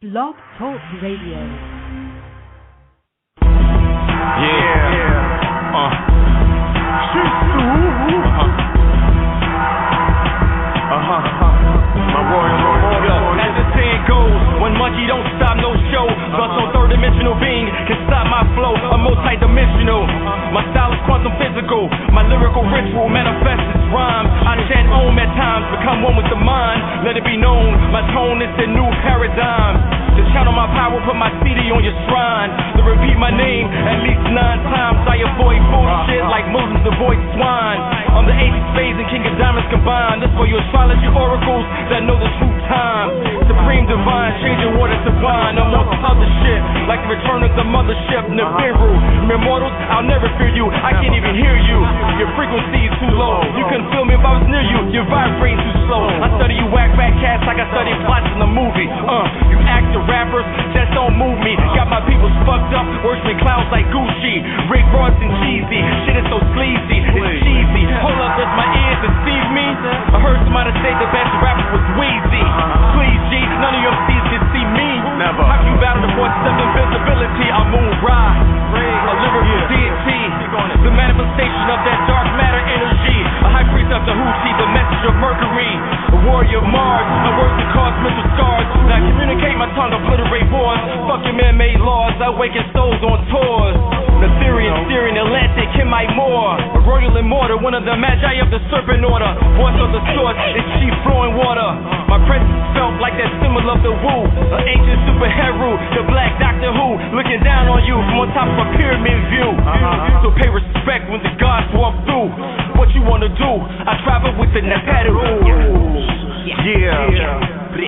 Blog Talk Radio. My royal memorial. As the saying goes, when monkey don't stop, no show. But no third-dimensional being can stop my flow. I'm multi-dimensional. My style is quantum physical. My lyrical ritual manifests its rhymes. I chant Om at times, become one with the mind. Let it be known, my tone is the new paradigm. To channel my power, put my CD on your shrine. To repeat my name at least 9 times. I avoid bullshit like Muslims avoid swine. I'm the 8th phase and king of diamonds combined. This for your astrology oracles that know the true time. Supreme divine, changing water to wine. I'm on some other shit, like the return of the mothership, Nibiru. Mere mortals, I'll never fear you. I can't even hear you. Your frequency is too low. You couldn't feel me if I was near you. You're vibrating too slow. I study you whack back cats like I study plots in a movie. You actor rappers just don't move me. Got my people fucked up, worshiping clowns like Gucci, Rick Ross and cheesy. Shit is so sleazy, it's cheesy. Hold up, does my ears deceive me? I heard somebody say the best rapper was Weezy. Please, G, none of your MCs can see me. Never. How can you battle the forces of invisibility? I moon rise, a lyrical deity, the manifestation of that dark matter energy. A high priest of the Houthi, the message of Mercury, a warrior of Mars. I work to cause mental scars. Now I communicate my tongue, obliterate wars. Fucking man-made laws, I awaken souls on tours. Ethereal, Syrian, Atlantic, Khemet more. A royal immortal, one of the magi of the serpent order. Voice of the source, it's chief flowing water. My presence felt like that symbol of the woo. An ancient superhero, the black Doctor Who, looking down on you from on top of a pyramid view. So pay respect when the gods walk through. What you wanna do? I travel with the Nepadu.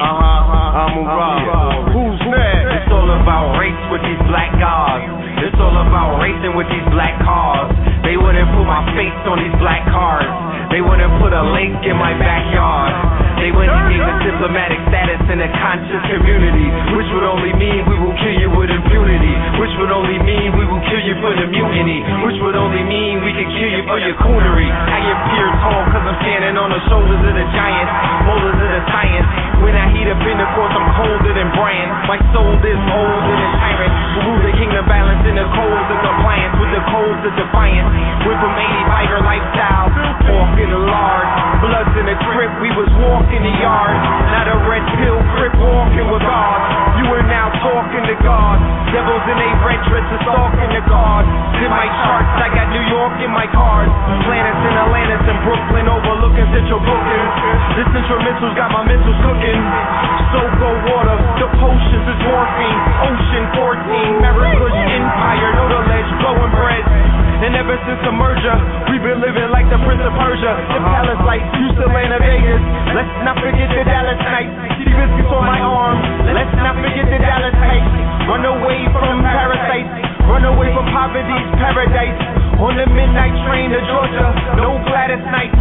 I'm a rock. Who's next? It's all about race with these black gods. It's all about racing with these black cars. They wouldn't put my face on these black cars. They wouldn't put a link in my backyard. They wouldn't give the diplomatic status in a conscious community, which would only mean we will kill you with impunity, which would only mean we will kill you for the mutiny, which would only mean we can kill you for your coonery. I appear tall cause I'm standing on the shoulders of the giants, boulders of the science. When I heat up in the course, I'm colder than Brian. My soul is older than tyrant, who rule the kingdom balance in the codes of compliance with the codes of defiance. We're from 80 biker lifestyle, walk in the large, bloods in the trip, we was walking the yard. Not a red pill crip walking with God. You are now talking to God. Devils in a red dresses stalking the God. In my charts, I got New York in my cards. Planets in Atlantis and Brooklyn overlooking Central Brooklyn. This instrumental's got my mentals cooking. So go water, the potions is morphine. Ocean 14, America's empire, know the ledge, blowing bread. And ever since the merger, we've been living like the Prince of Persia. The palace lights used to land in Vegas. Let's not forget the Dallas nights. See biscuits on my arm. Let's not forget the Dallas heights. Run away from parasites. Run away from poverty's paradise. On the midnight train to Georgia. No Gladys nights.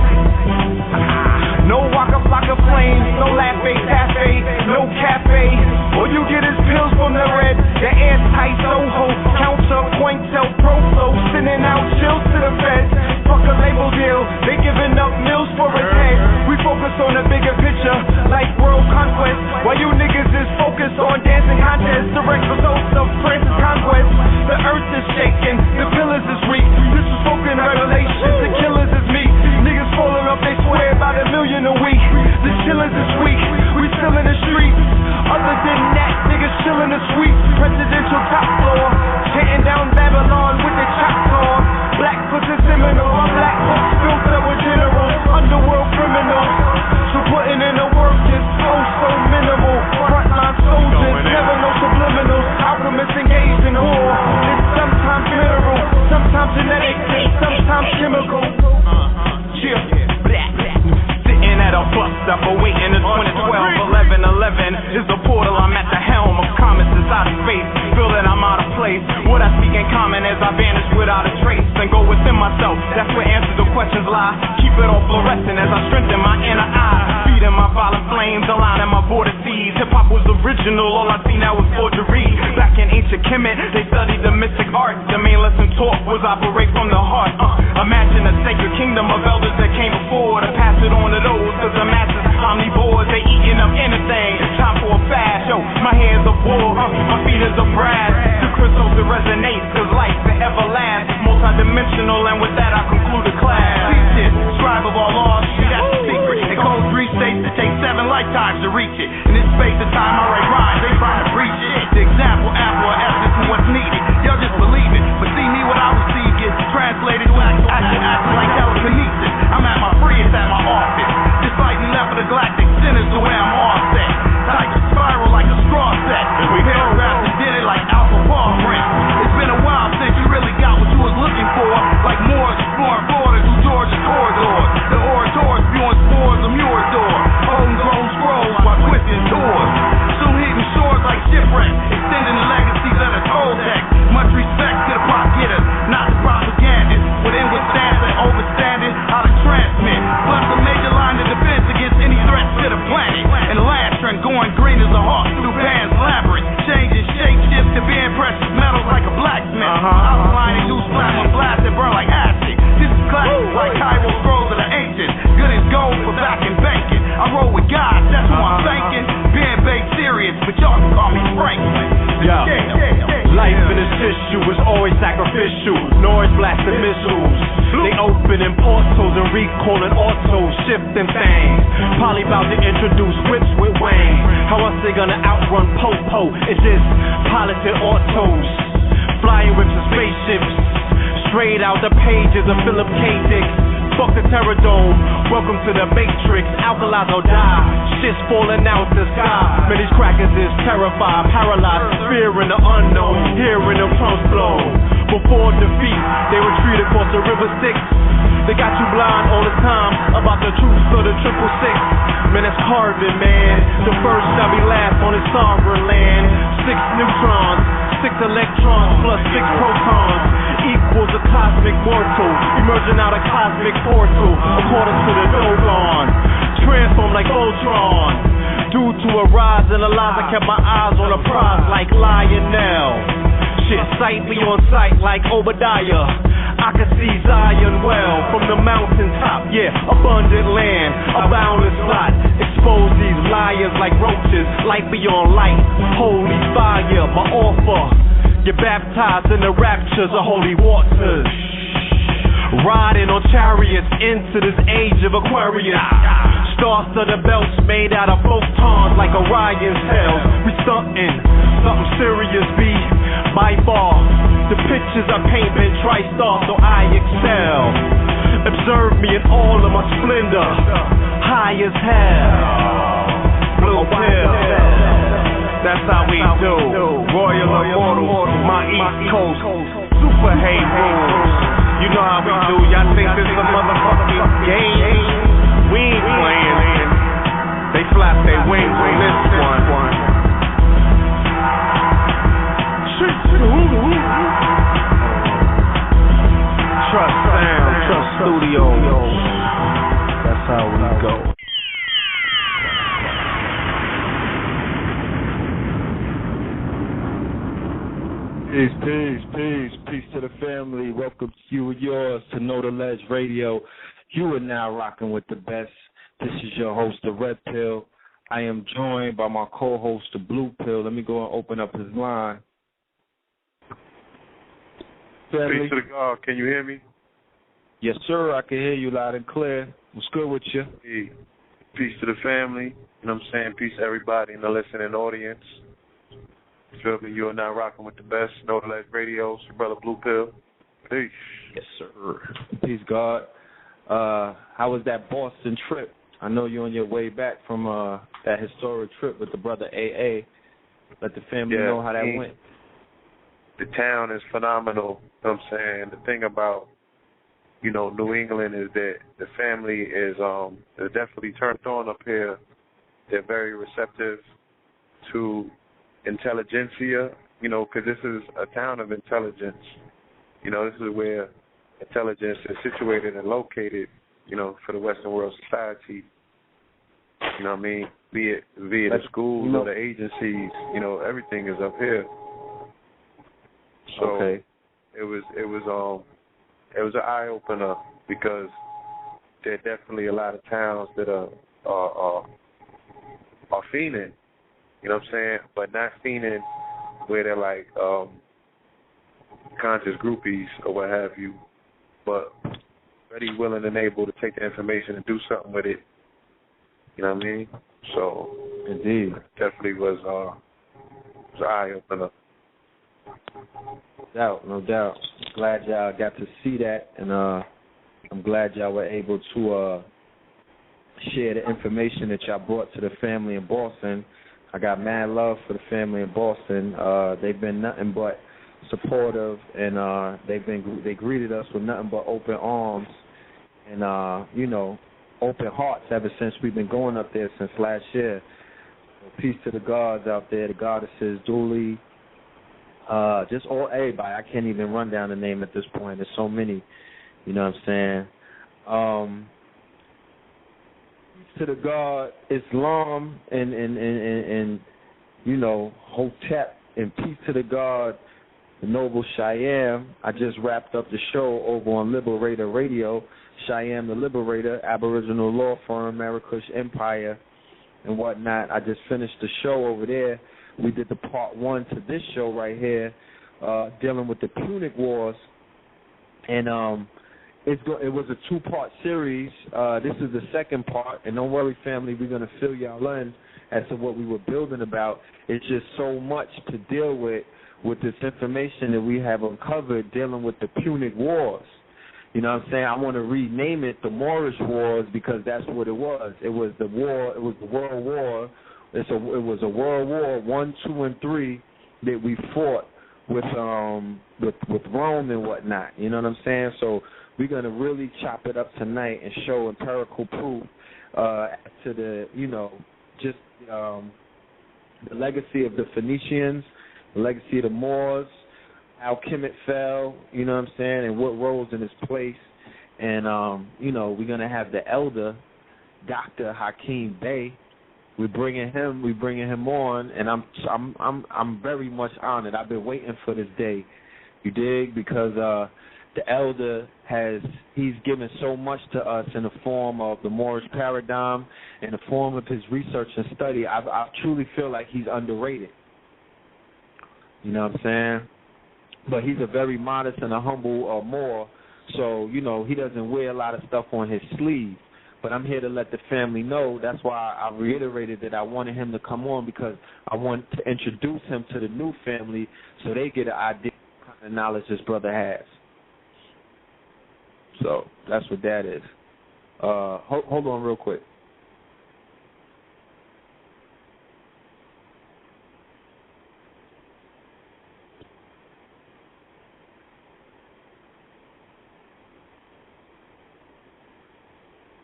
No Waka Flocka flames, no Laffy Cafe, no cafe. All you get is pills from the red, the airtight Soho, counter, point, tell, pro-flow, sending out chills to the feds. Fuck a label deal, they giving up meals for his head. We focus on the bigger picture, like world conquest. While you niggas is focused on dancing contests, direct results of France's conquest. The earth is shaking, the pillars is weak. This is spoken revelation, the killers is me. Niggas falling up, they swear about $1 million a week. The chillers is weak, we still in the streets. Other than that, niggas chillin' the suite. Presidential top floor, hitting down Babylon with the chop saw. Black puts a seminal, black books filled up with generals, underworld criminals. So putting in the work is oh so minimal. Frontline soldiers, never know subliminals. Alchemists engaged in war. It's sometimes mineral, sometimes genetic, sometimes chemical. Sitting at a bus stop, awaiting the 2012 1111 is the portal. I'm at the helm of comets is out of space. Feel that I'm out of place. What I speak in common as I vanish without a trace and go within myself. That's where answers to questions lie. Keep it all fluorescent as I strengthen my inner eye. Feeding my violent flames, aligning my border seas. Hip hop was original, all I see now is forgery. Back in ancient Khemet, they studied the mystic art. The main lesson taught was operate from the heart. Imagine a sacred kingdom of elders that came before to pass it on to those. Cause the masses omnivores, they eating up anything. Time for a fast. Yo, my hair's a serious, but y'all can call me Frank. Yeah. Life in a tissue is always sacrificial. Noise blasting missiles. They opening portals and recalling autos, shifting things. Probably about to introduce whips with Wayne. How else they gonna outrun Popo and just piloted autos? Flying whips and spaceships. Straight out the pages of Philip K. Dick. Fuck the Terror Dome, welcome to the Matrix. Alkalis will die, shit's falling out the sky. Man, these crackers is terrified, paralyzed, fear in the unknown, hearing the drums blow. Before defeat, they retreat across the River Styx. They got you blind all the time about the truth of the 666. Man, that's Carbon, man. The first shall be last on this sovereign land. 6 neutrons, 6 electrons plus 6 protons equals a cosmic mortal, emerging out of cosmic portal, according to the Dogon. Transform like Ultron. Due to a rise in the lies, I kept my eyes on a prize like Lionel. Shit, sight beyond sight like Obadiah. I can see Zion well from the mountaintop, yeah, abundant land, a boundless lot. Expose these liars like roaches, light beyond light, holy fire, my offer. You're baptized in the raptures of holy waters. Riding on chariots into this age of Aquarius. Stars to the belts made out of photons like Orion's tails. We something serious, B. By far, the pictures I paint been tri-star, so I excel. Observe me in all of my splendor, high as hell. Blue pill, that's how we do. Royal Immortal, my East Coast, Super Hate rules. You know how we do, y'all think this a motherfucking game? We ain't playing. They flap their wings on this one. Trust sound, trust studios. That's how we go. Peace to the family. Welcome to you and yours to Know the Ledge Radio. You are now rocking with the best. This is your host, the Red Pill. I am joined by my co-host, the Blue Pill. Let me go and open up his line. Family. Peace to the God. Can you hear me? Yes, sir. I can hear you loud and clear. What's good with you? Hey. Peace to the family. You know what I'm saying? Peace to everybody in the listening audience. Feel me? You are now rocking with the best. Know the Ledge Radio. It's your brother Blue Pill. Peace. Yes, sir. Peace, God. How was that Boston trip? I know you're on your way back from that historic trip with the brother AA. Let the family know how that went. The town is phenomenal. You know what I'm saying? The thing about, New England is that the family is they're definitely turned on up here. They're very receptive to intelligentsia, because this is a town of intelligence. This is where intelligence is situated and located, for the Western world society. You know what I mean? Be it via the schools or the agencies, everything is up here. So okay. It was an eye opener because there are definitely a lot of towns that are fiending, you know what I'm saying? But not fiending where they're like conscious groupies or what have you, but ready, willing, and able to take the information and do something with it. You know what I mean? So indeed, definitely was an eye opener. No doubt. Glad y'all got to see that, and I'm glad y'all were able to share the information that y'all brought to the family in Boston. I got mad love for the family in Boston. They've been nothing but supportive, and they greeted us with nothing but open arms and open hearts ever since we've been going up there since last year. So peace to the gods out there, the goddesses, Dooley. Just everybody. I can't even run down the name at this point. There's so many. You know what I'm saying? Peace to the God, Islam, and Hotep, and peace to the God, the noble Shyaam. I just wrapped up the show over on Liberator Radio. Shyaam The Liberator, Aboriginal law firm, Marrakesh Empire. and whatnot. I just finished the show over there. We did the part 1 to this show right here, dealing with the Punic Wars, and it was a 2-part series. This is the second part, and don't worry, family, we're going to fill y'all in as to what we were building about. It's just so much to deal with this information that we have uncovered dealing with the Punic Wars. You know what I'm saying? I want to rename it the Moorish Wars because that's what it was. It was the war. It was the World War. It was a World War 1, 2, and 3 that we fought with Rome and whatnot. You know what I'm saying? So we're gonna really chop it up tonight and show empirical proof to the the legacy of the Phoenicians, the legacy of the Moors, how Khemet fell, you know what I'm saying, and what rose in his place. And, we're going to have the elder, Dr. Hakim Bey. We're bringing him on, and I'm very much honored. I've been waiting for this day, you dig, because the elder he's given so much to us in the form of the Moorish paradigm, in the form of his research and study. I truly feel like he's underrated. You know what I'm saying? But he's a very modest and a humble Moor, so, he doesn't wear a lot of stuff on his sleeve. But I'm here to let the family know. That's why I reiterated that I wanted him to come on, because I want to introduce him to the new family so they get an idea of what kind of knowledge this brother has. So that's what that is. Hold on real quick.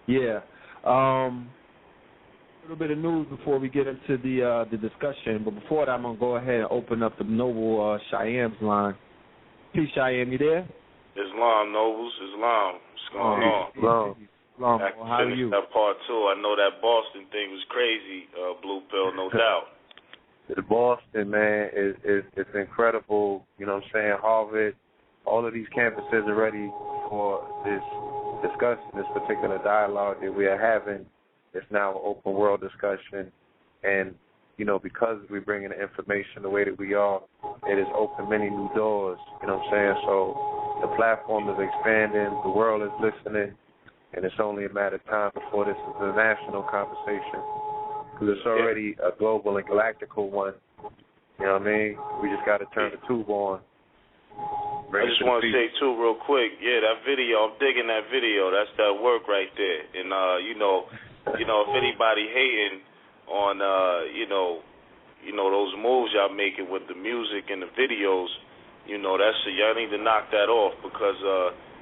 Yeah. A little bit of news before we get into the discussion. But before that, I'm going to go ahead and open up the Noble Shyaam's line. Peace, Shyaam, you there? Islam, Nobles, Islam. What's going on? Islam. How are you? That part 2. I know that Boston thing was crazy, Blue Pill, no doubt. The Boston, man, it's incredible. You know what I'm saying? Harvard, all of these campuses are ready for this discussion, this particular dialogue that we are having. It's now an open world discussion, and because we're bringing the information the way that we are, it has opened many new doors. You know what I'm saying? So the platform is expanding, the world is listening, and it's only a matter of time before this is a national conversation, because it's already a global and galactical one. You know what I mean? We just got to turn the tube on. I just want to say, too, real quick, that video, I'm digging that video. That's that work right there. And, if anybody hating on, those moves y'all making with the music and the videos, y'all need to knock that off, because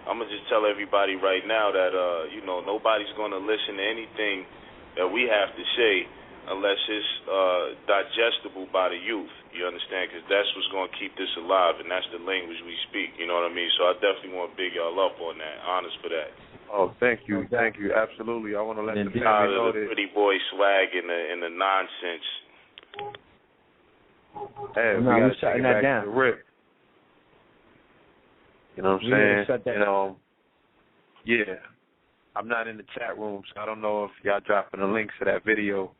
I'm going to just tell everybody right now that, nobody's going to listen to anything that we have to say unless it's digestible by the youth. You understand? Because that's what's going to keep this alive, and that's the language we speak. You know what I mean? So I definitely want to big y'all up on that. Honest for that. Oh, thank you. Thank you. Absolutely. I want to let the family know the pretty boy swag and the nonsense. Hey, we got to take it back to the rip. You know what I'm saying? Yeah. I'm not in the chat room, so I don't know if y'all dropping the links to that video.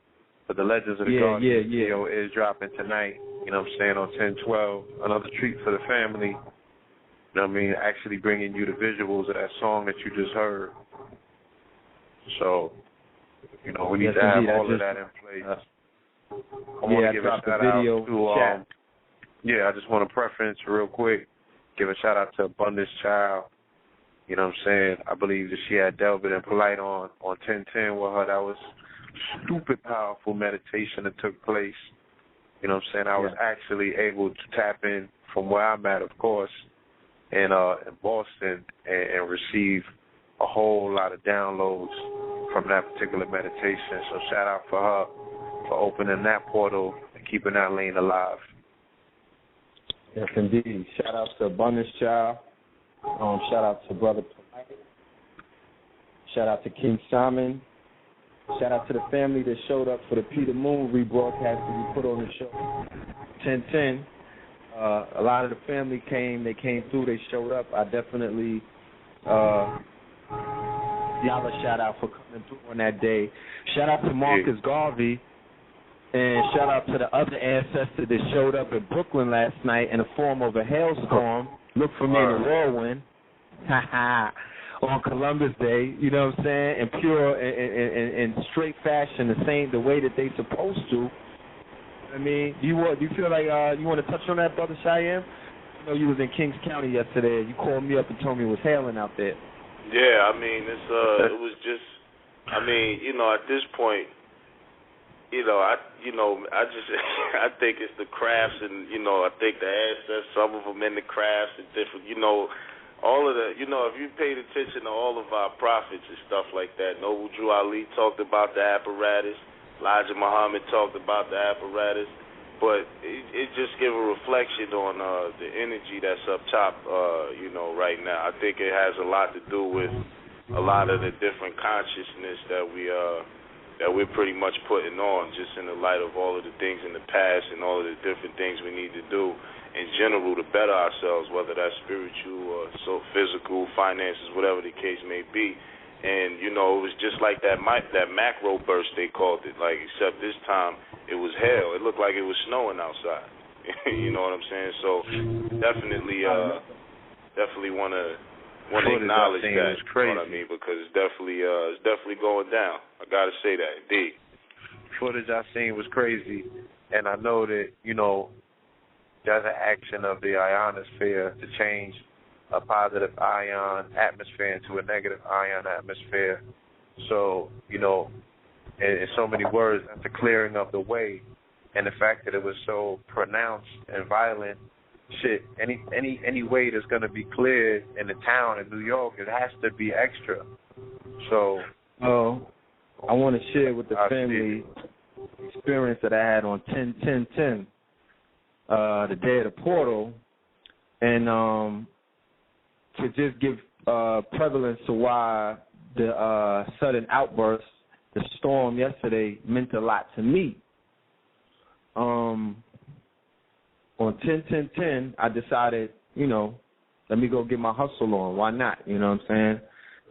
But the Legends of the Guardian video is dropping tonight, you know what I'm saying, on 10/12. Another treat for the family. You know what I mean? Actually bringing you the visuals of that song that you just heard. So, we need to have all of that in place. I want to give a shout out to, I just want to preference real quick, give a shout out to Abundance Child. You know what I'm saying? I believe that she had Delbert and Polite on 1010 with her. That was stupid powerful meditation that took place. You know what I'm saying? I was actually able to tap in from where I'm at, of course, in Boston, and receive a whole lot of downloads from that particular meditation. So shout out for her for opening that portal and keeping that lane alive. Yes, indeed. Shout out to Abundance Child. Shout out to Brother Punic. Shout out to King Simon. Shout out to the family that showed up for the Peter Moon rebroadcast that we put on the show. 1010. A lot of the family came. They came through. They showed up. I definitely y'all a shout out for coming through on that day. Shout out to Marcus Garvey, and shout out to the other ancestor that showed up in Brooklyn last night in the form of a hailstorm. Look for me in the whirlwind. On Columbus Day, you know what I'm saying, in pure and straight fashion, the way that they supposed to. I mean, do you feel like you want to touch on that, Brother Shyaam? I know you was in Kings County yesterday. You called me up and told me it was hailing out there. Yeah, I mean, it was just, I mean, at this point, I think it's the crafts, and I think the ancestors, some of them in the crafts and different, all of the, if you paid attention to all of our prophets and stuff like that, Noble Drew Ali talked about the apparatus, Elijah Muhammad talked about the apparatus, but it just gave a reflection on the energy that's up top, right now. I think it has a lot to do with a lot of the different consciousness that we're pretty much putting on, just in the light of all of the things in the past and all of the different things we need to do in general to better ourselves, whether that's spiritual or physical, finances, whatever the case may be. And, it was just like that macro burst, they called it, like, except this time it was hell. It looked like it was snowing outside. You know what I'm saying? So definitely want to acknowledge that. You know what I mean? Because it's definitely going down. I got to say that, indeed. Footage I seen was crazy, and I know that, there's an action of the ionosphere to change a positive ion atmosphere into a negative ion atmosphere. So, in so many words, that's the clearing of the way. And the fact that it was so pronounced and violent, any way that's going to be cleared in the town in New York, it has to be extra. So, I want to share with the family experience that I had on 10/10/10. The day of the portal, and to just give prevalence to why the sudden outburst, the storm yesterday, meant a lot to me. On 10/10/10, I decided, let me go get my hustle on. Why not? You know what I'm saying?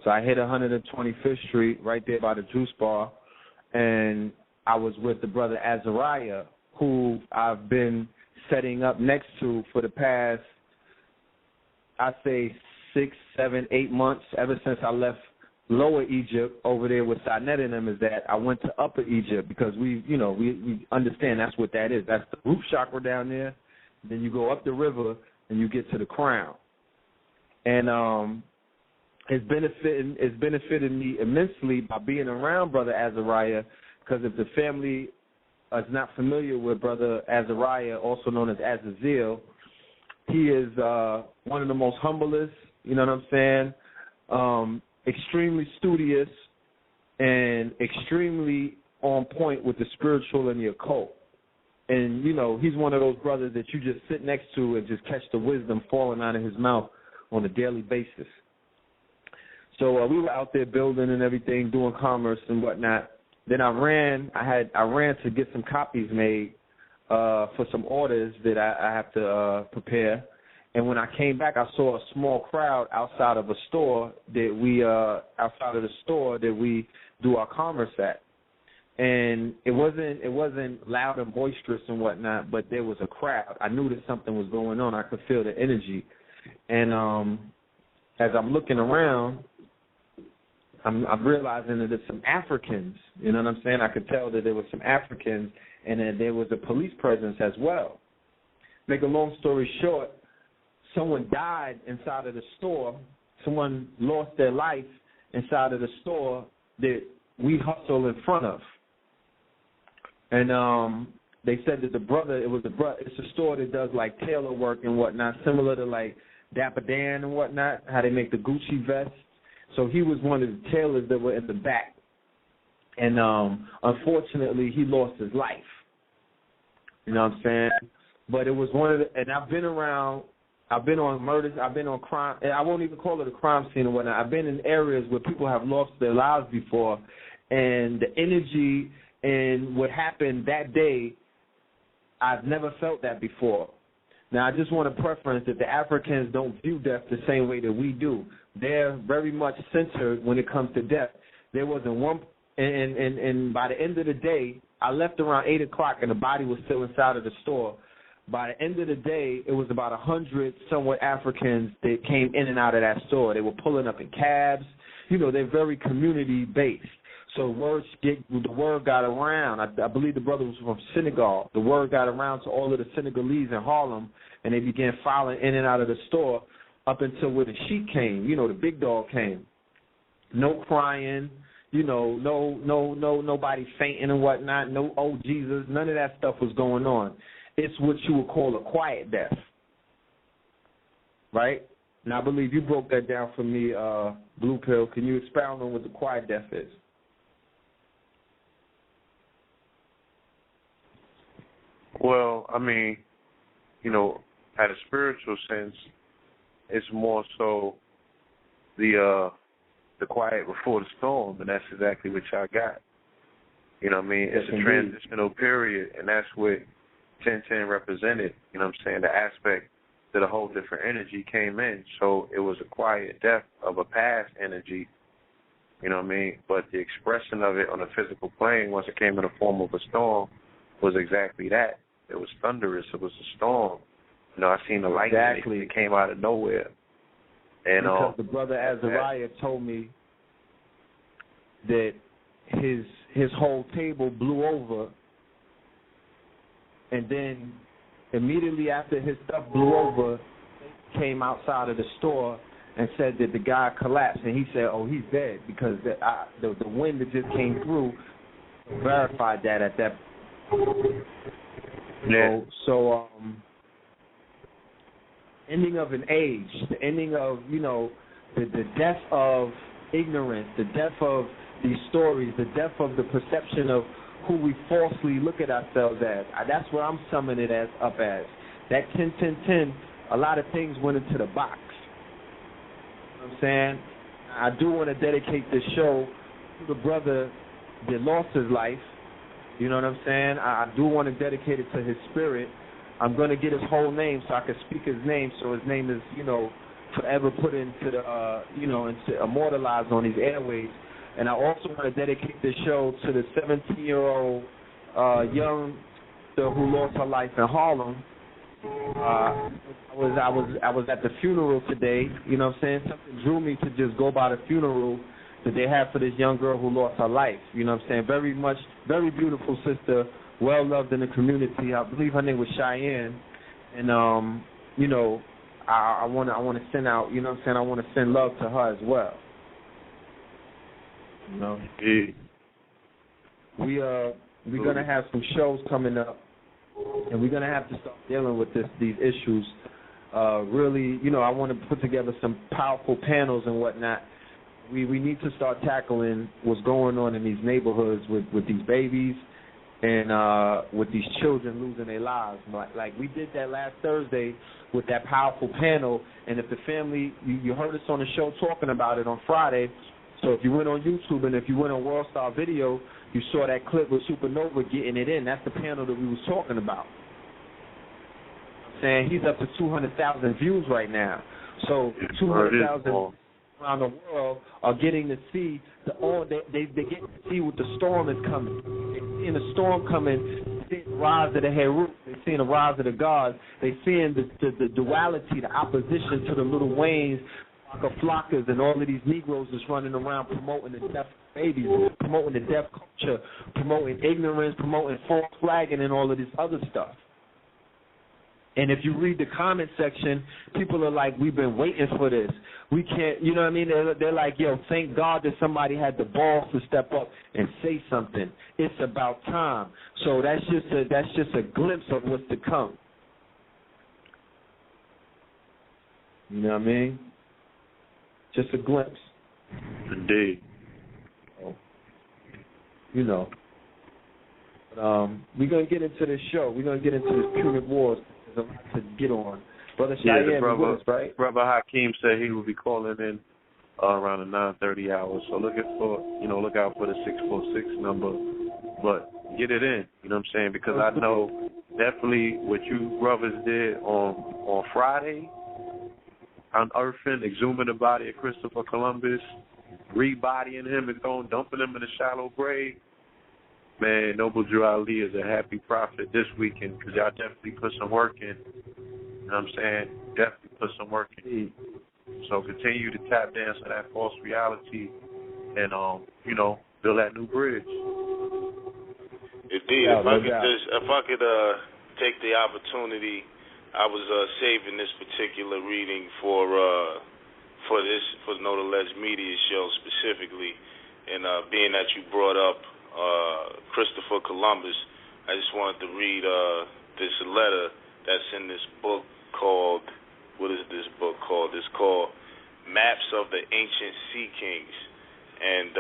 So I hit 125th Street right there by the juice bar, and I was with the brother Azariah, who I've been setting up next to for the past, I'd say 6, 7, 8 months, ever since I left Lower Egypt over there with Sinet and them, is that I went to Upper Egypt because we understand that's what that is. That's the root chakra down there. Then you go up the river and you get to the crown. And it's benefited me immensely by being around Brother Azariah, because if the family is not familiar with Brother Azariah, also known as Azazel, he is one of the most humblest, you know what I'm saying, extremely studious and extremely on point with the spiritual and the occult. And, he's one of those brothers that you just sit next to and just catch the wisdom falling out of his mouth on a daily basis. So we were out there building and everything, doing commerce and whatnot. Then I ran to get some copies made for some orders that I have to prepare. And when I came back, I saw a small crowd outside of the store that we do our commerce at. And it wasn't loud and boisterous and whatnot, but there was a crowd. I knew that something was going on. I could feel the energy. And as I'm looking around, I'm realizing that there's some Africans, you know what I'm saying? I could tell that there were some Africans and that there was a police presence as well. Make a long story short, someone died inside of the store. Someone lost their life inside of the store that we hustle in front of. And they said that it's a store that does like tailor work and whatnot, similar to like Dapper Dan and whatnot, how they make the Gucci vests. So he was one of the tailors that were in the back. And unfortunately, he lost his life. You know what I'm saying? But it was and I've been on murders, I've been on crime, and I won't even call it a crime scene or whatnot. I've been in areas where people have lost their lives before, and the energy and what happened that day, I've never felt that before. Now, I just want to preference that the Africans don't view death the same way that we do. They're very much centered when it comes to death. There wasn't one, and by the end of the day, I left around 8 o'clock and the body was still inside of the store. By the end of the day, it was about 100 somewhat Africans that came in and out of that store. They were pulling up in cabs. You know, they're very community-based. So the word got around. I believe the brother was from Senegal. The word got around to all of the Senegalese in Harlem, and they began filing in and out of the store up until where the sheik came. You know, the big dog came. No crying. You know, nobody fainting and whatnot. No, oh Jesus, none of that stuff was going on. It's what you would call a quiet death, right? And I believe you broke that down for me, Blue Pill. Can you expound on what the quiet death is? Well, I mean, you know, at a spiritual sense, it's more so the quiet before the storm, and that's exactly what y'all got. You know what I mean? It's a transitional period, and that's what 1010 represented. You know what I'm saying? The aspect that a whole different energy came in. So it was a quiet death of a past energy. You know what I mean? But the expression of it on a physical plane, once it came in the form of a storm, was exactly that. It was thunderous. It was a storm. You know, I seen the lightning. Exactly. It came out of nowhere. And because the brother Azariah told me that his whole table blew over, and then immediately after his stuff blew over, came outside of the store and said that the guy collapsed, and he said, "Oh, he's dead," because the wind that just came through verified that at that. Yeah. So ending of an age, the ending of, you know, the death of ignorance, the death of these stories, the death of the perception of who we falsely look at ourselves as. That's what I'm summing it up as. That 10-10-10, a lot of things went into the box. You know what I'm saying? I do want to dedicate this show to the brother that lost his life. You know what I'm saying? I do want to dedicate it to his spirit. I'm going to get his whole name so I can speak his name, so his name is, you know, forever put into the, you know, into immortalized on these airways. And I also want to dedicate this show to the 17-year-old young sister who lost her life in Harlem. I was at the funeral today. You know what I'm saying? Something drew me to just go by the funeral that they had for this young girl who lost her life. You know what I'm saying? Very beautiful sister, well loved in the community. I believe her name was Cheyenne. And you know, I want to send out, you know what I'm saying? I want to send love to her as well. You know, we're gonna have some shows coming up, and we're gonna have to start dealing with these issues. Really, you know, I want to put together some powerful panels and whatnot. We need to start tackling what's going on in these neighborhoods with these babies and with these children losing their lives. Like we did that last Thursday with that powerful panel, and if the family, you heard us on the show talking about it on Friday. So if you went on YouTube and if you went on World Star Video, you saw that clip with Supernova getting it in. That's the panel that we was talking about. I'm saying he's up to 200,000 views right now. So 200,000 around the world are getting to see they get to see what the storm is coming. They're seeing the storm coming. They're seeing the rise of the Heru. They're seeing the rise of the gods. They're seeing the duality, the opposition to the little Waynes, Flockas, and all of these Negroes that's running around promoting the death of babies, promoting the deaf culture, promoting ignorance, promoting false flagging, and all of this other stuff. And if you read the comment section, people are like, we've been waiting for this. We can't, you know what I mean? They're like, yo, thank God that somebody had the balls to step up and say something. It's about time. So that's just a glimpse of what's to come. You know what I mean? Just a glimpse. Indeed. You know. But, we're going to get into this show. We're going to get into this Punic Wars. There's a lot to get on. Brother Cheyenne, brother, right? Brother Hakim said he will be calling in around the 9:30 hour. So look out for the 646 number. But get it in, you know what I'm saying? Because I know definitely what you brothers did on Friday, unearthing, exhuming the body of Christopher Columbus, rebodying him and dumping him in a shallow grave. Man, Noble Drew Ali is a happy prophet this weekend because y'all definitely put some work in. You know what I'm saying? Definitely put some work in. So continue to tap dance on that false reality and, build that new bridge. Indeed. If I could take the opportunity, I was saving this particular reading for the Know the Less Media show specifically, and being that you brought up Christopher Columbus, I just wanted to read this letter that's in this book called, what is this book called? It's called Maps of the Ancient Sea Kings, and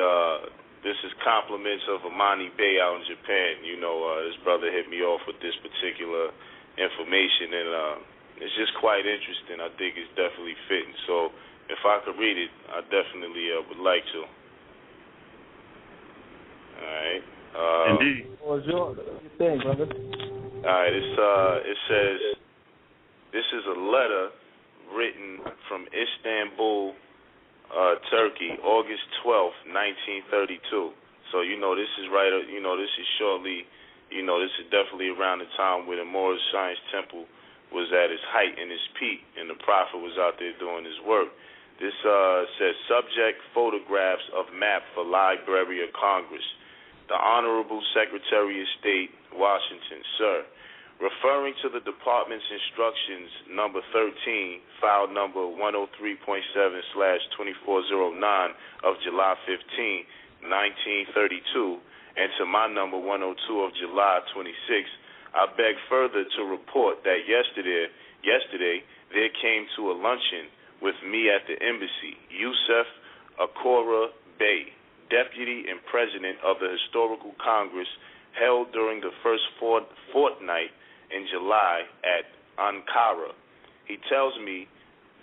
this is compliments of Hakim Bey out in Japan. This brother hit me off with this particular information, and it's just quite interesting. I think it's definitely fitting. So if I could read it, I definitely would like to. All right. Indeed. What you think, brother? All right. It says, this is a letter written from Istanbul, Turkey, August 12th, 1932. So, this is right, this is shortly, this is definitely around the time where the Moorish Science Temple was at its height and its peak, and the Prophet was out there doing his work. This says, subject, photographs of map for Library of Congress. The Honorable Secretary of State, Washington, sir. Referring to the Department's instructions number 13, file number 103.7/2409 of July 15, 1932, and to my number 102 of July 26, I beg further to report that yesterday there came to a luncheon with me at the embassy, Yusuf Akora Bey, Deputy and President of the Historical Congress held during the first fortnight in July at Ankara. He tells me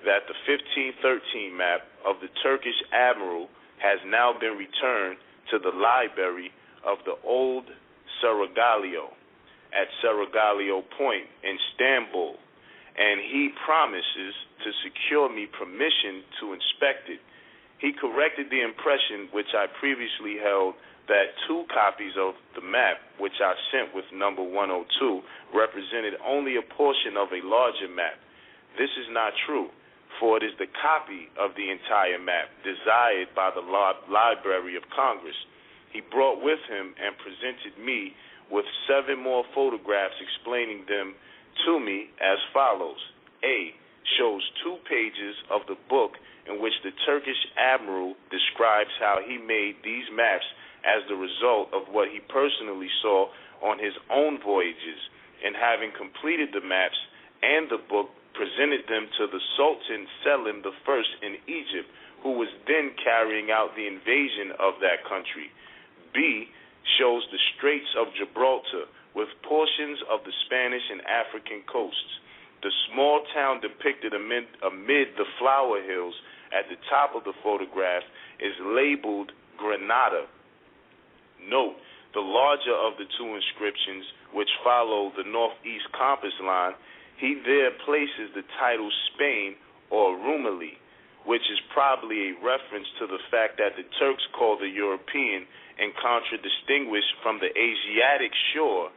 that the 1513 map of the Turkish admiral has now been returned to the library of the old Seraglio at Seraglio Point in Istanbul, and he promises to secure me permission to inspect it. He corrected the impression which I previously held that 2 copies of the map, which I sent with number 102, represented only a portion of a larger map. This is not true, for it is the copy of the entire map desired by the Library of Congress. He brought with him and presented me with 7 more photographs explaining them to me as follows. A, shows 2 pages of the book in which the Turkish admiral describes how he made these maps as the result of what he personally saw on his own voyages, and having completed the maps and the book, presented them to the Sultan Selim I in Egypt, who was then carrying out the invasion of that country. B, shows the Straits of Gibraltar with portions of the Spanish and African coasts. The small town depicted amid the flower hills at the top of the photograph is labeled Granada. Note, the larger of the 2 inscriptions, which follow the northeast compass line, he there places the title Spain or Rumeli, which is probably a reference to the fact that the Turks call the European and contradistinguished from the Asiatic shore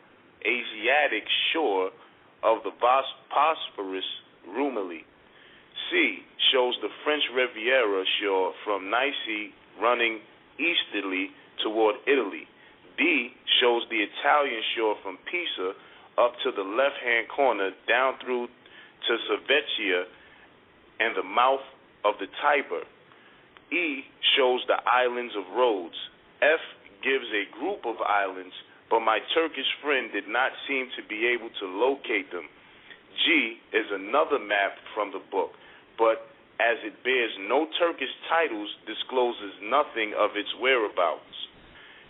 of the Bosphorus, Rumeli. C shows the French Riviera shore from Nice running easterly toward Italy. D shows the Italian shore from Pisa up to the left-hand corner down through to Cervetia and the mouth of the Tiber. E shows the islands of Rhodes. F gives a group of islands, but my Turkish friend did not seem to be able to locate them. G is another map from the book, but as it bears no Turkish titles, discloses nothing of its whereabouts.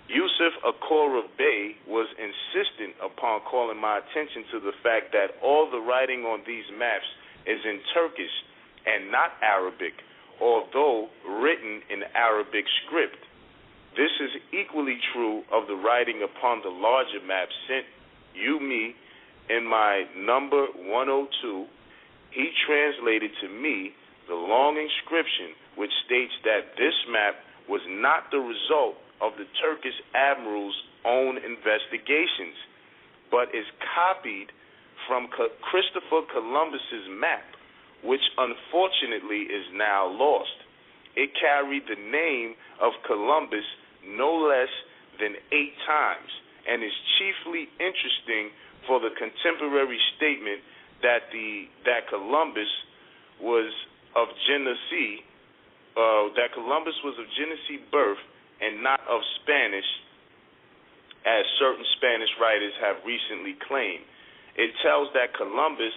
Yusuf Akora Bey was insistent upon calling my attention to the fact that all the writing on these maps is in Turkish and not Arabic, although written in Arabic script. This is equally true of the writing upon the larger map sent you me in my number 102, he translated to me the long inscription which states that this map was not the result of the Turkish admiral's own investigations, but is copied from Christopher Columbus's map, which unfortunately is now lost. It carried the name of Columbus no less than 8 times, and is chiefly interesting for the contemporary statement that Columbus was of Genesee, birth and not of Spanish, as certain Spanish writers have recently claimed. It tells that Columbus,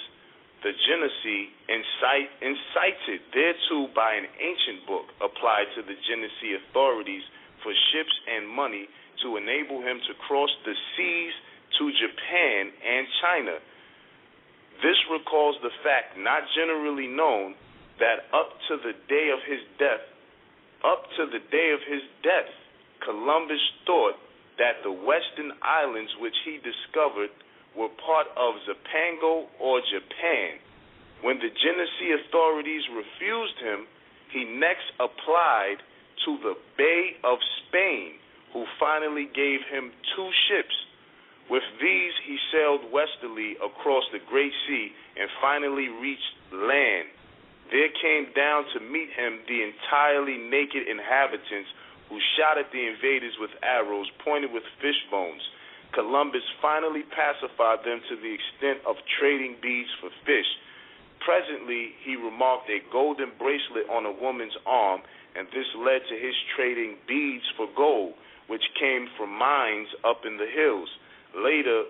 the Genesee, incited thereto by an ancient book applied to the Genesee authorities for ships and money to enable him to cross the seas to Japan and China. This recalls the fact, not generally known, that up to the day of his death, Columbus thought that the western islands which he discovered were part of Zipango or Japan. When the Genesee authorities refused him, he next applied to the Bey of Spain, who finally gave him 2 ships. With these, he sailed westerly across the Great Sea and finally reached land. There came down to meet him the entirely naked inhabitants, who shot at the invaders with arrows pointed with fish bones. Columbus finally pacified them to the extent of trading beads for fish. Presently, he remarked a golden bracelet on a woman's arm, and this led to his trading beads for gold, which came from mines up in the hills. Later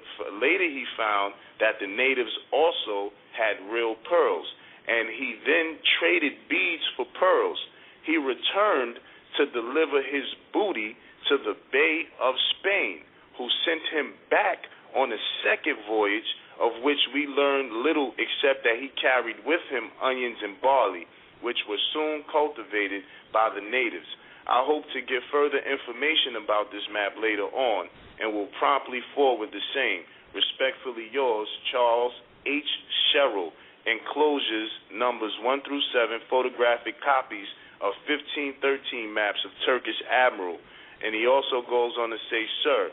he found that the natives also had real pearls, and he then traded beads for pearls. He returned to deliver his booty to the Bey of Spain, who sent him back on a second voyage, of which we learned little except that he carried with him onions and barley, which were soon cultivated by the natives. I hope to get further information about this map later on, and will promptly forward the same. Respectfully yours, Charles H. Sherrill. Enclosures numbers 1 through 7, photographic copies of 1513 maps of Turkish admiral. And he also goes on to say, sir,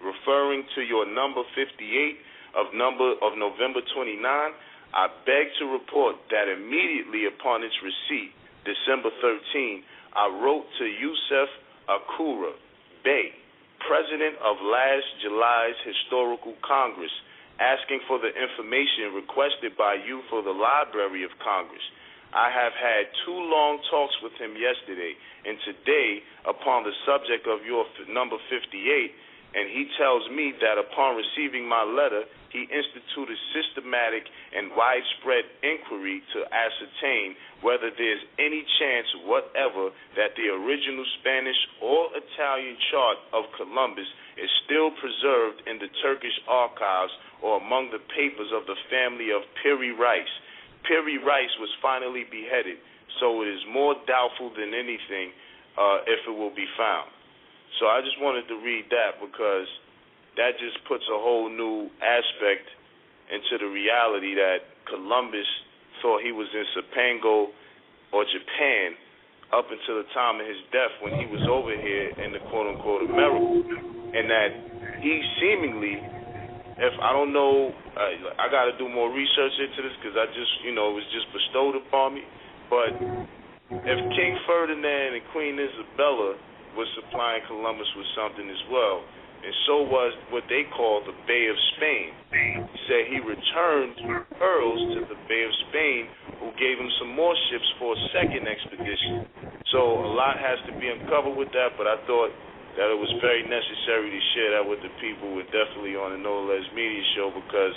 referring to your number 58 of November 29, I beg to report that immediately upon its receipt, December 13, I wrote to Yusuf Akura Bey, President of last July's Historical Congress, asking for the information requested by you for the Library of Congress. I have had 2 long talks with him yesterday and today upon the subject of your number 58, and he tells me that upon receiving my letter, he instituted systematic and widespread inquiry to ascertain whether there's any chance whatever that the original Spanish or Italian chart of Columbus is still preserved in the Turkish archives or among the papers of the family of Piri Reis. Piri Reis was finally beheaded, so it is more doubtful than anything if it will be found. So I just wanted to read that because that just puts a whole new aspect into the reality that Columbus thought he was in Zipango or Japan up until the time of his death when he was over here in the quote-unquote America. And that he seemingly, if I don't know, I got to do more research into this because I just, it was just bestowed upon me. But if King Ferdinand and Queen Isabella was supplying Columbus with something as well, and so was what they call the Bey of Spain. He said he returned pearls to the Bey of Spain, who gave him some more ships for a second expedition. So a lot has to be uncovered with that, but I thought that it was very necessary to share that with the people. We're definitely on the No Less Media Show because,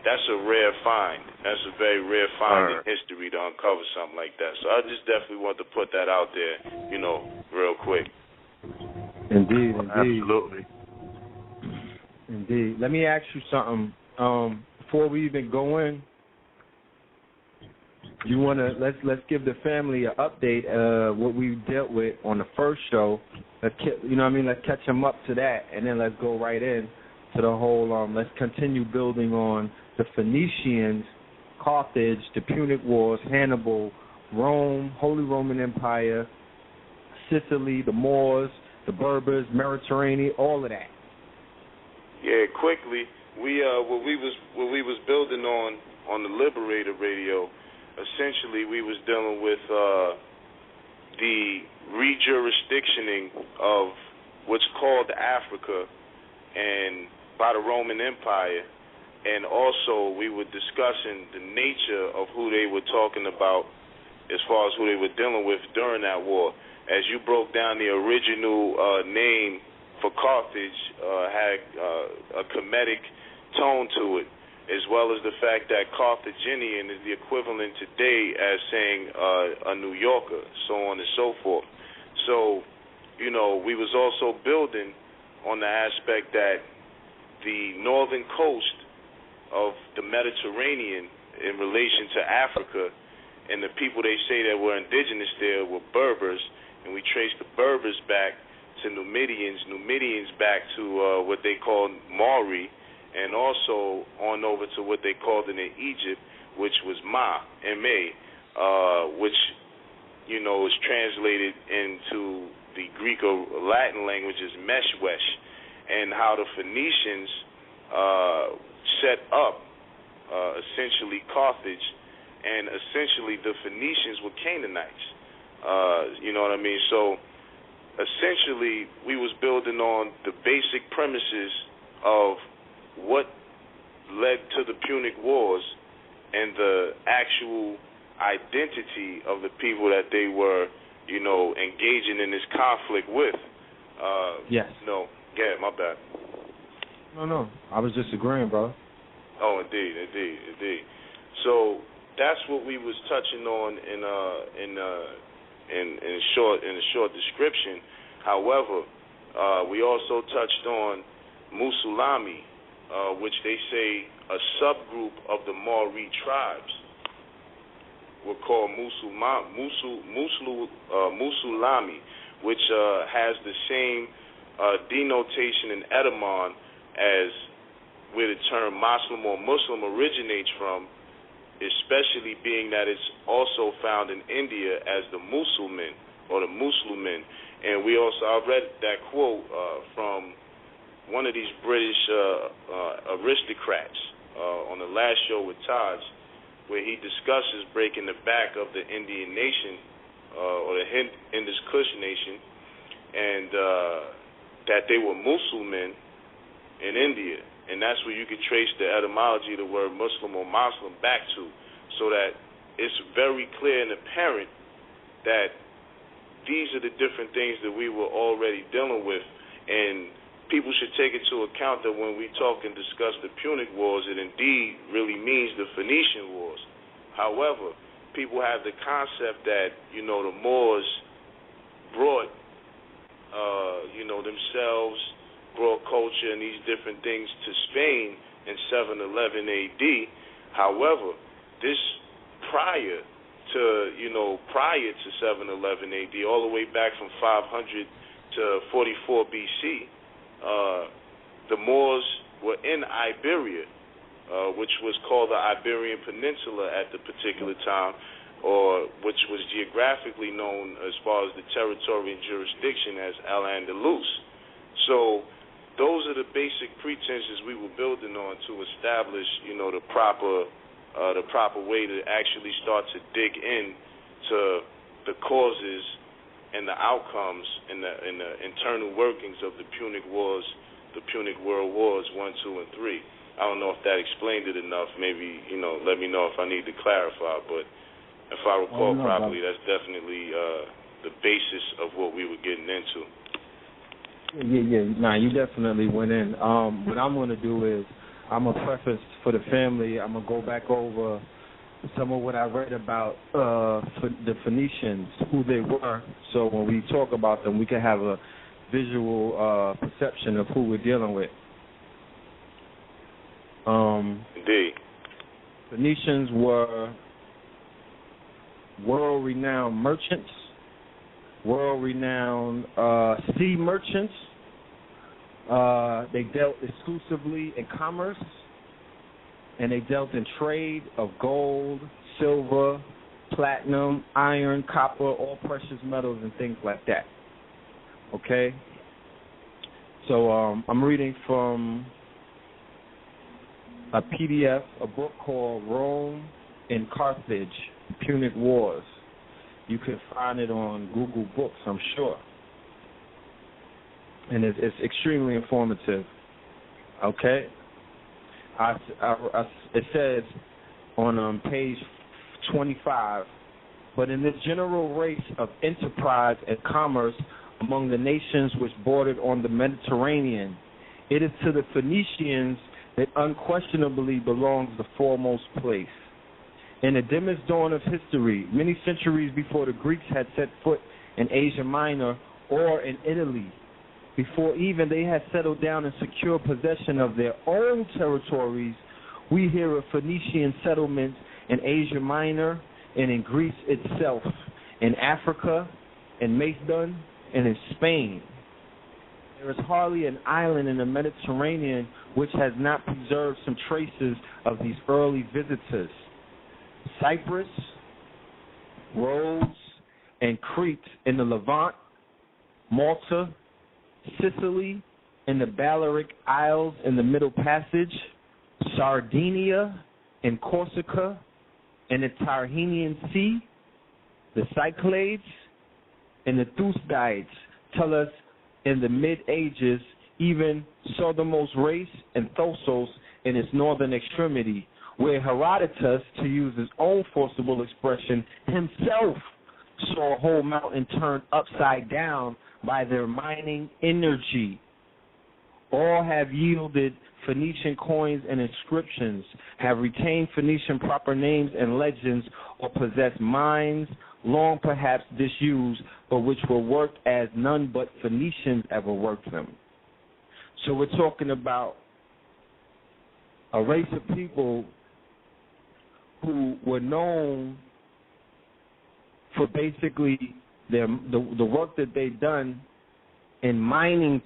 that's a rare find. That's a very rare find in history to uncover something like that. So I just definitely want to put that out there, real quick. Indeed. Absolutely. Indeed. Let me ask you something. Before we even go in, you wanna let's give the family an update what we dealt with on the first show. Let's catch them up to that, and then let's go right in to the whole, let's continue building on the Phoenicians, Carthage, the Punic Wars, Hannibal, Rome, Holy Roman Empire, Sicily, the Moors, the Berbers, Mediterranean, all of that. Yeah, quickly, what we was building on the Liberator radio, essentially we was dealing with the rejurisdictioning of what's called Africa and by the Roman Empire, and also we were discussing the nature of who they were talking about as far as who they were dealing with during that war. As you broke down, the original name for Carthage had a Kemetic tone to it, as well as the fact that Carthaginian is the equivalent today as saying a New Yorker, so on and so forth. So, you know, we was also building on the aspect that the northern coast of the Mediterranean in relation to Africa and the people they say that were indigenous there were Berbers, and we traced the Berbers back to Numidians back to what they called Maori, and also on over to what they called in Egypt, which was Ma, which, you know, is translated into the Greek or Latin languages Meshwesh, and how the Phoenicians set up essentially Carthage, and essentially the Phoenicians were Canaanites. You know what I mean? So essentially we was building on the basic premises of what led to the Punic Wars and the actual identity of the people that they were, you know, engaging in this conflict with. Yes. No, yeah, my bad. No, I was just agreeing, bro. Oh, indeed. So that's what we was touching on in a short description. However, we also touched on Musulami, which they say a subgroup of the Maori tribes were called Musulami, which has the same denotation in etymon as where the term Muslim or Muslim originates from, especially being that it's also found in India as the Musulman or the Muslimin. And I read that quote from one of these British aristocrats on the last show with Taj, where he discusses breaking the back of the Indian nation or the Indus Kush nation, and that they were Musulman in India. And that's where you could trace the etymology of the word Muslim or Muslim back to, so that it's very clear and apparent that these are the different things that we were already dealing with. And people should take into account that when we talk and discuss the Punic Wars, it indeed really means the Phoenician Wars. However, people have the concept that, you know, the Moors brought, themselves, brought culture and these different things to Spain in 711 AD. However, this prior to 711 AD, all the way back from 500 to 44 BC, the Moors were in Iberia, which was called the Iberian Peninsula at the particular time, or which was geographically known as far as the territory and jurisdiction as Al-Andalus. So those are the basic pretenses we were building on to establish, the proper way to actually start to dig in to the causes and the outcomes and the internal workings of the Punic Wars, the Punic World Wars 1, 2, and 3. I don't know if that explained it enough. Maybe, let me know if I need to clarify. But if I recall properly, that's definitely the basis of what we were getting into. Yeah. Nah, you definitely went in. What I'm going to do is I'm going to preface for the family. I'm going to go back over some of what I read about the Phoenicians, who they were, so when we talk about them, we can have a visual perception of who we're dealing with. Indeed. Phoenicians were world-renowned merchants, world-renowned sea merchants, They dealt exclusively in commerce, and they dealt in trade of gold, silver, platinum, iron, copper, all precious metals and things like that. Okay? So I'm reading from a PDF, a book called Rome and Carthage, Punic Wars. You can find it on Google Books, I'm sure. And it's extremely informative. Okay? It says on page 25, but in this general race of enterprise and commerce among the nations which bordered on the Mediterranean, it is to the Phoenicians that unquestionably belongs the foremost place. In the dimmest dawn of history, many centuries before the Greeks had set foot in Asia Minor or in Italy, before even they had settled down and secured possession of their own territories, we hear of Phoenician settlements in Asia Minor and in Greece itself, in Africa, in Macedon, and in Spain. There is hardly an island in the Mediterranean which has not preserved some traces of these early visitors. Cyprus, Rhodes, and Crete in the Levant, Malta, Sicily, and the Balearic Isles in the Middle Passage, Sardinia and Corsica, and the Tyrrhenian Sea, the Cyclades, and the Thucydides tell us in the mid-ages, even southernmost race and Thossos in its northern extremity, where Herodotus, to use his own forcible expression, himself saw a whole mountain turned upside down by their mining energy. All have yielded Phoenician coins and inscriptions, have retained Phoenician proper names and legends, or possess mines long perhaps disused, but which were worked as none but Phoenicians ever worked them. So we're talking about a race of people who were known for basically the work that they've done in mining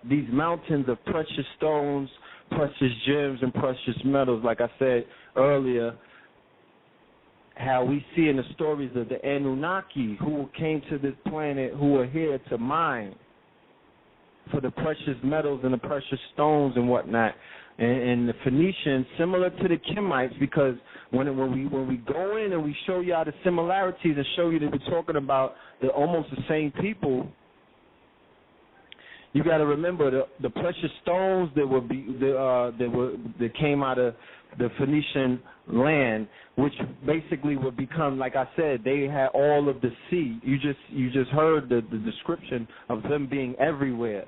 these mountains of precious stones, precious gems, and precious metals. Like I said earlier, how we see in the stories of the Anunnaki who came to this planet, who are here to mine for the precious metals and the precious stones and whatnot. And the Phoenicians, similar to the Kemites, because when we go in and we show y'all the similarities and show you that we're talking about almost the same people, you got to remember the precious stones that came out of the Phoenician land, which basically would become, like I said, they had all of the sea. You just heard the description of them being everywhere.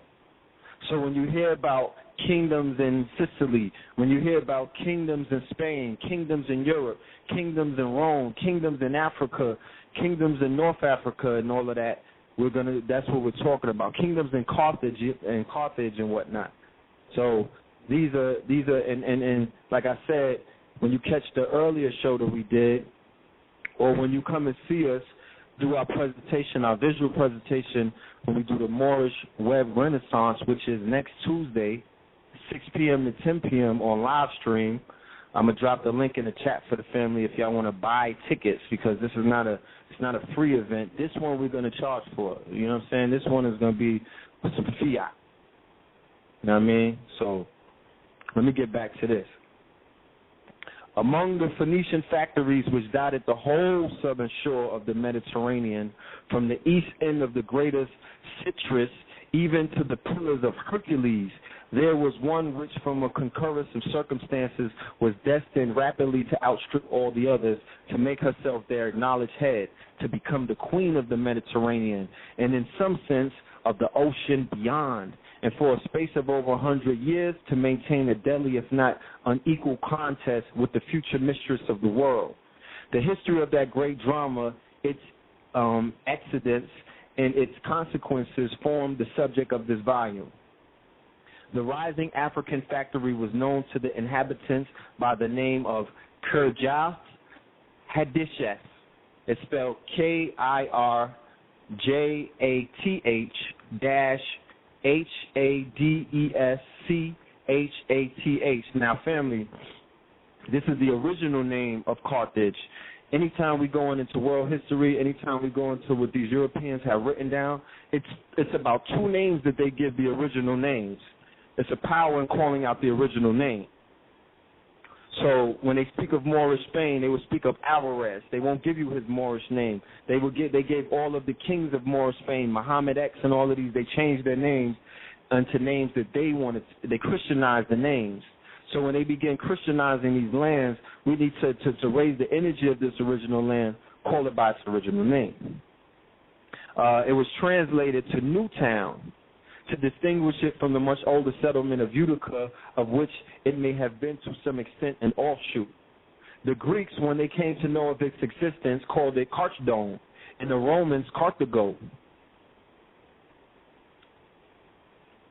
So when you hear about kingdoms in Sicily, when you hear about kingdoms in Spain, kingdoms in Europe, kingdoms in Rome, kingdoms in Africa, kingdoms in North Africa, and all of that, that's what we're talking about. Kingdoms in Carthage and whatnot. So these are and like I said, when you catch the earlier show that we did, or when you come and see us do our presentation, our visual presentation, when we do the Moorish Web Renaissance, which is next Tuesday, 6 p.m. to 10 p.m. on live stream. I'm gonna drop the link in the chat for the family if y'all want to buy tickets, because this is not a free event. This one we're gonna charge for. You know what I'm saying? This one is gonna be some fiat. You know what I mean? So let me get back to this. Among the Phoenician factories which dotted the whole southern shore of the Mediterranean, from the east end of the greatest Citrus even to the Pillars of Hercules, there was one which from a concurrence of circumstances was destined rapidly to outstrip all the others, to make herself their acknowledged head, to become the queen of the Mediterranean, and in some sense of the ocean beyond, and for a space of over 100 years to maintain a deadly, if not unequal, contest with the future mistress of the world. The history of that great drama, its accidents, and its consequences formed the subject of this volume. The rising African factory was known to the inhabitants by the name of Kirjath Hadishes. It's spelled Kirjath Hadeschath. Now, family, this is the original name of Carthage. Anytime we go into world history, anytime we go into what these Europeans have written down, it's about two names that they give the original names. It's a power in calling out the original name. So when they speak of Moorish Spain, they will speak of Alvarez. They won't give you his Moorish name. They gave all of the kings of Moorish Spain, Muhammad X and all of these, they changed their names into names that they wanted. They Christianized the names. So when they begin Christianizing these lands, we need to raise the energy of this original land, call it by its original name. It was translated to Newtown to distinguish it from the much older settlement of Utica, of which it may have been to some extent an offshoot. The Greeks, when they came to know of its existence, called it Carthaginian, and the Romans Carthago.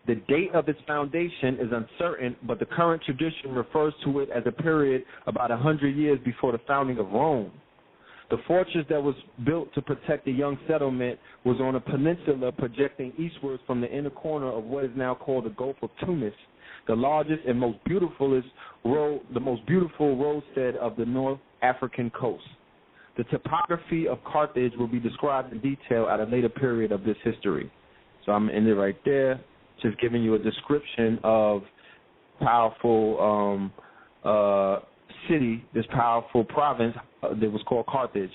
The date of its foundation is uncertain, but the current tradition refers to it as a period about 100 years before the founding of Rome. The fortress that was built to protect the young settlement was on a peninsula projecting eastwards from the inner corner of what is now called the Gulf of Tunis, the largest and most beautiful roadstead of the North African coast. The topography of Carthage will be described in detail at a later period of this history. So I'm in it right there, just giving you a description of powerful city, this powerful province that was called Carthage,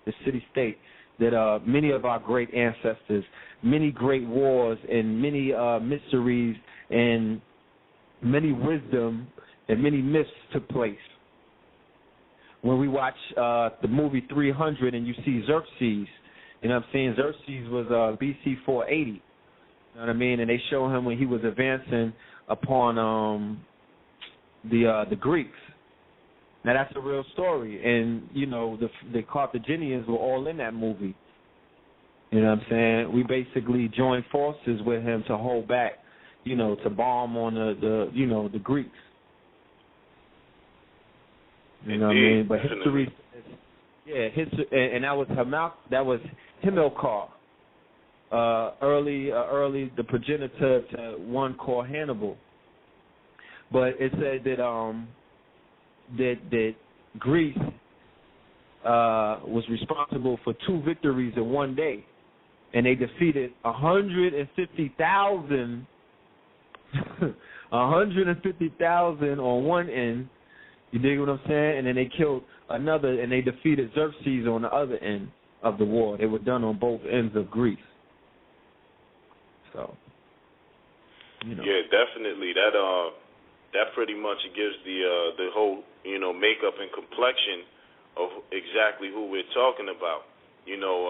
the city-state, that many of our great ancestors, many great wars and many mysteries and many wisdom and many myths took place. When we watch the movie 300 and you see Xerxes, you know what I'm saying? Xerxes was BC 480, you know what I mean? And they show him when he was advancing upon the Greeks. Now, that's a real story, and, you know, the Carthaginians were all in that movie. You know what I'm saying? We basically joined forces with him to hold back, you know, to bomb on the Greeks. You know what I mean? But history, and that was Hamilcar, early the progenitor to one called Hannibal. But it said that Greece was responsible for 2 victories in one day, and they defeated 150,000 on one end. You dig what I'm saying? And then they killed another, and they defeated Xerxes on the other end of the war. They were done on both ends of Greece. So, you know. Yeah, definitely. That pretty much gives the whole, you know, makeup and complexion of exactly who we're talking about. You know,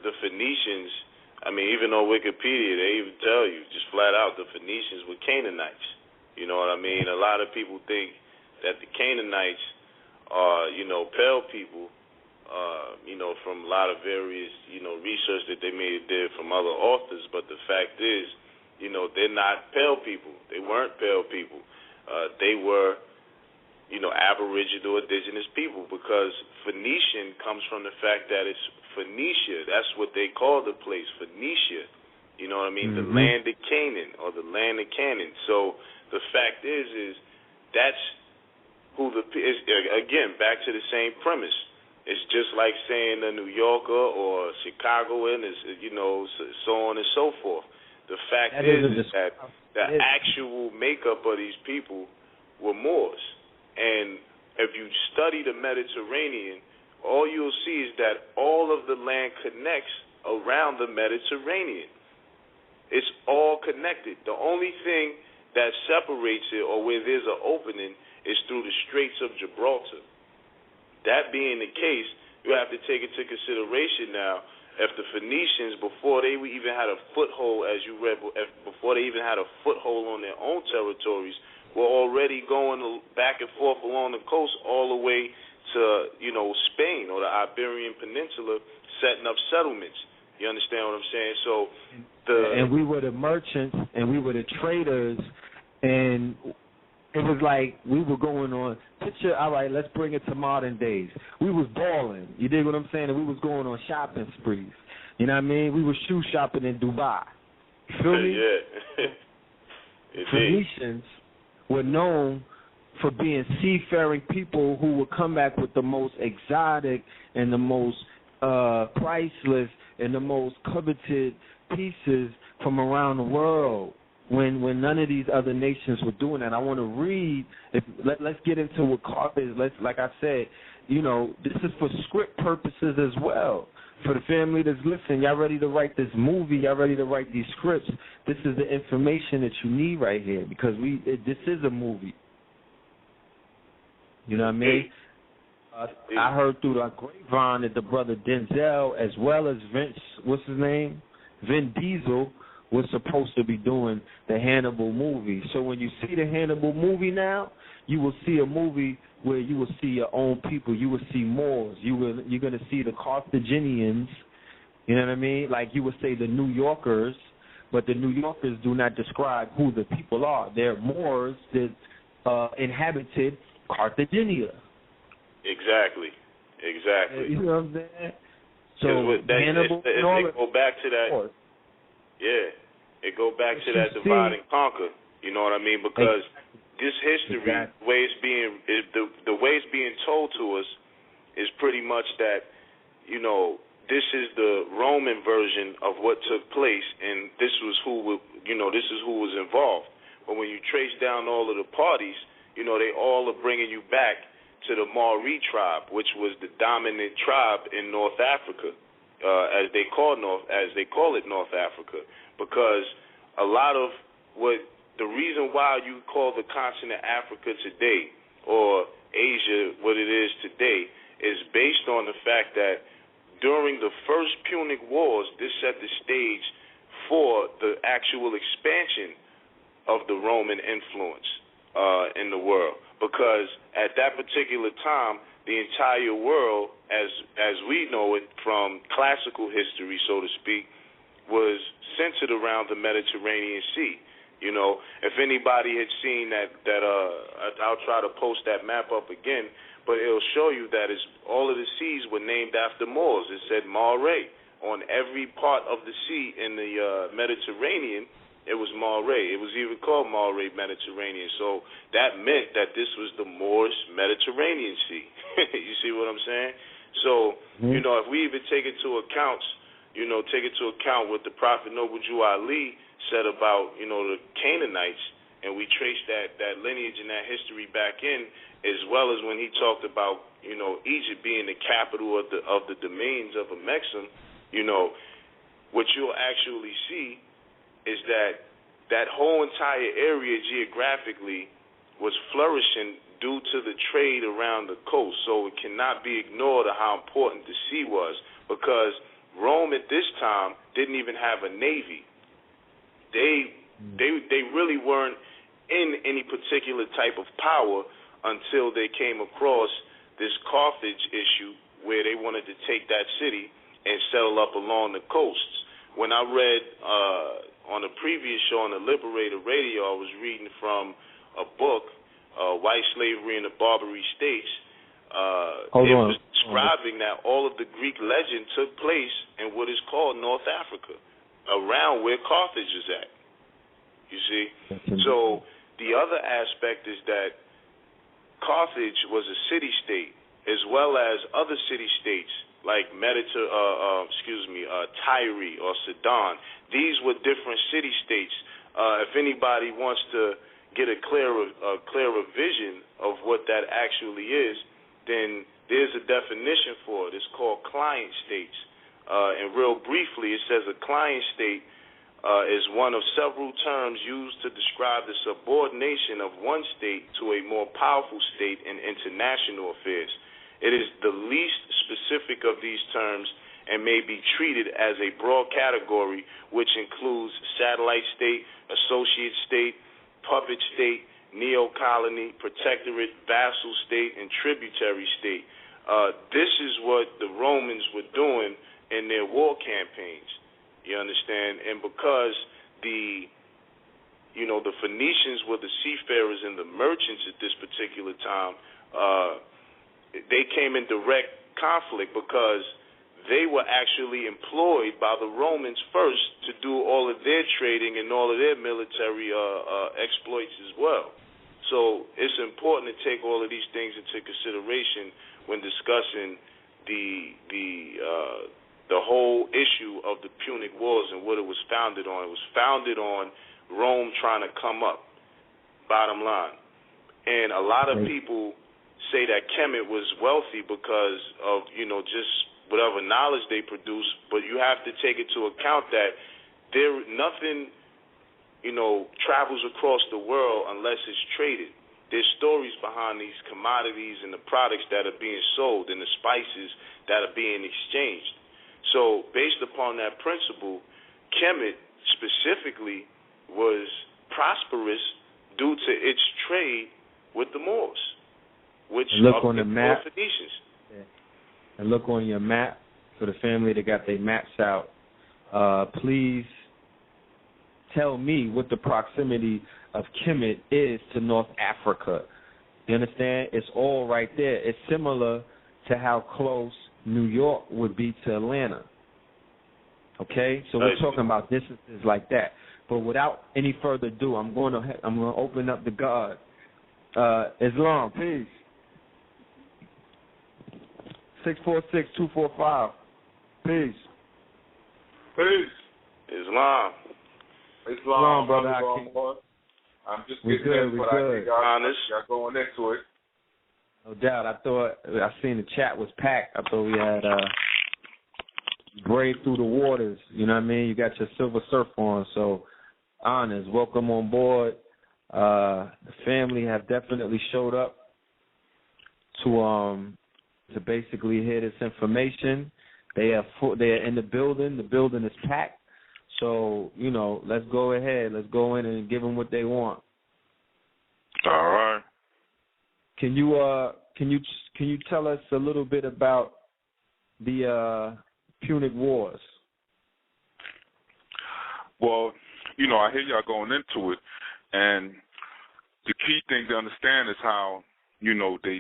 the Phoenicians, I mean, even on Wikipedia, they even tell you just flat out the Phoenicians were Canaanites. You know what I mean? A lot of people think that the Canaanites are, you know, pale people, you know, from a lot of various, you know, research that they may have did from other authors. But the fact is, you know, they're not pale people. They weren't pale people. They were, you know, aboriginal indigenous people, because Phoenician comes from the fact that it's Phoenicia. That's what they call the place, Phoenicia. You know what I mean? Mm-hmm. The land of Canaan, or the land of Canaan. So the fact is that's who again, back to the same premise. It's just like saying a New Yorker or Chicagoan, is, you know, so on and so forth. The fact is that the actual makeup of these people were Moors. And if you study the Mediterranean, all you'll see is that all of the land connects around the Mediterranean. It's all connected. The only thing that separates it, or where there's an opening, is through the Straits of Gibraltar. That being the case, you have to take into consideration now, if the Phoenicians, before they even had a foothold, as you read, before they even had a foothold on their own territories, were already going back and forth along the coast all the way to, you know, Spain or the Iberian Peninsula, setting up settlements. You understand what I'm saying? So and we were the merchants, and we were the traders, and it was like we were going on. Picture, all right, let's bring it to modern days. We was balling. You dig what I'm saying? And we was going on shopping sprees. You know what I mean? We were shoe shopping in Dubai. You feel me? Yeah. Phoenicians were known for being seafaring people who would come back with the most exotic and the most priceless and the most coveted pieces from around the world when none of these other nations were doing that. I want to read, let's get into what Carthage, like I said, you know, this is for script purposes as well. For the family that's listening, y'all ready to write this movie, y'all ready to write these scripts, this is the information that you need right here because this is a movie. You know what I mean? I heard through the grapevine that the brother Denzel, as well as Vin Diesel, was supposed to be doing the Hannibal movie. So when you see the Hannibal movie now, you will see a movie where you will see your own people. You will see Moors. You're going to see the Carthaginians. You know what I mean? Like you would say the New Yorkers, but the New Yorkers do not describe who the people are. They're Moors that inhabited Carthaginian. Exactly. You know what I'm saying? So Hannibal, it go back to that. Yeah, it go back to that divide and conquer. You know what I mean? Because this history, the way it's being told to us, is pretty much that, you know, this is the Roman version of what took place, and this was this is who was involved. But when you trace down all of the parties, you know, they all are bringing you back to the Moorish tribe, which was the dominant tribe in North Africa, as they call it North Africa, because a lot of the reason why you call the continent Africa today, or Asia what it is today, is based on the fact that during the first Punic Wars, this set the stage for the actual expansion of the Roman influence in the world. Because at that particular time, the entire world, as we know it from classical history, so to speak, was centered around the Mediterranean Sea. You know, if anybody had seen that I'll try to post that map up again, but it'll show you that all of the seas were named after Moors. It said Mare on every part of the sea in the Mediterranean. It was Mare. It was even called Mare Mediterranean. So that meant that this was the Moorish Mediterranean Sea. You see what I'm saying? So, you know, if we even take into account what the Prophet Noble Jew Ali said about, you know, the Canaanites, and we trace that lineage and that history back in, as well as when he talked about, you know, Egypt being the capital of the domains of Amexem, you know, what you'll actually see is that whole entire area geographically was flourishing due to the trade around the coast. So it cannot be ignored of how important the sea was, because Rome at this time didn't even have a navy. They really weren't in any particular type of power until they came across this Carthage issue where they wanted to take that city and settle up along the coasts. When I read on a previous show on the Liberator Radio, I was reading from a book, White Slavery in the Barbary States. It was describing that all of the Greek legend took place in what is called North Africa, around where Carthage is at. You see? So the other aspect is that Carthage was a city-state, as well as other city-states like Tyre or Sidon. These were different city-states. If anybody wants to get a clearer vision of what that actually is, then there's a definition for it. It's called client states. And real briefly, it says a client state is one of several terms used to describe the subordination of one state to a more powerful state in international affairs. It is the least specific of these terms and may be treated as a broad category, which includes satellite state, associate state, puppet state, neo-colony, protectorate, vassal state, and tributary state. This is what the Romans were doing in their war campaigns. You understand? And because the Phoenicians were the seafarers and the merchants at this particular time, they came in direct conflict because they were actually employed by the Romans first to do all of their trading and all of their military exploits as well. So it's important to take all of these things into consideration when discussing the whole issue of the Punic Wars and what it was founded on. It was founded on Rome trying to come up, bottom line. And a lot of people say that Khemet was wealthy because of, just whatever knowledge they produce, but you have to take into account that nothing, travels across the world unless it's traded. There's stories behind these commodities and the products that are being sold and the spices that are being exchanged. So based upon that principle, Khemet specifically was prosperous due to its trade with the Moors, which look on the map. Phoenicians. And look on your map for the family that got their maps out. Please tell me what the proximity of Khemet is to North Africa. You understand? It's all right there. It's similar to how close New York would be to Atlanta. Okay? So we're talking about distances like that. But without any further ado, I'm going to open up the God. Islam, peace. 646-245. Peace. Peace. Islam, brother Hakim. I'm just getting in, but I think y'all going into it. No doubt. I seen the chat was packed. I thought we had brave through the waters. You know what I mean? You got your silver surf on, so honors. Welcome on board. The family have definitely showed up to basically hear this information. They are in the building. The building is packed. So, let's go ahead. Let's go in and give them what they want. All right. Can you tell us a little bit about the Punic Wars? Well, I hear y'all going into it, and the key thing to understand is how they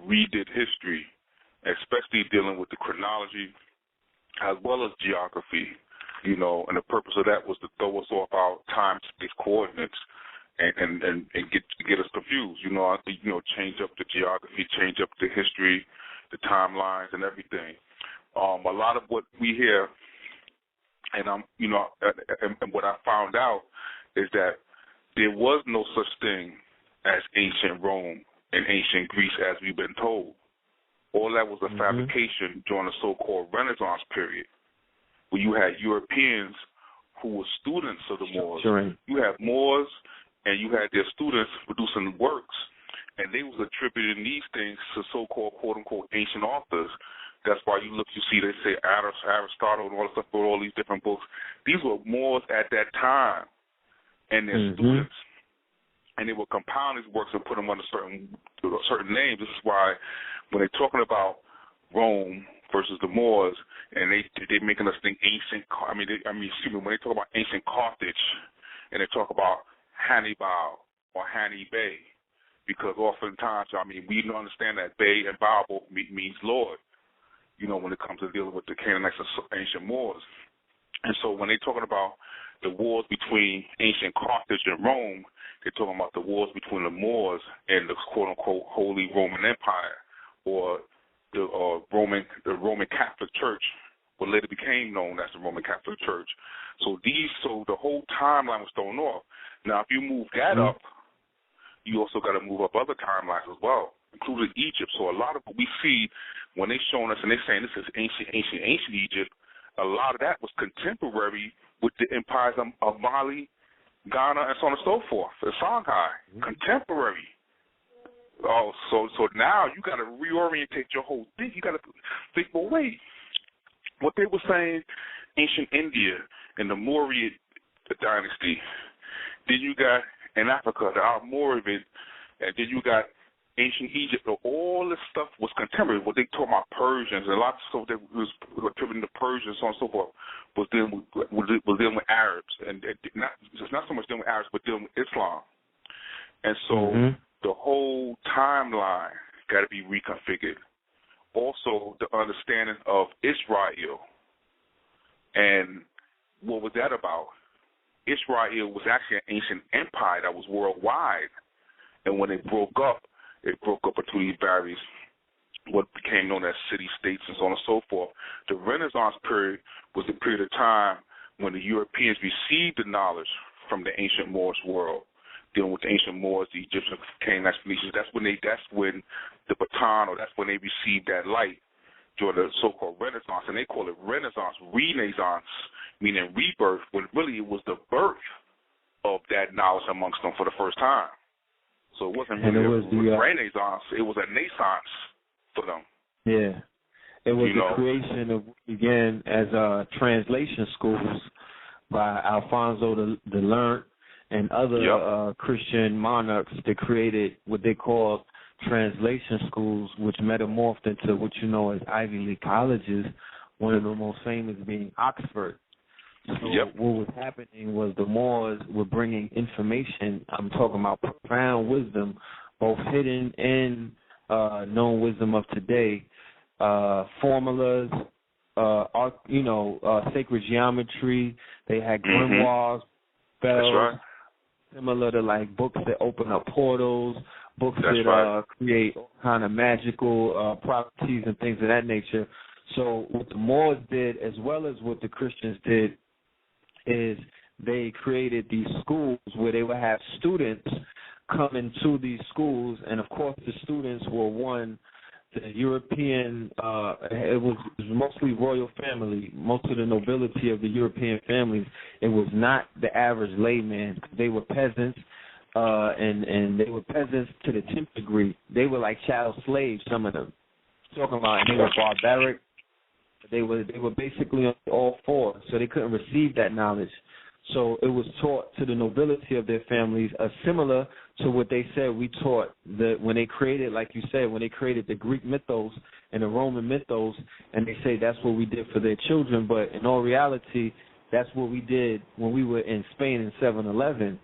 redid history, especially dealing with the chronology as well as geography. And the purpose of that was to throw us off our time-space coordinates and get us confused. Change up the geography, change up the history, the timelines, and everything. A lot of what we hear, and and what I found out is that there was no such thing as ancient Rome and ancient Greece as we've been told. All that was a fabrication during the so-called Renaissance period, where you had Europeans who were students of the Moors. Sure. You had Moors, and you had their students producing works, and they was attributing these things to so-called, quote-unquote, ancient authors. That's why you see, they say Aristotle and all this stuff, all these different books. These were Moors at that time, and their students. And they would compound these works and put them under certain names. This is why when they're talking about Rome versus the Moors, and they're making us think ancient. When they talk about ancient Carthage, and they talk about Hannibal or Hakim Bey, because oftentimes, we don't understand that Bey and Bible means Lord. When it comes to dealing with the Canaanites and ancient Moors, and so when they're talking about the wars between ancient Carthage and Rome, they're talking about the wars between the Moors and the quote-unquote Holy Roman Empire, or the Roman Catholic Church, what later became known as the Roman Catholic Church. So the whole timeline was thrown off. Now, if you move that up, you also got to move up other timelines as well, including Egypt. So a lot of what we see when they're showing us and they're saying this is ancient Egypt, a lot of that was contemporary with the empires of Mali, Ghana, and so on and so forth, the Songhai, contemporary. Oh, so now you got to reorientate your whole thing. You got to think, well, wait, what they were saying, ancient India and the Moorish dynasty. Then you got in Africa the Almoravid, and then you got ancient Egypt. All this stuff was contemporary. What they talk about Persians and lots of stuff that was attributing to Persians, so on and so forth, was dealing with Arabs, and it's not so much dealing with Arabs, but dealing with Islam. And so the whole timeline got to be reconfigured. also the understanding of Israel. And what was that about? Israel was actually an ancient empire that was worldwide. And when it broke up into these various, what became known as city-states and so on and so forth. The Renaissance period was the period of time when the Europeans received the knowledge from the ancient Moorish world, dealing with the ancient Moors, the Egyptians, Canaanite Phoenicians. That's when the baton, or that's when they received that light during the so-called Renaissance, and they call it Renaissance, Renaissance, meaning rebirth, when really it was the birth of that knowledge amongst them for the first time. So it wasn't really a Renaissance, it was a naissance for them. Yeah. It was the creation of what began as translation schools by Alfonso the Learned and other Christian monarchs that created what they called translation schools, which metamorphed into what you know as Ivy League colleges, one of the most famous being Oxford. So what was happening was the Moors were bringing information, I'm talking about profound wisdom, both hidden and known wisdom of today, formulas, sacred geometry. They had grimoires, spells, similar to like books that open up portals, books that create all kind of magical properties and things of that nature. So what the Moors did, as well as what the Christians did, is they created these schools where they would have students come into these schools, and of course the students were the European, it was mostly royal family, most of the nobility of the European families. It was not the average layman. They were peasants, and they were peasants to the 10th degree. They were like chattel slaves, some of them. Talking about, and they were barbaric. They were basically on all fours, so they couldn't receive that knowledge. So it was taught to the nobility of their families, similar to what they said we taught when they created, like you said, when they created the Greek mythos and the Roman mythos, and they say that's what we did for their children. But in all reality, that's what we did when we were in Spain in 711.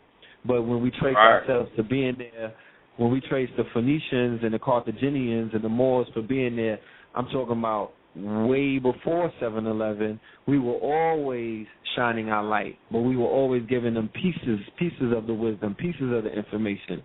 But when we trace ourselves to being there, when we trace the Phoenicians and the Carthaginians and the Moors for being there, I'm talking about way before 711, we were always shining our light, but we were always giving them pieces of the wisdom, pieces of the information.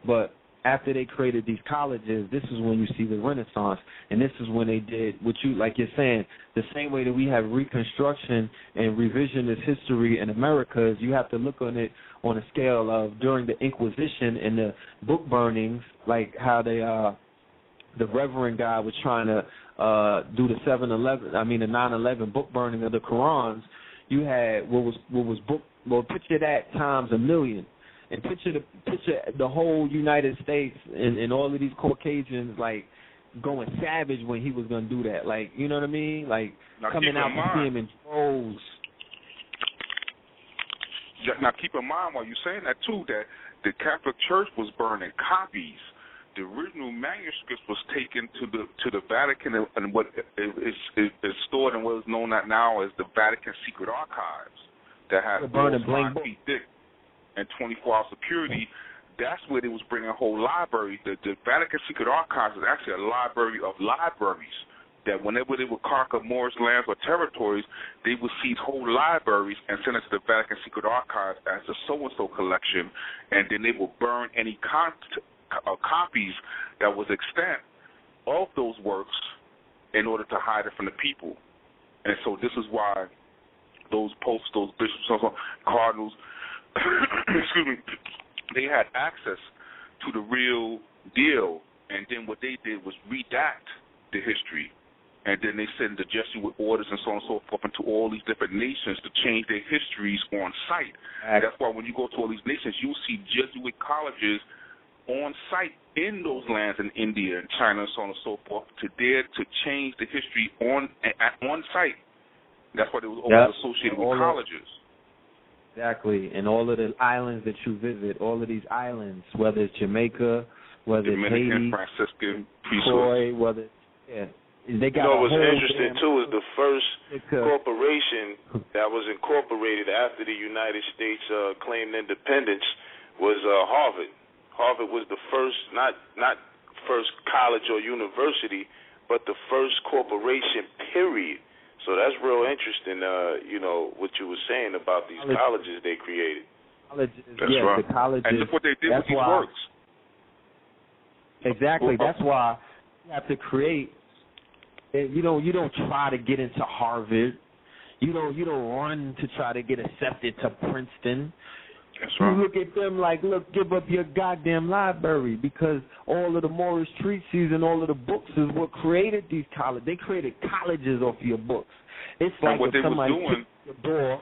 But after they created these colleges, this is when you see the Renaissance, and this is when they did what you, like you're saying, the same way that we have Reconstruction and revisionist history in America, is you have to look on it on a scale of during the Inquisition and the book burnings, like how they the Reverend guy was trying to do the 9/11 book burning of the Qurans. You had what was book. Well, picture that times a million, and picture the whole United States and all of these Caucasians like going savage when he was going to do that. Like, you know what I mean? Like now coming out to see him in droves. Now keep in mind while you're saying that too, that the Catholic Church was burning copies. The original manuscripts was taken to the Vatican and what is stored in what is known now as the Vatican Secret Archives that had 5 feet thick and 24-hour security. That's where they was bringing a whole library. The Vatican Secret Archives is actually a library of libraries that whenever they would conquer Moorish lands or territories, they would seize whole libraries and send it to the Vatican Secret Archives as a so-and-so collection, and then they would burn any copies that was extant of those works in order to hide it from the people. And so this is why those popes, those bishops, cardinals, excuse me, they had access to the real deal. And then what they did was redact the history. And then they send the Jesuit orders and so on and so forth into all these different nations to change their histories on site. And that's why when you go to all these nations, you'll see Jesuit colleges on site in those lands in India and China and so on and so forth to dare to change the history on site. That's why they was always associated with colleges. Exactly, and all of the islands that you visit, all of these islands, whether it's Jamaica, whether it's Haiti, Franciscan, Troy, whether they got. What's interesting too is the first corporation that was incorporated after the United States claimed independence was Harvard. Harvard was the first, not first college or university, but the first corporation, period. So that's real interesting, what you were saying about these colleges they created. Colleges, that's right. The colleges. And look what they did with these works. Exactly. That's why you have to create. You don't try to get into Harvard. You don't run to try to get accepted to Princeton. That's right. You look at them like, look, give up your goddamn library, because all of the Moorish treatises and all of the books is what created these colleges. They created colleges off your books. It's like what if they somebody was doing, kicked the door.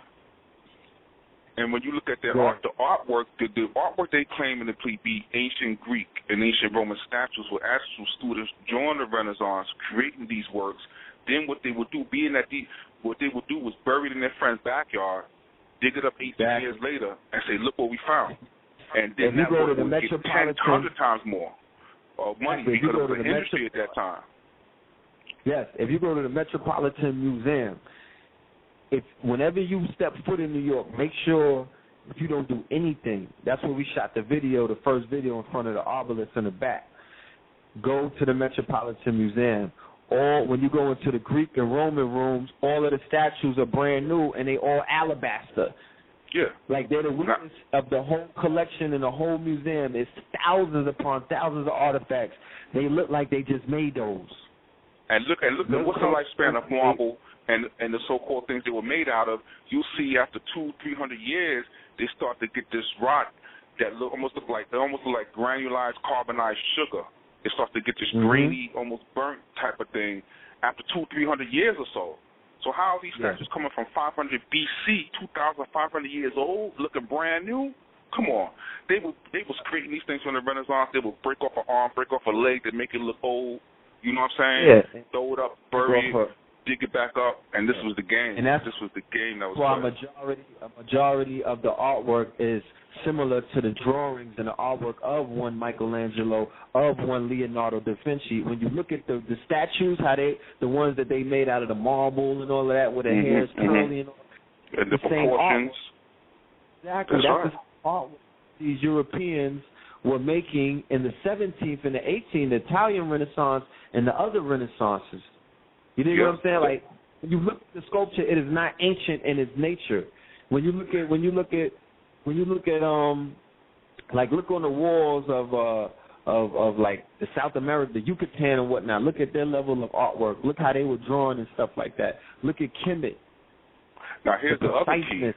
And when you look at their art, the artwork they claim to be ancient Greek and ancient Roman statues were actual students during the Renaissance creating these works. Then what they would do, what they would do was bury it in their friend's backyard, dig it up 18 years later, and say, look what we found. And then that work would get 100 times more money because of the industry at that time. Yes, if you go to the Metropolitan Museum, whenever you step foot in New York, make sure if you don't do anything, that's where we shot the first video in front of the obelisk in the back. Go to the Metropolitan Museum. When you go into the Greek and Roman rooms, all of the statues are brand new and they all alabaster. Yeah. Like they're the witness of the whole collection and the whole museum. It's thousands upon thousands of artifacts. They look like they just made those. And look at what's the lifespan of marble and the so-called things they were made out of. You'll see after 200-300 years, they start to get this rot that almost look like granularized carbonized sugar. It starts to get this grainy, almost burnt type of thing after 200-300 years or so. So how are these statues coming from 500 BC, 2,500 years old, looking brand new? Come on. They was creating these things from the Renaissance. They would break off an arm, break off a leg to make it look old. You know what I'm saying? Yeah. Throw it up, bury it, dig it back up, and this was the game. And this was the game that was played. A majority of the artwork is similar to the drawings and the artwork of one Michelangelo, of one Leonardo da Vinci. When you look at the statues, the ones that they made out of the marble and all of that, with the hairs curly and all that. And the proportions. Exactly. That's the artwork these Europeans were making in the 17th and the 18th, the Italian Renaissance and the other Renaissances. You know what I'm saying? Like, when you look at the sculpture, it is not ancient in its nature. When you look at look on the walls of like the South America, the Yucatan and whatnot. Look at their level of artwork. Look how they were drawing and stuff like that. Look at Khemet. Now here's the other key.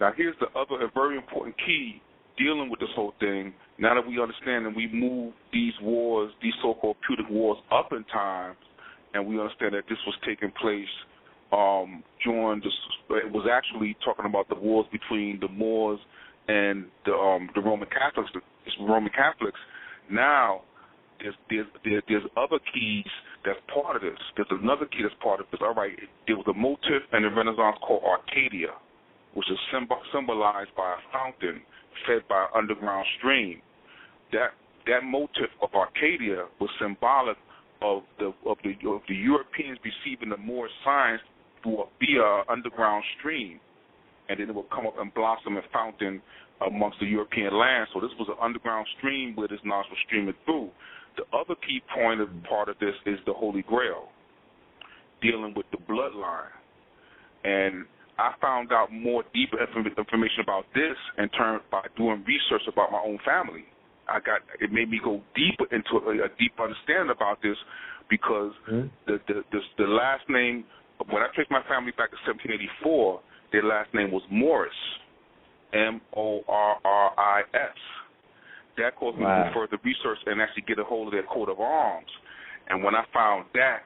Now here's the other very important key dealing with this whole thing. Now that we understand and we move these wars, these so-called Punic wars, up in time, and we understand that this was taking place during this. It was actually talking about the wars between the Moors and the Roman Catholics. Now, there's other keys that's part of this. There's another key that's part of this. All right, there was a motif in the Renaissance called Arcadia, which is symbolized by a fountain fed by an underground stream. That motif of Arcadia was symbolic of the Europeans receiving the Moorish science via an underground stream, and then it would come up and blossom and fountain amongst the European lands. So this was an underground stream where this knowledge was streaming through. The other key point of part of this is the Holy Grail, dealing with the bloodline. And I found out more deeper information about this in turn by doing research about my own family. It made me go deeper into a deep understanding about this, because the last name, when I traced my family back to 1784, their last name was Moorish, Moorris. That caused me to do further research and actually get a hold of their coat of arms. And when I found that,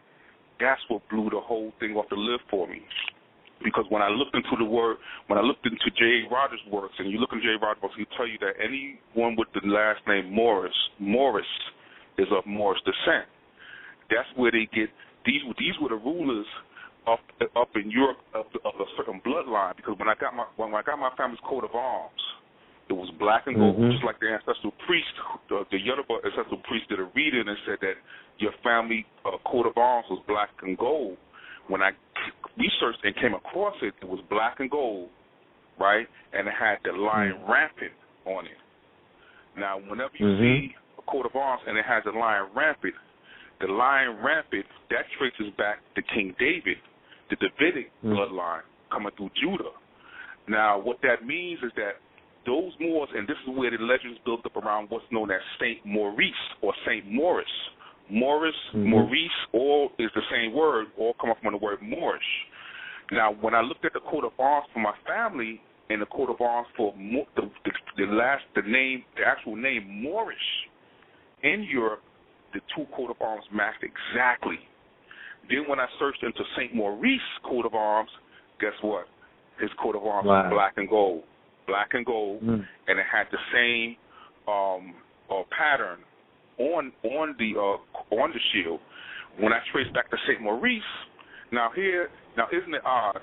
that's what blew the whole thing off the lid for me. Because when I looked into J.A. Rogers' works, and you look in J.A. Rogers' works, he'll tell you that anyone with the last name Morris is of Moorish descent. That's where they get these were the rulers up in Europe of a certain bloodline. Because when I got my family's coat of arms, it was black and gold, just like the ancestral priest, the Yoruba ancestral priest did a reading and said that your family coat of arms was black and gold. When I researched and came across it, it was black and gold, right? And it had the lion rampant on it. Now, whenever you see a coat of arms and it has a lion rampant, the line rampant, that traces back to King David, the Davidic bloodline coming through Judah. Now, what that means is that those Moors, and this is where the legends built up around what's known as Saint Maurice or Saint Moorish. Maurice, all is the same word, all come from the word Moorish. Now, when I looked at the coat of arms for my family and the coat of arms for the actual name Moorish in Europe, the two coat of arms matched exactly. Then when I searched into Saint Maurice coat of arms, guess what? His coat of arms was black and gold, and it had the same pattern on the shield. When I traced back to Saint Maurice, now isn't it odd?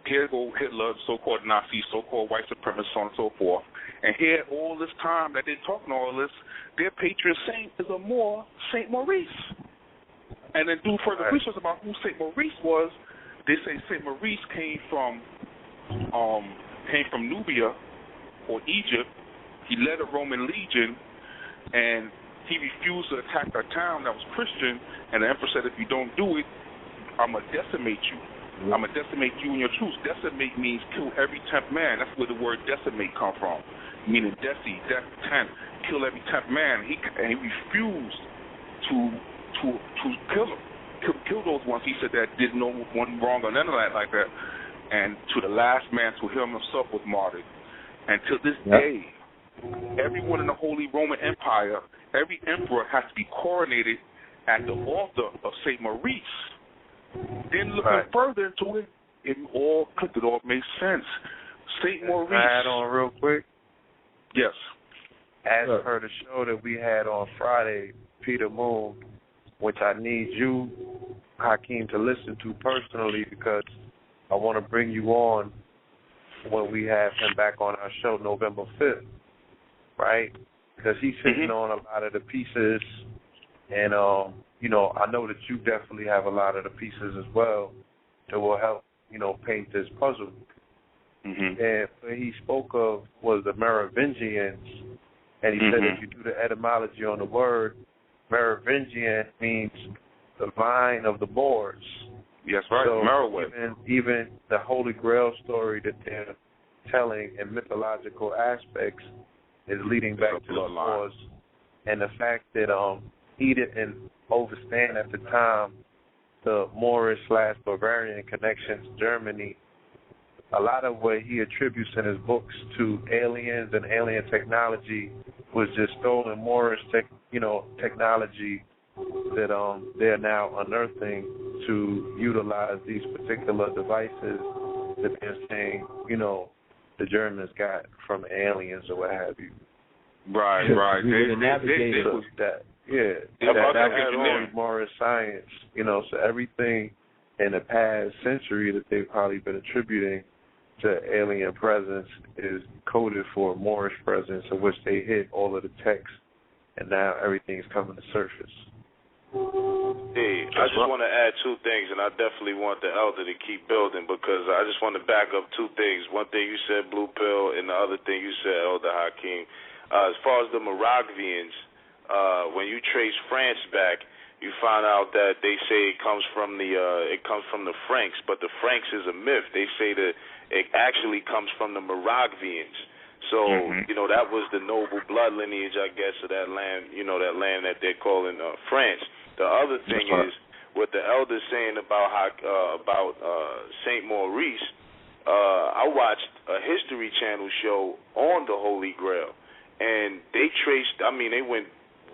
Here go Hitler, so-called Nazis, so-called white supremacists, so on and so forth. And here, all this time that they're talking all this, their patron saint is a Moor, Saint Maurice. And then do further research about who Saint Maurice was. They say Saint Maurice came from Nubia or Egypt. He led a Roman legion, and he refused to attack a town that was Christian. And the emperor said, "If you don't do it, I'm gonna decimate you. I'm gonna decimate you and your troops." Decimate means kill every 10th man. That's where the word decimate come from, meaning death 10, kill every 10th man. He refused to kill him, kill those ones. He said that did no one wrong or none of that like that. And to the last man, to him himself was martyred. And to this day, everyone in the Holy Roman Empire, every emperor has to be coronated at the altar of Saint Maurice. Then looking further into it, it all clicked. It all made sense. Saint Maurice. Add on real quick. Yes. As per the show that we had on Friday, Peter Moon, which I need you, Hakim, to listen to personally because I want to bring you on when we have him back on our show November 5th, right? Because he's sitting on a lot of the pieces, and I know that you definitely have a lot of the pieces as well that will help, paint this puzzle. And what he spoke of was the Merovingians, and he said if you do the etymology on the word, Merovingian means the vine of the boars. Yes, right. So even the Holy Grail story that they're telling in mythological aspects is leading back to the boars, and the fact that he didn't understand at the time the Moorish/Bavarian connections to Germany. A lot of what he attributes in his books to aliens and alien technology was just stolen Moorish technology that they're now unearthing to utilize these particular devices that they're saying, the Germans got from aliens or what have you. Right. They was that. Yeah, that was Moorish science, so everything in the past century that they've probably been attributing to alien presence is coded for Moorish presence, in which they hid all of the text, and now everything's coming to surface. Hey, I just want to add two things, and I definitely want the elder to keep building because I just want to back up two things. One thing you said, Blue Pill, and the other thing you said, Elder Hakim. As far as the Moravians, when you trace France back, you find out that they say it comes from the Franks, but the Franks is a myth. They say that it actually comes from the Moravians. So, that was the noble blood lineage, I guess, of that land, that land that they're calling France. The other thing is what the elder's saying about Saint Maurice. I watched a History Channel show on the Holy Grail, and they they went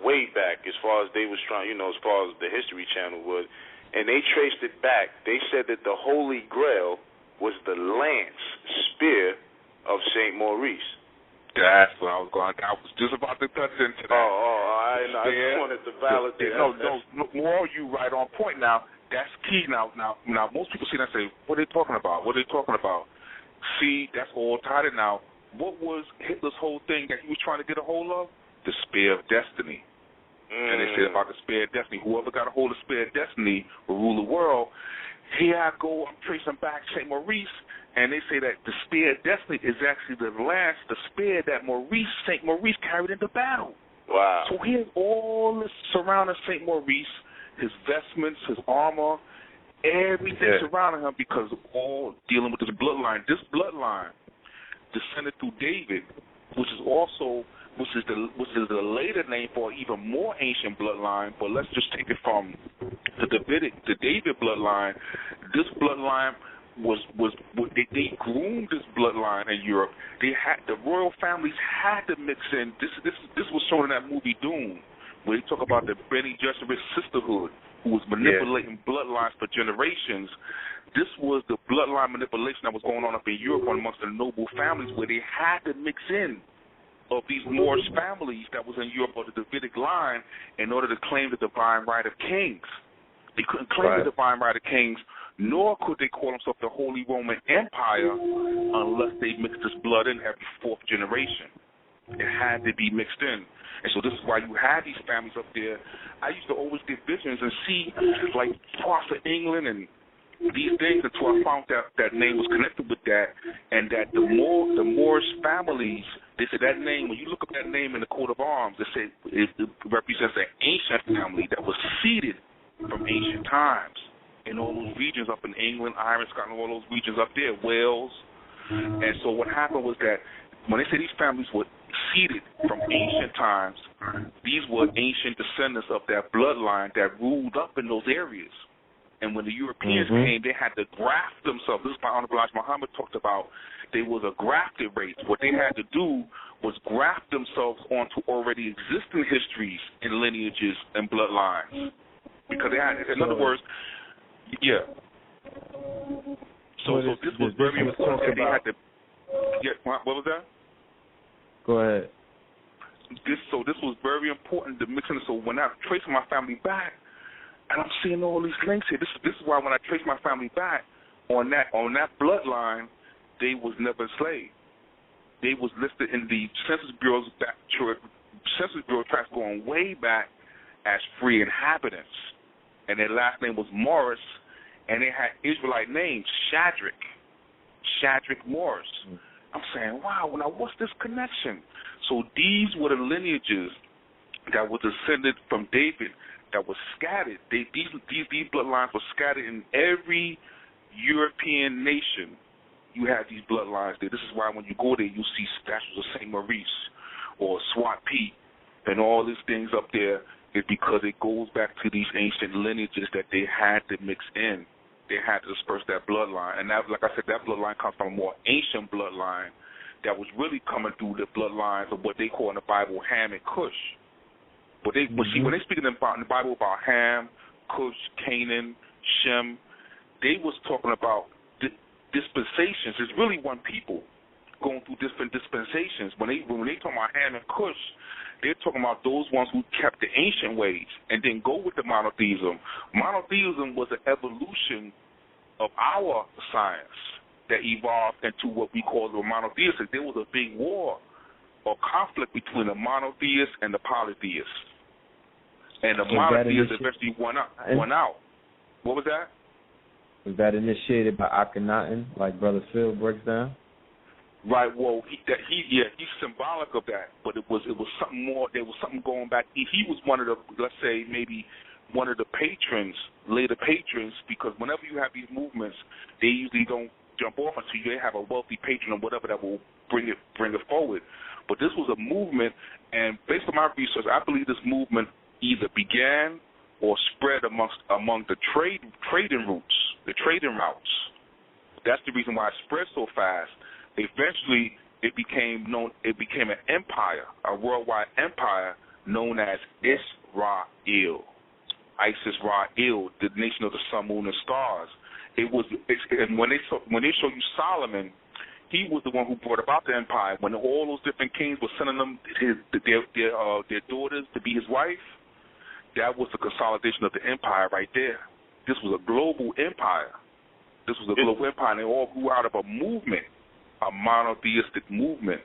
way back as far as they was trying, as far as the History Channel would, and they traced it back. They said that the Holy Grail was the lance spear of Saint Maurice. That's what I was just about to touch into that. I just wanted to validate. No, more you right on point. Now that's key. Now, most people see that and say, "What are they talking about? What are they talking about?" See, that's all tied in. Now, what was Hitler's whole thing that he was trying to get a hold of? The spear of destiny. And they said about the spear of destiny. Whoever got a hold of the spear of destiny will rule the world. Here I go. I'm tracing back Saint Maurice. And they say that the spear of destiny is actually the lance, the spear that Saint Maurice carried into battle. Wow. So here's all this surrounding Saint Maurice, his vestments, his armor, everything surrounding him, because of all dealing with this bloodline. This bloodline descended through David, which is the later name for an even more ancient bloodline. But let's just take it from the David bloodline. This bloodline they groomed this bloodline in Europe. The royal families had to mix in. This was shown in that movie Doom, where they talk about the Bene Gesserit sisterhood, who was manipulating bloodlines for generations. This was the bloodline manipulation that was going on up in Europe amongst the noble families, where they had to mix in of these Moorish families that was in Europe, or the Davidic line, in order to claim the divine right of kings. They couldn't claim the divine right of kings, nor could they call themselves the Holy Roman Empire unless they mixed this blood in every fourth generation. It had to be mixed in. And so this is why you had these families up there. I used to always get visions and see, like, parts of England and these things, until I found that name was connected with that, and that the Moorish families, they said that name, when you look up that name in the coat of arms, they say it represents an ancient family that was seated from ancient times in all those regions up in England, Ireland, Scotland, all those regions up there, Wales. And so what happened was that when they say these families were seated from ancient times, these were ancient descendants of that bloodline that ruled up in those areas. And when the Europeans came, they had to graft themselves. This is why Honorable Elijah Muhammad talked about there was a grafted race. What they had to do was graft themselves onto already existing histories and lineages and bloodlines. Because they had, in other words, So this was very important. They had to. What was that? Go ahead. This was very important to mix in. So when I trace my family back, and I'm seeing all these links here. This is why when I trace my family back on that bloodline, they was never enslaved. They was listed in the Census Bureau's Census Bureau tracks going way back as free inhabitants, and their last name was Morris, and they had Israelite names, Shadrach Morris. I'm saying, wow, now what's this connection? So these were the lineages that were descended from David that was scattered. These bloodlines were scattered in every European nation. You had these bloodlines there. This is why when you go there, you see statues of St. Maurice or Swat Pete and all these things up there. Is because it goes back to these ancient lineages that they had to mix in. They had to disperse that bloodline. And that, like I said, that bloodline comes from a more ancient bloodline that was really coming through the bloodlines of what they call in the Bible Ham and Cush. But see, when they speak in the Bible about Ham, Cush, Canaan, Shem, they was talking about dispensations. It's really one people going through different dispensations. When they talk about Ham and Cush, they're talking about those ones who kept the ancient ways and then go with the monotheism. Monotheism was an evolution of our science that evolved into what we call the monotheistic. There was a big war or conflict between the monotheists and the polytheists. And the monotheists eventually won out. What was that? Was that initiated by Akhenaten, like Brother Phil breaks down? Right. Well, he's symbolic of that, but it was something more. There was something going back. He was one of the, let's say, maybe one of the later patrons, because whenever you have these movements, they usually don't jump off until you have a wealthy patron or whatever that will bring it forward. But this was a movement, and based on my research, I believe this movement either began or spread among the trading routes. That's the reason why it spread so fast. Eventually, it became an empire, a worldwide empire known as Israel, Isis-Ra-El, the nation of the sun, moon, and stars. And when they show you Solomon, he was the one who brought about the empire. When all those different kings were sending them their daughters to be his wife, that was the consolidation of the empire right there. This was a global empire. And they all grew out of a movement, a monotheistic movement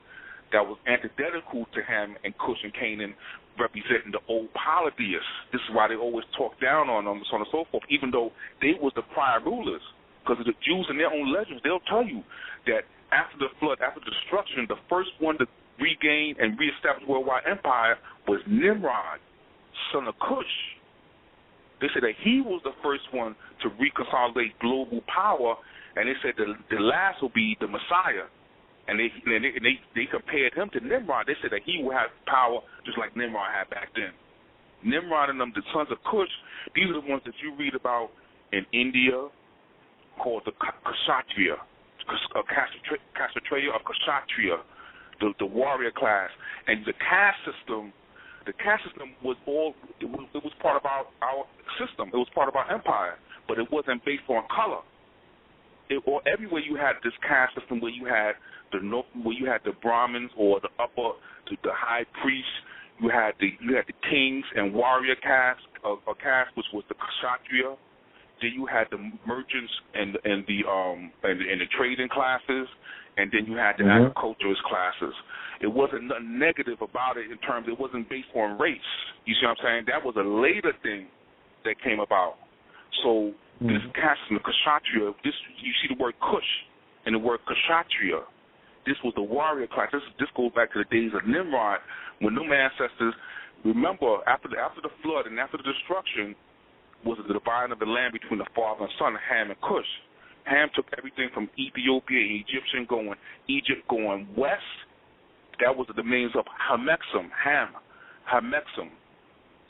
that was antithetical to Ham and Cush and Canaan, representing the old polytheists. This is why they always talk down on them, so on and so forth, even though they was the prior rulers. Because the Jews in their own legends, they'll tell you that after the flood, after the destruction, the first one to regain and reestablish worldwide empire was Nimrod, son of Cush. They said that he was the first one to reconsolidate global power, and they said the last will be the Messiah. And they compared him to Nimrod. They said that he will have power just like Nimrod had back then. Nimrod and them, the sons of Cush, these are the ones that you read about in India, called the Kshatriya, Kshatriya or Kshatriya, the warrior class. And the caste system was it was part of our system. It was part of our empire, but it wasn't based on color. Or everywhere you had this caste system where you had the Brahmins or the high priests. You had the kings and warrior caste, a caste which was the Kshatriya. Then you had the merchants and the trading classes, and then you had the agriculturist classes. It wasn't nothing negative about it in terms. It wasn't based on race. You see what I'm saying? That was a later thing that came about. So this caste in the Kshatriya, you see the word Kush and the word Kshatriya. This was the warrior class. This goes back to the days of Nimrod, when them ancestors, remember, after the flood and after the destruction, was the dividing of the land between the father and son, Ham and Cush. Ham took everything from Ethiopia, Egypt going west. That was the domains of Hamexem, Hamexem.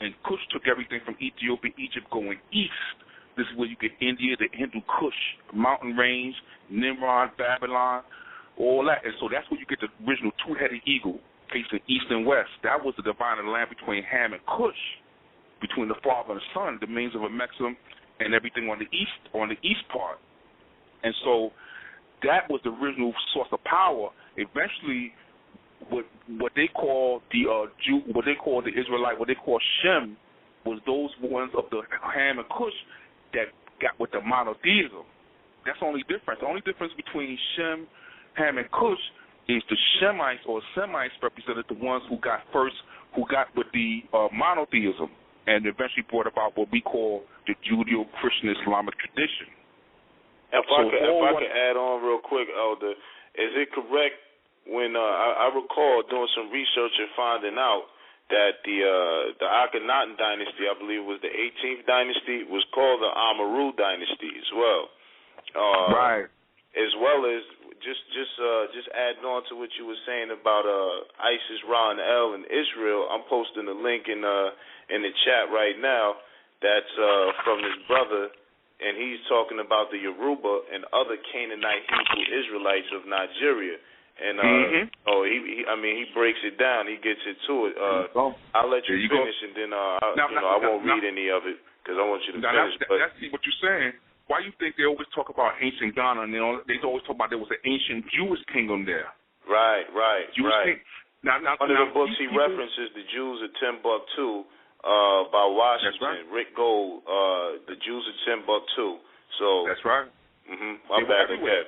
And Cush took everything from Ethiopia, Egypt going east. This is where you get India, the Hindu Kush, mountain range, Nimrod, Babylon, all that. And so that's where you get the original two-headed eagle facing east and west. That was the dividing land between Ham and Cush, between the father and the son, the means of Hamexem, and everything on the east part. And so that was the original source of power. Eventually, what they call the Israelite, what they call Shem, was those ones of the Ham and Cush that got with the monotheism. That's the only difference. The only difference between Shem, Ham, and Cush is the Shemites or Semites represented the ones who got with the monotheism, and eventually brought about what we call the Judeo-Christian Islamic tradition. If I could add on real quick, Elder, is it correct when I recall doing some research and finding out that the Akhenaten dynasty, I believe was the 18th dynasty, was called the Amaru dynasty as well. Right. As well as just adding on to what you were saying about Isis, Ra, and El in Israel, I'm posting a link in the chat right now that's from his brother, and he's talking about the Yoruba and other Canaanite Hebrew Israelites of Nigeria. And he breaks it down. He gets into it. I'll let you finish, and then I won't read any of it because I want you to finish. That's what you're saying. Why do you think they always talk about ancient Ghana? And they always talk about there was an ancient Jewish kingdom there. Right. Now, one of the books he references, The Jews of Timbuktu, by Washington, right. Rick Gold, The Jews of Timbuktu. So that's right. My bad again.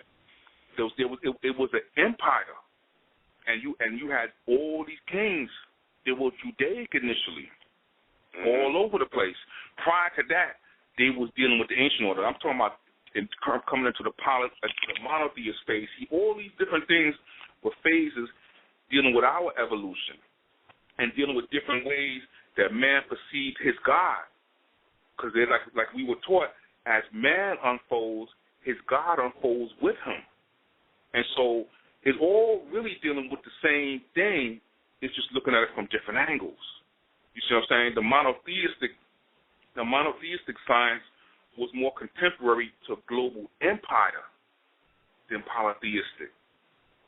It was an empire, and you had all these kings. They were Judaic initially, all over the place. Prior to that, they was dealing with the ancient order. I'm talking about coming into the monotheist phase. All these different things were phases dealing with our evolution and dealing with different ways that man perceived his God. Because they're like we were taught, as man unfolds, his God unfolds with him. And so it's all really dealing with the same thing. It's just looking at it from different angles. You see what I'm saying? The monotheistic science was more contemporary to global empire than polytheistic.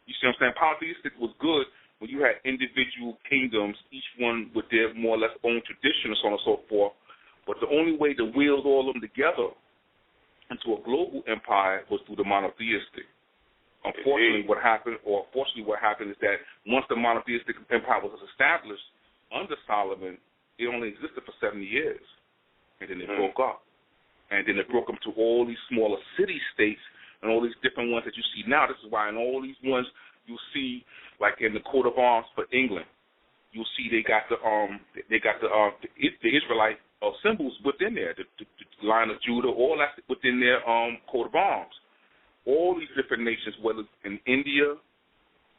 You see what I'm saying? Polytheistic was good when you had individual kingdoms, each one with their more or less own tradition and so on and so forth. But the only way to wield all of them together into a global empire was through the monotheistic. Unfortunately, what happened is that once the monotheistic empire was established under Solomon, it only existed for 70 years. And then it broke up. And then it broke up to all these smaller city-states and all these different ones that you see now. This is why in all these ones you see, like in the coat of arms for England, you'll see they got the Israelite symbols within there, the line of Judah, all that within their coat of arms. All these different nations, whether in India,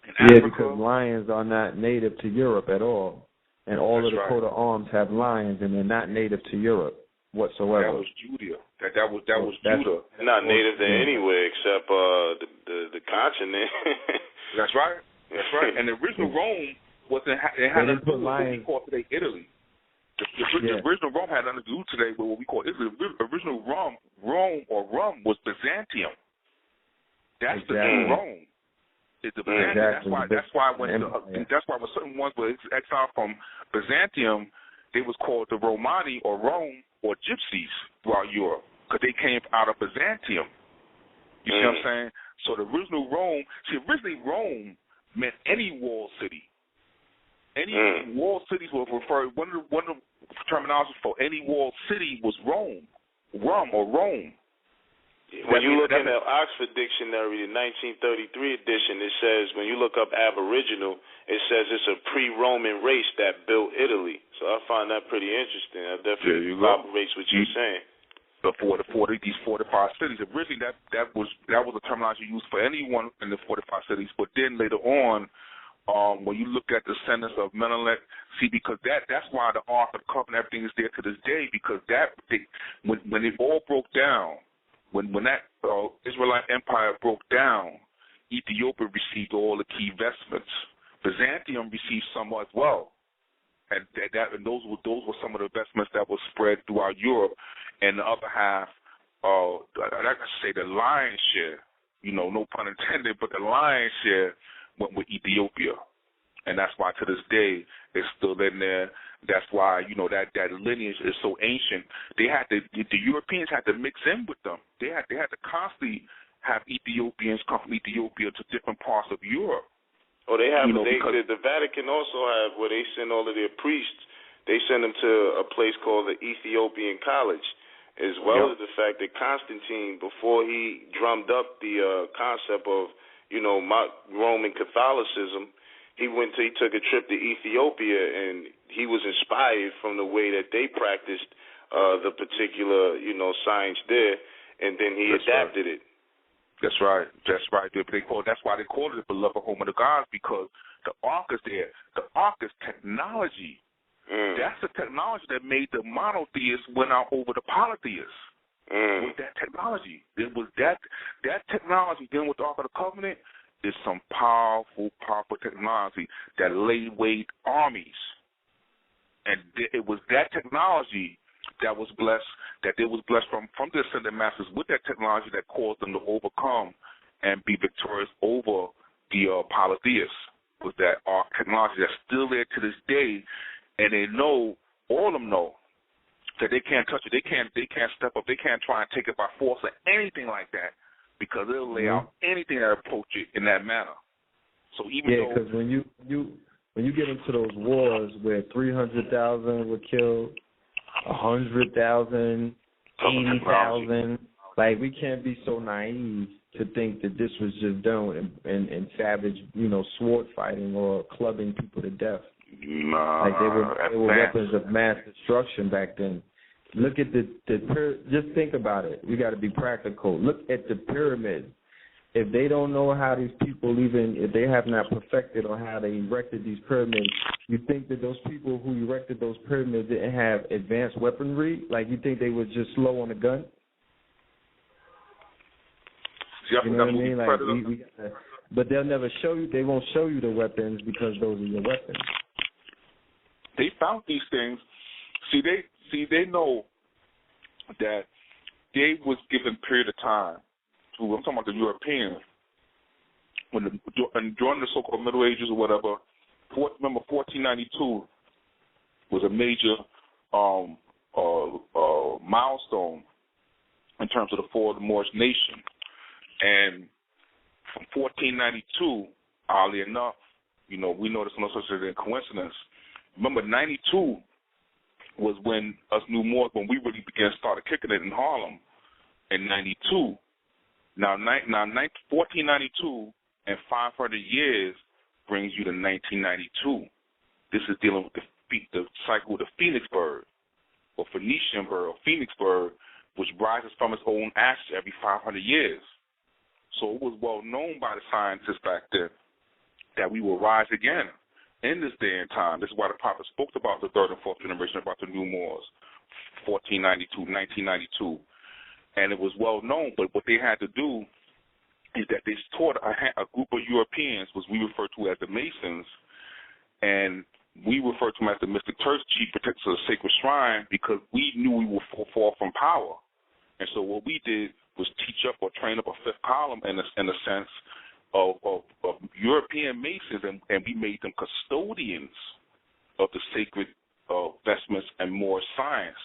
in Africa. Yeah, because lions are not native to Europe at all. And all of the coat of arms have lions, and they're not native to Europe. whatsoever. That was Judah. That was Judah. Not native to anywhere except the continent. That's right. That's right. And the original Rome wasn't. It had nothing to do with what we call today Italy. The original Rome had nothing to do today with what we call Italy. The original Rome was Byzantium. That's the true Rome. It's the Byzantium. That's why when certain ones were exiled from Byzantium, they was called the Romani or Rome or Gypsies throughout Europe because they came out of Byzantium. You see what I'm saying? So the original Rome, originally Rome meant any walled city. Any walled cities were referred. One of the terminologies for any walled city was Rome. When you look in the Oxford Dictionary, the 1933 edition, it says, when you look up Aboriginal, it says it's a pre-Roman race that built Italy. So I find that pretty interesting. That definitely corroborates what you're saying. Before these fortified cities, originally that was a terminology used for anyone in the fortified cities. But then later on, when you look at the descendants of Menelik, because that's why the Ark of the Covenant, everything is there to this day, because when it all broke down, when that Israelite empire broke down, Ethiopia received all the key vestments. Byzantium received some as well, and those were some of the vestments that were spread throughout Europe. And the other half, I could say the lion's share, no pun intended, but the lion's share went with Ethiopia. And that's why to this day it's still in there. That's why, that lineage is so ancient. The Europeans had to mix in with them. They had to constantly have Ethiopians come from Ethiopia to different parts of Europe. Oh, they have. The Vatican also have where they send all of their priests. They send them to a place called the Ethiopian College, as well as the fact that Constantine, before he drummed up the concept of Roman Catholicism, he took a trip to Ethiopia, and he was inspired from the way that they practiced the particular science there, and then he adapted it. That's right. That's why they call it the beloved home of the gods, because the Ark is there. The Ark is technology. That's the technology that made the monotheists win out over the polytheists. With that technology, it was that technology dealing with the Ark of the Covenant is some powerful technology that laid waste armies, and it was that technology that was blessed, that they was blessed from the ascended masters with that technology that caused them to overcome and be victorious over the polytheists. Was that Ark technology that's still there to this day, and they know, all of them know, that they can't touch it. They can't step up. They can't try and take it by force or anything like that, because it'll lay out anything that approach it in that manner. So because when you get into those wars where 300,000 were killed, 100,000, 80,000, like, we can't be so naive to think that this was just done in savage, sword fighting or clubbing people to death. Nah, they were weapons of mass destruction back then. Look at just think about it. We got to be practical. Look at the pyramids. If they don't know how these people, even if they have not perfected on how they erected these pyramids, you think that those people who erected those pyramids didn't have advanced weaponry? Like, you think they were just slow on the gun? You know what I mean? Like, but they'll never show you. They won't show you the weapons because those are your weapons. They found these things. They know that they was given a period of time. I'm talking about the Europeans. During the so-called Middle Ages or whatever, remember 1492 was a major milestone in terms of the fall of the Moorish nation. And from 1492, oddly enough, we know there's no such thing as coincidence. Remember, 92 was when us New Moors, when we really started kicking it in Harlem in 92. Now 1492 and 500 years brings you to 1992. This is dealing with the cycle of the Phoenix bird, or Phoenician bird, or Phoenix bird, which rises from its own ashes every 500 years. So it was well known by the scientists back then that we will rise again in this day and time. This is why the prophet spoke about the third and fourth generation, about the new Moors. 1492, 1992. And it was well known, but what they had to do is that they taught a group of Europeans, which we refer to as the Masons, and we refer to them as the Mystic Turks, chief protectors of the sacred shrine, because we knew we would fall from power. And so what we did was teach up or train up a fifth column in a sense of European Masons, and we made them custodians of the sacred vestments and Moorish science,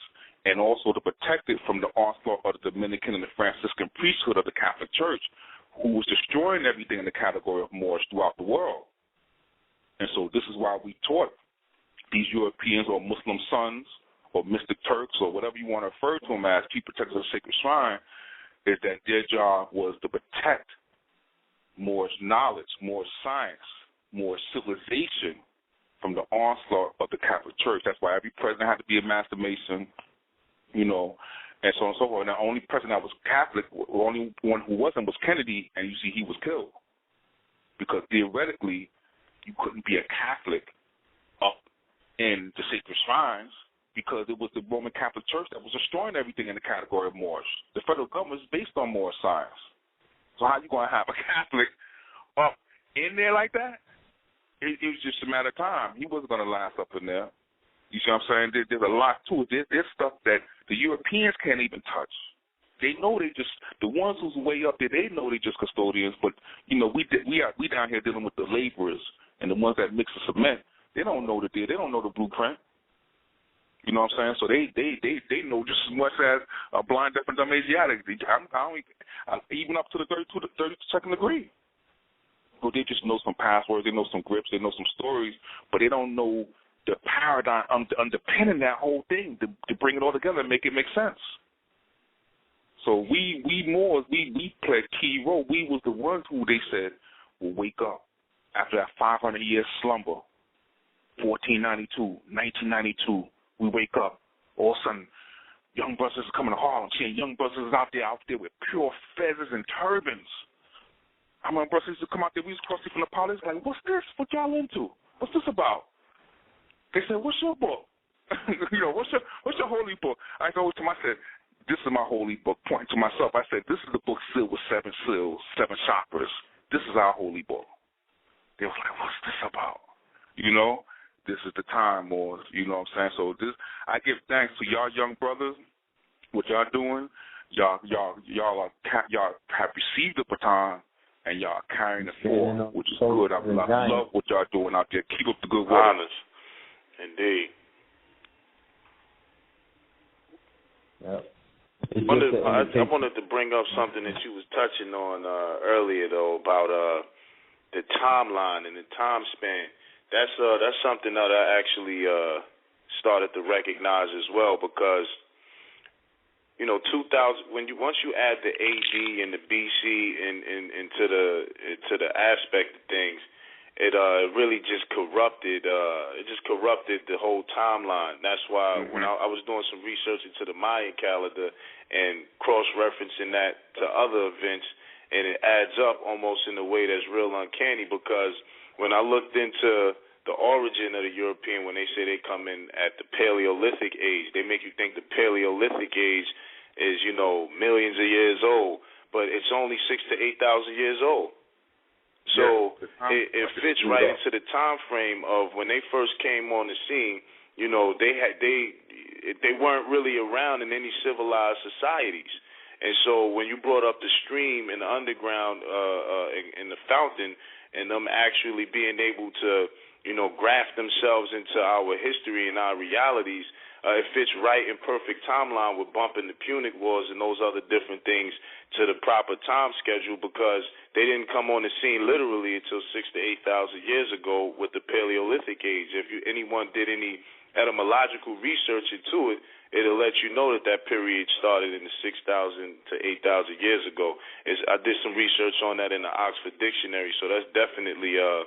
and also to protect it from the onslaught of the Dominican and the Franciscan priesthood of the Catholic Church, who was destroying everything in the category of Moorish throughout the world. And so this is why we taught these Europeans or Muslim sons or Mystic Turks or whatever you want to refer to them as, chief protectors of the sacred shrine, is that their job was to protect Moorish knowledge, Moorish science, Moorish civilization from the onslaught of the Catholic Church. That's why every president had to be a Master Mason, you know, and so on and so forth. And the only president that was Catholic, the only one who wasn't, was Kennedy, and you see he was killed. Because theoretically, you couldn't be a Catholic up in the sacred shrines because it was the Roman Catholic Church that was destroying everything in the category of Moorish. The federal government is based on Moorish science. So how you going to have a Catholic up in there like that? It was just a matter of time. He wasn't going to last up in there. You see what I'm saying? There's a lot to it. There's stuff that the Europeans can't even touch. They know the ones who's way up there, they know they're just custodians, but, you know, we down here dealing with the laborers and the ones that mix the cement. They don't know they don't know the blueprint. You know what I'm saying? So they know just as much as a blind, deaf, and dumb Asiatic. Even up to the 32nd degree. So they just know some passwords, they know some grips, they know some stories, but they don't know the paradigm underpinning that whole thing to bring it all together and make it make sense. So we Moors, we played a key role. We was the ones who they said will wake up after that 500-year slumber, 1492, 1992. We wake up. All of a sudden, young brothers are coming to Harlem. Seeing young brothers out there with pure feathers and turbans. How many brothers used to come out there? We used to cross from the police. Like, what's this? What y'all into? What's this about? They said, what's your book? You know, what's your holy book? I go to them, I said, this is my holy book. Pointing to myself, I said, this is the book sealed with 7 seals, 7 chakras. This is our holy book. They was like, what's this about? You know, this is the time, or you know what I'm saying. So this, I give thanks to y'all young brothers, what y'all doing. Y'all have received the baton, and y'all carrying it forward, which is good. I love what y'all doing out there. Keep up the good work. Honest, indeed. Yep. I wanted to bring up something that you was touching on earlier, though, about the timeline and the time span. That's something that I actually started to recognize as well, because you know, 2000 once you add the AD and the BC into the aspect of things, it really just corrupted. It just corrupted the whole timeline. That's why when I was doing some research into the Mayan calendar and cross-referencing that to other events, and it adds up almost in a way that's real uncanny, because when I looked into the origin of the European, when they say they come in at the Paleolithic age, they make you think the Paleolithic age is, you know, millions of years old, but it's only 6,000 to 8,000 years old. So it fits right into the time frame of when they first came on the scene. You know, they weren't really around in any civilized societies. And so when you brought up the stream and the underground and the fountain, and them actually being able to, you know, graft themselves into our history and our realities, it fits right in perfect timeline with bumping the Punic Wars and those other different things to the proper time schedule, because they didn't come on the scene literally until 6,000 to 8,000 years ago with the Paleolithic age. If anyone did any etymological research into it, it'll let you know that period started in the 6,000 to 8,000 years ago. I did some research on that in the Oxford Dictionary, so that's definitely 100%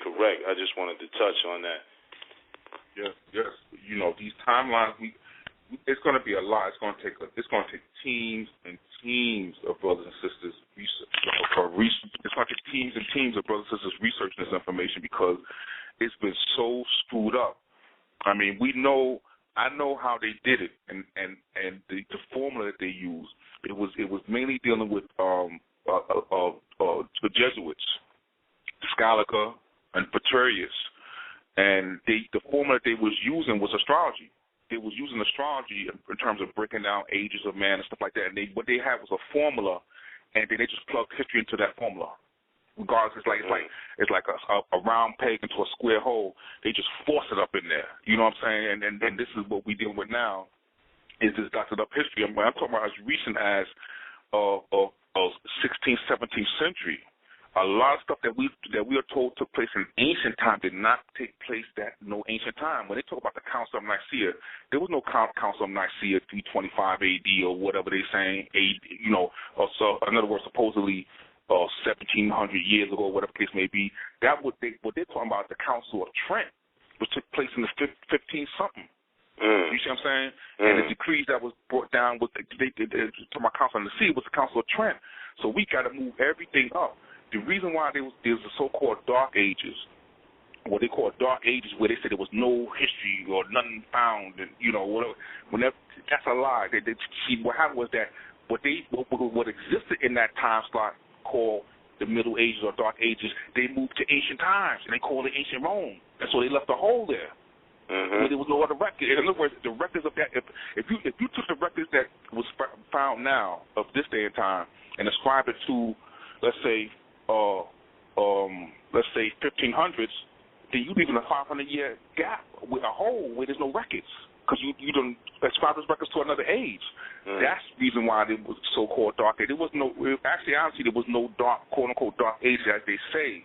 correct. I just wanted to touch on that. Yes. You know, these timelines, it's going to be a lot. It's going to take teams and teams of brothers and sisters research. It's going to take teams and teams of brothers and sisters researching this information, because it's been so screwed up. I mean, we know I know how they did it, and the formula that they used. It was mainly dealing with the Jesuits, Scaliger and Petrarius, and the formula they was using was astrology. They was using astrology in terms of breaking down ages of man and stuff like that. And what they had was a formula, and then they just plugged history into that formula. Regardless, it's like a round peg into a square hole. They just force it up in there. You know what I'm saying? And this is what we dealing with now. Is this doctored up history? I'm talking about as recent as 16th, 17th century. A lot of stuff that we are told took place in ancient time did not take place no ancient time. When they talk about the Council of Nicaea, there was no Council of Nicaea 325 AD or whatever they're saying. Or so in other words, supposedly 1,700 years ago, whatever the case may be. That what they're talking about, the Council of Trent, which took place in the 15 something. You see what I'm saying? And the decrees that was brought down with to my Council of Nicaea was the Council of Trent. So we got to move everything up. The reason why there's the so-called Dark Ages, what they call Dark Ages, where they said there was no history or nothing found, and whatever, that's a lie. See, what happened was that what existed in that time slot called the Middle Ages or Dark Ages, they moved to ancient times, and they called it ancient Rome, and so they left a hole there. Where there was no other record. In other words, the records of that, if you took the records that was found now of this day and time and ascribed it to, let's say 1500s, then you leave in a 500-year gap with a hole where there's no records because you don't ascribe those records to another age. That's the reason why there was so-called dark age. There was no, honestly, there was no dark, quote-unquote, dark age as they say.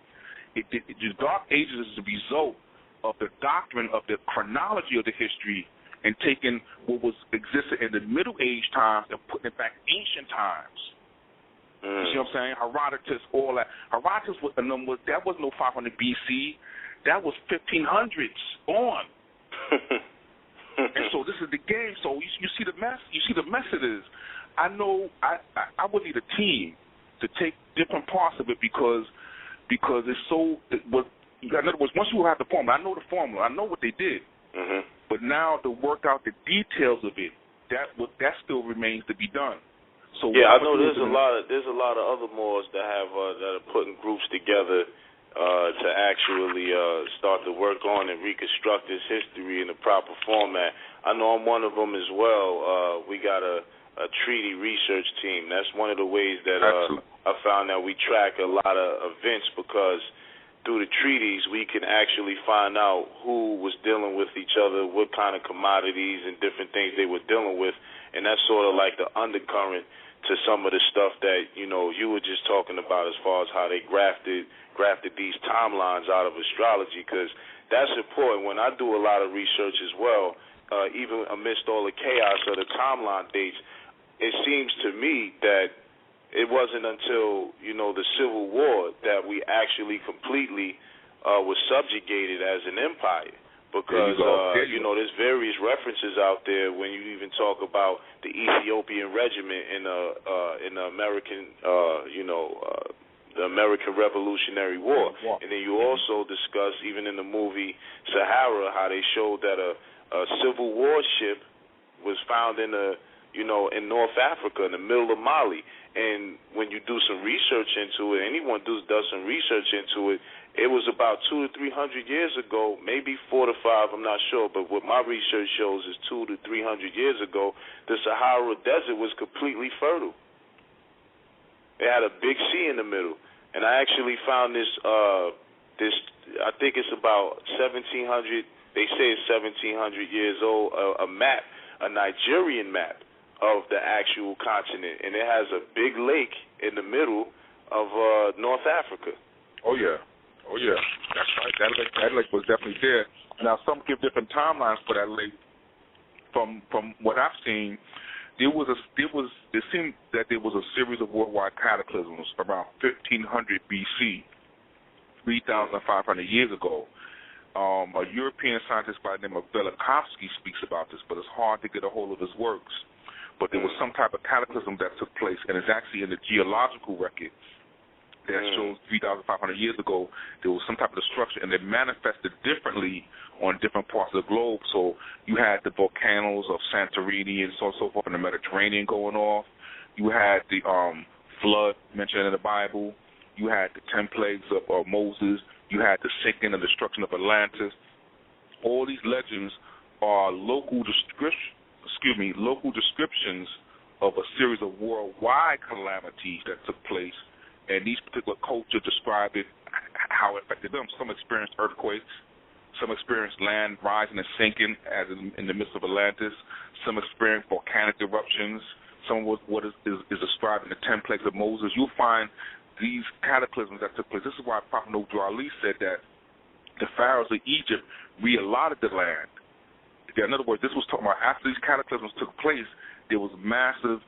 The dark ages is the result of the doctrine of the chronology of the history and taking what was existed in the Middle Age times and putting it back ancient times. You see what I'm saying? Herodotus, all that. Herodotus that was no 500 BC. That was 1500s on. And so this is the game. So you see the mess. You see the mess it is. I know I would need a team to take different parts of it because it's so. In other words, once you have the formula, I know the formula. I know what they did. But now to work out the details of it, that still remains to be done. So yeah, I know there's a lot of other Moors that are putting groups together to actually start to work on and reconstruct this history in the proper format. I know I'm one of them as well. We got a treaty research team. That's one of the ways that I found that we track a lot of events because through the treaties we can actually find out who was dealing with each other, what kind of commodities and different things they were dealing with, and that's sort of like the undercurrent to some of the stuff that you were just talking about as far as how they grafted these timelines out of astrology, because that's important. When I do a lot of research as well, even amidst all the chaos of the timeline dates, it seems to me that it wasn't until the Civil War that we actually completely was subjugated as an empire. Because there's various references out there when you even talk about the Ethiopian regiment in the American the American Revolutionary War, and then you also discuss even in the movie Sahara how they showed that a Civil War ship was found in in North Africa in the middle of Mali, and when you do some research into it, anyone does some research into it. It was about 200 to 300 years ago, maybe 4 to 5, I'm not sure, but what my research shows is 200 to 300 years ago, the Sahara Desert was completely fertile. It had a big sea in the middle, and I actually found this, I think it's about 1700, they say it's 1700 years old, a map, a Nigerian map of the actual continent, and it has a big lake in the middle of North Africa. Oh, yeah. That's right. That lake was definitely there. Now, some give different timelines for that lake. From what I've seen, it seemed that there was a series of worldwide cataclysms around 1500 BC, 3,500 years ago. A European scientist by the name of Velikovsky speaks about this, but it's hard to get a hold of his works. But there was some type of cataclysm that took place, and it's actually in the geological record that shows 3,500 years ago there was some type of destruction, and it manifested differently on different parts of the globe. So you had the volcanoes of Santorini and so on and so forth in the Mediterranean going off. You had the flood mentioned in the Bible. You had the 10 plagues of Moses. You had the sinking and destruction of Atlantis. All these legends are local descriptions of a series of worldwide calamities that took place, and these particular cultures described it, how it affected them. Some experienced earthquakes, some experienced land rising and sinking as in the midst of Atlantis, some experienced volcanic eruptions, some of what is described in the 10 plagues of Moses. You'll find these cataclysms that took place. This is why Prophet Noah Ali said that the pharaohs of Egypt reallotted the land. In other words, this was talking about after these cataclysms took place, there was massive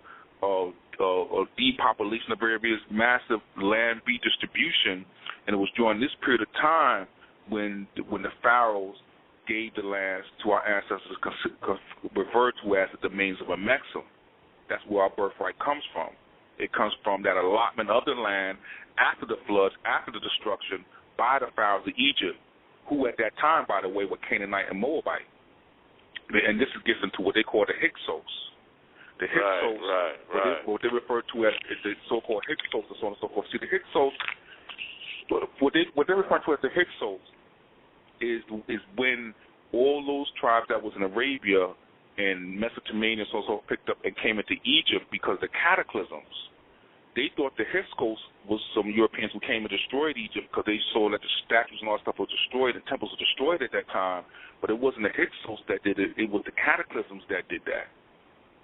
depopulation of areas, massive land redistribution, and it was during this period of time when the pharaohs gave the lands to our ancestors referred to as the domains of Amexem. That's where our birthright comes from. It comes from that allotment of the land after the floods, after the destruction by the pharaohs of Egypt, who at that time, by the way, were Canaanite and Moabite. And this gets into what they call the Hyksos. The Hyksos, what they refer to as the so-called Hyksos and so on and so forth. See, the Hyksos, what they refer to as the Hyksos is when all those tribes that was in Arabia and Mesopotamia and so on and so forth picked up and came into Egypt because of the cataclysms. They thought the Hyksos was some Europeans who came and destroyed Egypt because they saw that the statues and all that stuff were destroyed, the temples were destroyed at that time, but it wasn't the Hyksos that did it, it was the cataclysms that did that.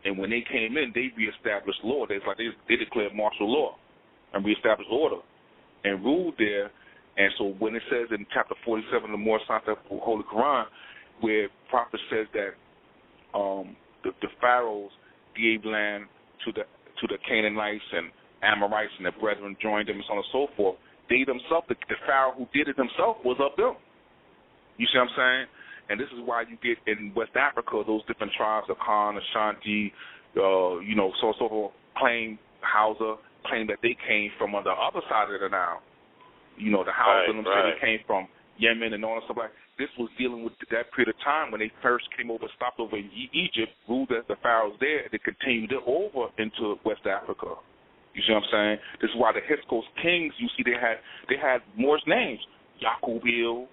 And when they came in, they reestablished law. They declared martial law and reestablished order and ruled there. And so when it says in chapter 47 of the Moorish Holy Quran, where prophet says that the pharaohs gave land to the Canaanites and Amorites and their brethren joined them and so on and so forth, they themselves, the pharaoh who did it himself was of them. You see what I'm saying? And this is why you get in West Africa those different tribes of Khan, Ashanti, so on and so forth, claim Hausa, claim that they came from on the other side of the Nile. You know, the Hausa say they came from Yemen and all that stuff like that. This was dealing with that period of time when they first came over, stopped over in Egypt, ruled as the pharaohs there, and they continued it over into West Africa. You see what I'm saying? This is why the Hyksos kings, you see, they had Moorish names, Yaqubil,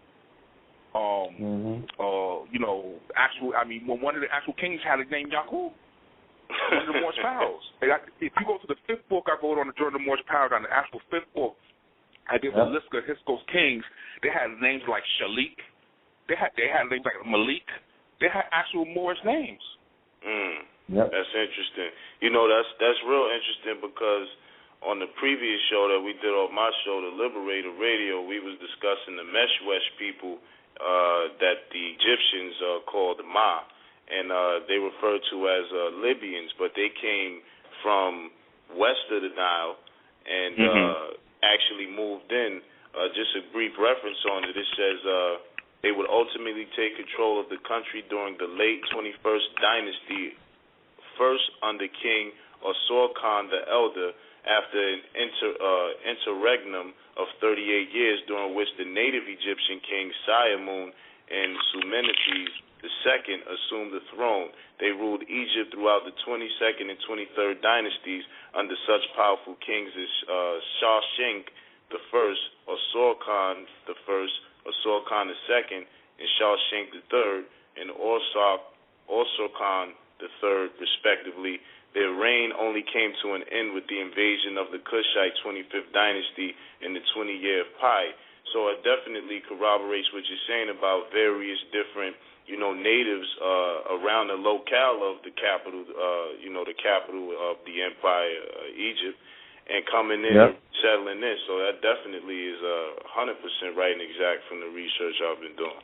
one of the actual kings had a name Yaqub, one of the Moorish pharaohs. If you go to the fifth book I wrote on the Journal of Moorish Paradigm, the actual fifth book, I did a list of Hyksos kings. They had names like Shalik. They had names like Malik. They had actual Moorish names. That's interesting. You know, that's real interesting because on the previous show that we did on my show, The Liberator Radio, we was discussing the Meshwesh people that the Egyptians called the Ma, and they referred to as Libyans, but they came from west of the Nile and actually moved in. Just a brief reference on it, it says they would ultimately take control of the country during the late 21st dynasty, first under King Osor Khan the Elder, after an interregnum of 38 years during which the native Egyptian king Siamun and Sumenetes II assumed the throne. They ruled Egypt throughout the 22nd and 23rd dynasties under such powerful kings as Shawshank I, Osor Khan I, Osor Khan II, and Shawshank III, and Osor Khan III, respectively. Their reign only came to an end with the invasion of the Kushite 25th dynasty in the 20 year of Pi. So it definitely corroborates what you're saying about various different, natives around the locale of the capital, the capital of the empire, Egypt, and coming in and settling in. So that definitely is 100% right and exact from the research I've been doing.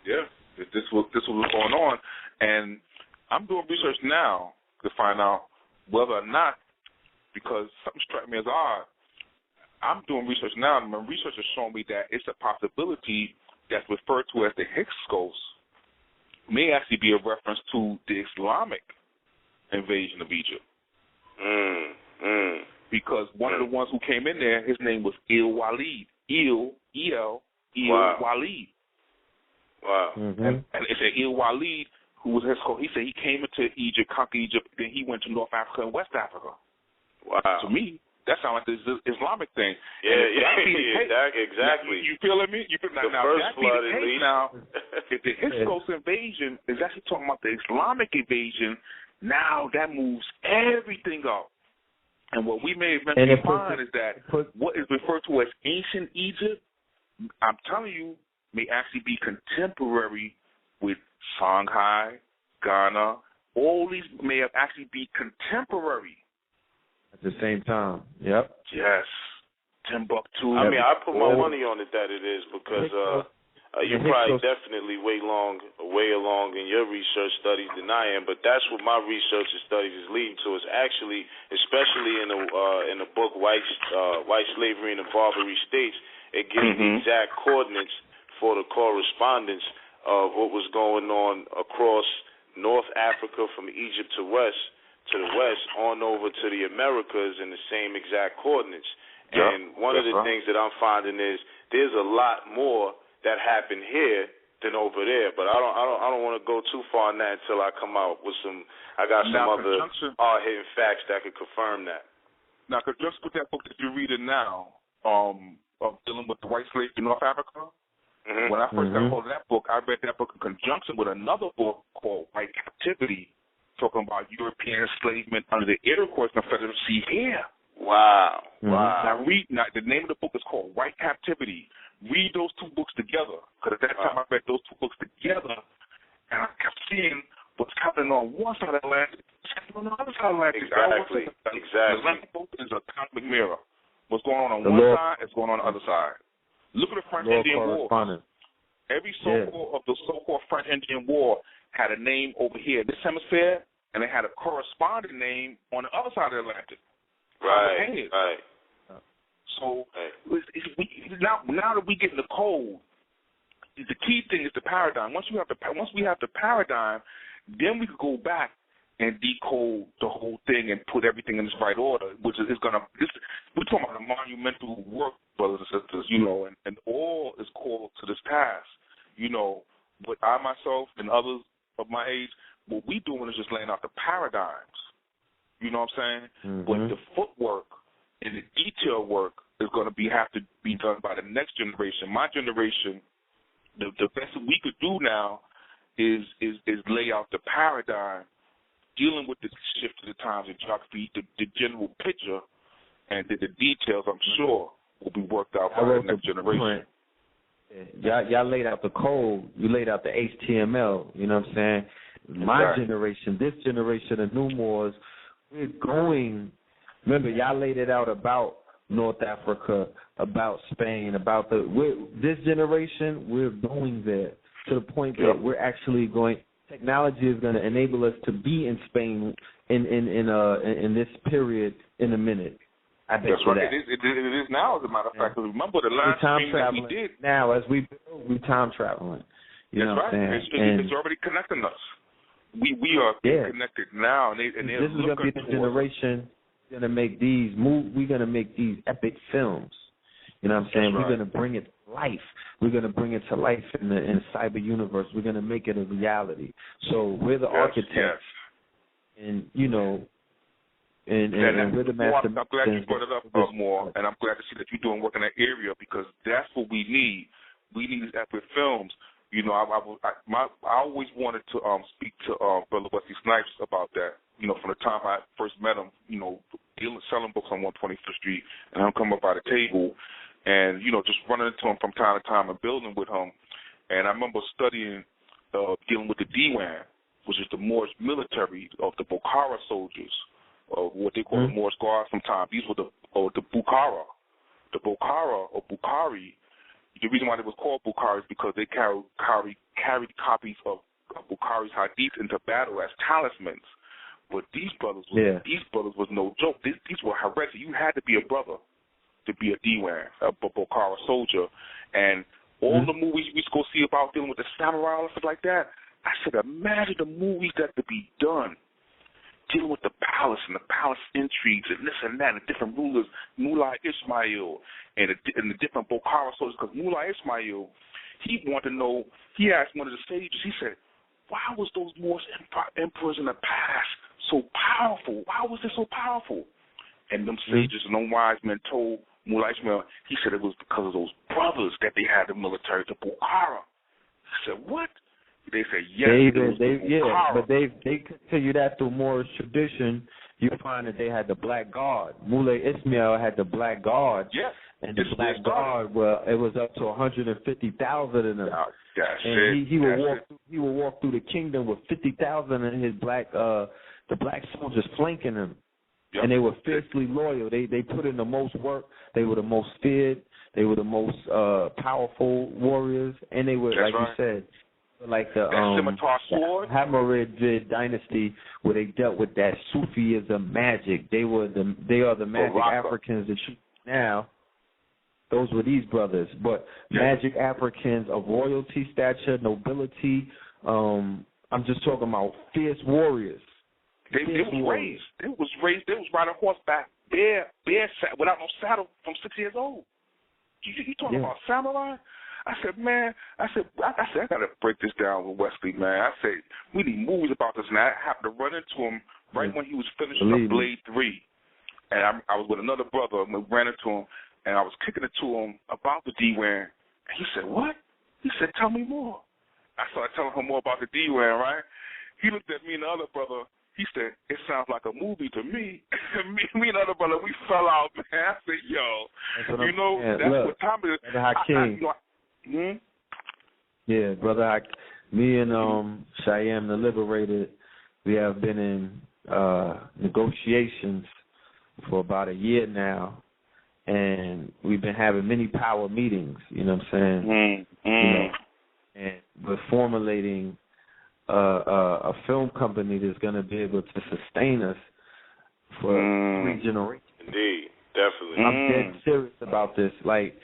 Yeah, this was going on, and I'm doing research now to find out whether or not, because something struck me as odd. I'm doing research now, and my research has shown me that it's a possibility that's referred to as the Hyksos may actually be a reference to the Islamic invasion of Egypt. because one of the ones who came in there, his name was Il-Walid. Il-Walid. Wow. And it said Il-Walid, who was he said he came into Egypt, conquered Egypt, then he went to North Africa and West Africa. Wow. To me, that sounds like this Islamic thing. Exactly. You feeling me? You feel, the now, first that flood, be the case now. If the Hyksos invasion is actually talking about the Islamic invasion, now that moves everything up. And what we may eventually find is that what is referred to as ancient Egypt, I'm telling you, may actually be contemporary with Shanghai, Ghana. All these may have actually be contemporary. At the same time. Yep. Yes. Timbuktu. I mean, I put my money on it that it is because you're probably definitely way along in your research studies than I am, but that's what my research and studies is leading to. Is actually, especially in the book White Slavery in the Barbary States, it gives the exact coordinates for the correspondence of what was going on across North Africa from Egypt to the west on over to the Americas in the same exact coordinates. And one of the things that I'm finding is there's a lot more that happened here than over there. But I don't want to go too far on that until I come out with some. I got some other hidden facts that could confirm that. Now, just with that book that you're reading now, of dealing with the white slaves in North Africa. When I first got hold of that book, I read that book in conjunction with another book called White Captivity, talking about European enslavement under the Iroquois Confederacy here. Wow. Now, the name of the book is called White Captivity. Read those two books together, because at that time I read those two books together, and I kept seeing what's happening on one side of the Atlantic, what's happening on the other side of the Atlantic. Exactly. The Atlantic book is a cosmic mirror. What's going on one side is going on the other side. Look at the French-Indian War. Every of the so-called French-Indian War had a name over here in this hemisphere, and they had a corresponding name on the other side of the Atlantic. Right. So now that we get in the code, the key thing is the paradigm. Once we have the paradigm, then we can go back and decode the whole thing and put everything in its right order, which is we're talking about a monumental work, brothers and sisters, and all is called to this task. But I myself and others of my age, what we doing is just laying out the paradigms. You know what I'm saying? But the footwork and the detail work is going to have to be done by the next generation. My generation, the best we could do now is lay out the paradigm, dealing with the shift of the times and geography, the general picture, and the details, I'm sure, will be worked out by the next generation. Y'all laid out the code. You laid out the HTML. You know what I'm saying? My generation, this generation of New Moors, we're going. Remember, y'all laid it out about North Africa, about Spain, about this generation. We're going there to the point that we're actually going. Technology is going to enable us to be in Spain in this period in a minute. I bet That's right. It is now, as a matter of fact. Remember the last thing that we did. Now, as we time traveling. You know what I'm saying? It's already connecting us. We are connected now, and this is going to be the generation going to make these we're going to make these epic films. You know what I'm saying? We're going to bring it to life. We're going to bring it to life in the cyber universe. We're going to make it a reality. So we're the architects, and and we're the master. I'm glad you brought it up more, and I'm glad to see that you're doing work in that area, because that's what we need. We need these epic films. I always wanted to speak to Brother Wesley Snipes about that. From the time I first met him, selling books on 125th Street, and him come up by the table, and just running into him from time to time and building with him. And I remember studying, dealing with the DYNASTY, which is the Moorish military of the Bukhara soldiers, what they call the Moorish Guard sometimes. These were the Bukhara. The Bukhara or Bukhari. The reason why they was called Bukhari is because they carried copies of Bukhari's hadith into battle as talismans. But these brothers was no joke. These were hereditary. You had to be a brother to be a DYNASTY, a Bukhara soldier. And all the movies we go see about dealing with the samurai and stuff like that, I said, imagine the movies that could be done dealing with the palace and the palace intrigues and this and that and different rulers, Mullah Ismail and the different Bokhara soldiers. Because Mullah Ismail, he wanted to know, he asked one of the sages, he said, why was those Moorish emperors in the past so powerful? Why was they so powerful? And them sages and them wise men told Mullah Ismail, he said it was because of those brothers that they had the military, the Bokhara. I said, what? They said, yes, but they continue that through Moorish tradition. You find that they had the Black Guard. Mullah Ismail had the Black Guard. Yes. And the Black Guard, well, it was up to 150,000 in them. He would walk through the kingdom with 50,000 in his the black soldiers flanking him. Yep. And they were fiercely loyal. They put in the most work. They were the most feared. They were the most powerful warriors. And they were, you said, like the Hakim dynasty, where they dealt with that Sufism magic. They are the magic Africans that you now. Those were these brothers, but magic Africans of royalty stature, nobility. I'm just talking about fierce warriors. They was riding horseback, bare without no saddle from 6 years old. You talking about samurai? I said, I gotta break this down with Wesley, man. I said, we need movies about this, and I happened to run into him right when he was finishing up Blade 3. And I was with another brother, and we ran into him, and I was kicking it to him about the D-Wan. And he said, what? He said, tell me more. I started telling him more about the D-Wan, right? He looked at me and the other brother. He said, it sounds like a movie to me. me and the other brother, we fell out, man. I said, yo, that's what time it is. Hakim. Yeah, brother, me and Shyaam The Liberator, we have been in negotiations for about a year now, and we've been having many power meetings, you know what I'm saying? And we're formulating a film company that's going to be able to sustain us for 3 generations. Indeed, definitely. I'm dead serious about this. Like,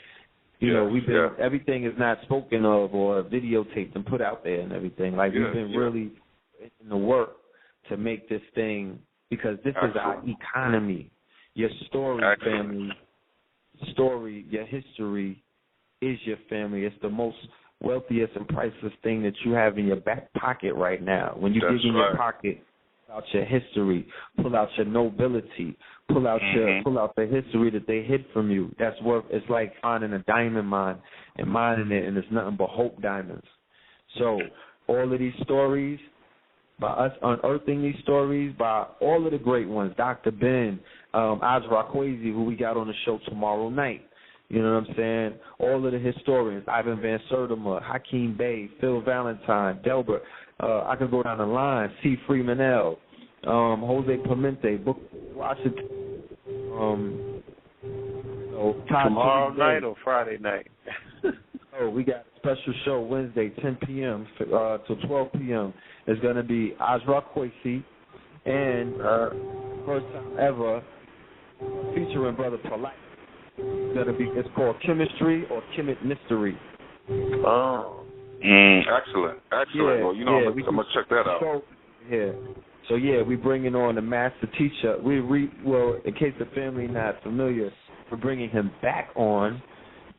you know, we've been, everything is not spoken of or videotaped and put out there and everything. Like, we've been really in the work to make this thing, because this is our economy. Your story, family, your history is your family. It's the most wealthiest and priceless thing that you have in your back pocket right now. When you dig in your pocket, pull out your history, pull out your nobility, pull out the history that they hid from you. That's worth. It's like finding a diamond mine and mining it, and it's nothing but hope diamonds. So all of these stories, by us unearthing these stories, by all of the great ones, Dr. Ben, Azra Kwesi, who we got on the show tomorrow night. You know what I'm saying? All of the historians, Ivan Van Sertima, Hakim Bey, Phil Valentine, Delbert. I could go down the line. C. Freemanel, Jose Clemente, Book Washington. Tomorrow night or Friday night? We got a special show Wednesday, 10 p.m. to 12 p.m. It's going to be Azra Kwesi and first time ever featuring Brother Polite. It's called Chemistry or Khemet Mystery. Oh. Excellent. Yeah, well, I'm going to check that out. So we bringing on the master teacher. In case the family not familiar, we're bringing him back on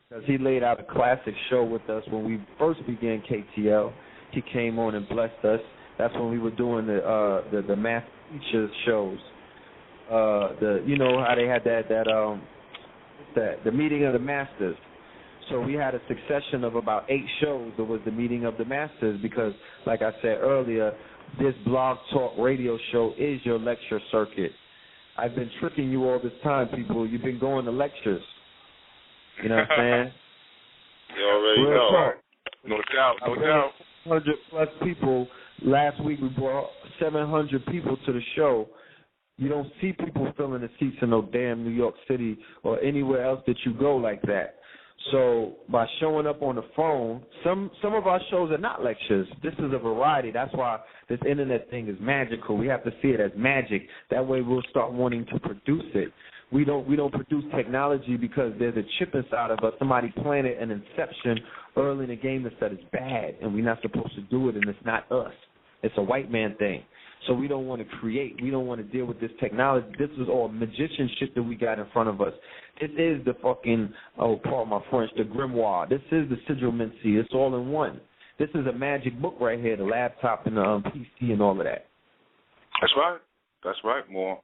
because he laid out a classic show with us when we first began KTL. He came on and blessed us. That's when we were doing the master teacher shows. You know how they had the meeting of the masters. So we had a succession of about 8 shows. It was the meeting of the masters because, like I said earlier, this blog talk radio show is your lecture circuit. I've been tricking you all this time, people. You've been going to lectures. You know what I'm saying? You already know. No doubt. 100 plus people. Last week we brought 700 people to the show. You don't see people filling the seats in no damn New York City or anywhere else that you go like that. So by showing up on the phone, some of our shows are not lectures. This is a variety. That's why this internet thing is magical. We have to see it as magic. That way we'll start wanting to produce it. We don't produce technology because there's a chip inside of us. Somebody planted an inception early in the game that said it's bad and we're not supposed to do it, and it's not us. It's a white man thing. So we don't want to create. We don't want to deal with this technology. This is all magician shit that we got in front of us. This is the fucking, pardon my French, the grimoire. This is the sigilmency. It's all in one. This is a magic book right here, the laptop and the PC and all of that. That's right. That's right, more.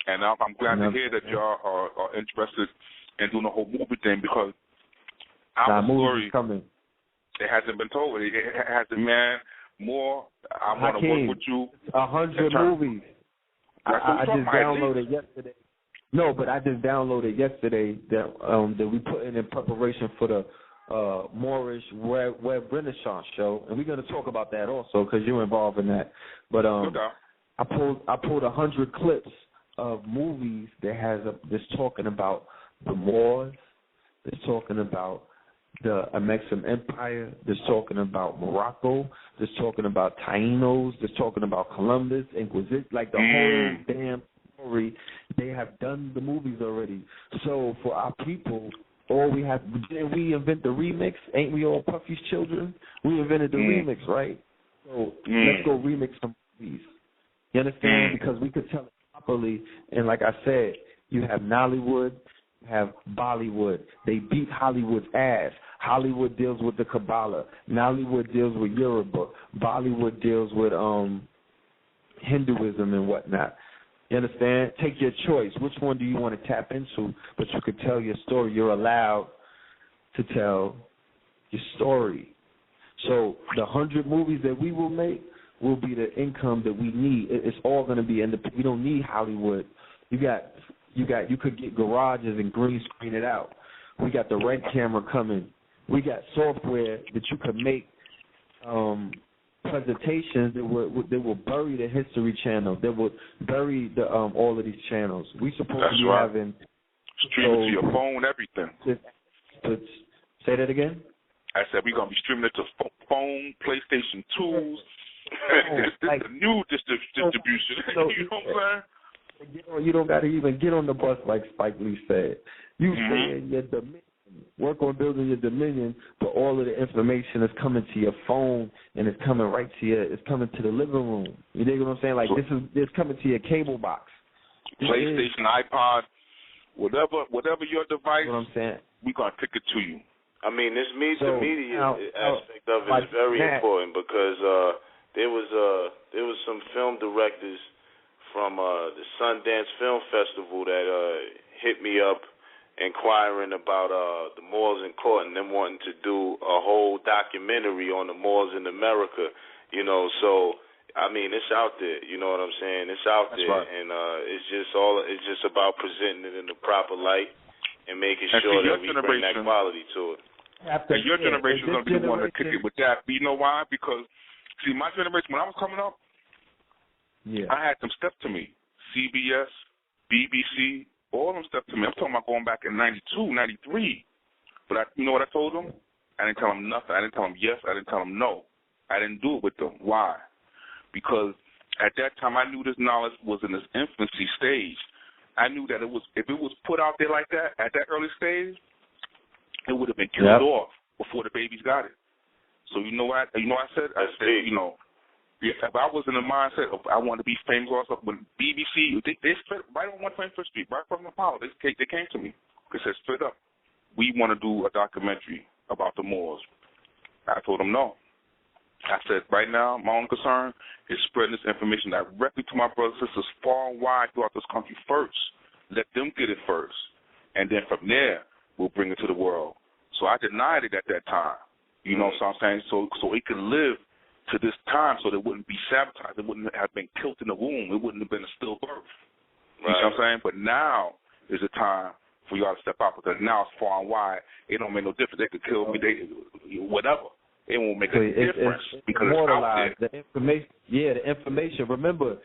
And I'm glad to hear that y'all are interested in doing the whole movie thing, because our story, coming. It hasn't been told. It hasn't, man. More, I want to work with you. 100 movies. I just downloaded yesterday. No, but I just downloaded yesterday that we put in preparation for the Moorish Web Renaissance show, and we're going to talk about that also because you're involved in that. But I pulled 100 clips of movies that's talking about the Moors, that's talking about the Amexian Empire, that's talking about Morocco, that's talking about Taínos, that's talking about Columbus, Inquisition, like the whole damn story. They have done the movies already. So for our people, didn't we invent the remix? Ain't we all Puffy's children? We invented the remix, right? So let's go remix some movies. You understand? Because we could tell it properly. And like I said, you have Nollywood, you have Bollywood. They beat Hollywood's ass. Hollywood deals with the Kabbalah. Nollywood deals with Yoruba. Bollywood deals with Hinduism and whatnot. You understand? Take your choice. Which one do you want to tap into? But you could tell your story. You're allowed to tell your story. So the 100 movies that we will make will be the income that we need. It's all going to be independent. We don't need Hollywood. You could get garages and green screen it out. We got the red camera coming. We got software that you could make presentations that will bury the History Channel, that would bury the all of these channels. We supposed to be having streaming to your phone, everything. Say that again. I said we're gonna be streaming it to phone, PlayStation 2s. This is the new distribution. You know what I'm saying? You don't got to even get on the bus like Spike Lee said. You stay in your dominion. Work on building your dominion, but all of the information is coming to your phone and it's coming right to it's coming to the living room. You dig what I'm saying? Like it's coming to your cable box. PlayStation, iPod, whatever your device. What I'm saying? We gonna pick it to you. I mean, this media aspect of it is very important because there was some film directors from the Sundance Film Festival that hit me up inquiring about the Moors in court and them wanting to do a whole documentary on the Moors in America, you know. So I mean, it's out there, you know what I'm saying? It's out there, right. And it's just about presenting it in the proper light and making sure that we bring that quality to it. And your generation is going to be the one to kick it with that. But you know why? Because see, my generation, when I was coming up, I had them step to me. CBS, BBC, all of them stepped to me. I'm talking about going back in 92, 93. But you know what I told them? I didn't tell them nothing. I didn't tell them yes. I didn't tell them no. I didn't do it with them. Why? Because at that time I knew this knowledge was in its infancy stage. I knew that if it was put out there like that at that early stage, it would have been killed off before the babies got it. So you know what? I said, you know, if I was in the mindset of I want to be famous, also when BBC, they right on 121st Street, right from Apollo, they came to me. They said straight up, we want to do a documentary about the Moors. I told them no. I said, right now, my only concern is spreading this information directly to my brothers and sisters far and wide throughout this country first. Let them get it first. And then from there, we'll bring it to the world. So I denied it at that time. You know what I'm saying? So it could live to this time so that it wouldn't be sabotaged. It wouldn't have been killed in the womb. It wouldn't have been a stillbirth. You know what I'm saying? But now is the time for y'all to step out because now it's far and wide. It don't make no difference. They could kill me. Whatever. It won't make a difference because it's out there. The information. Remember,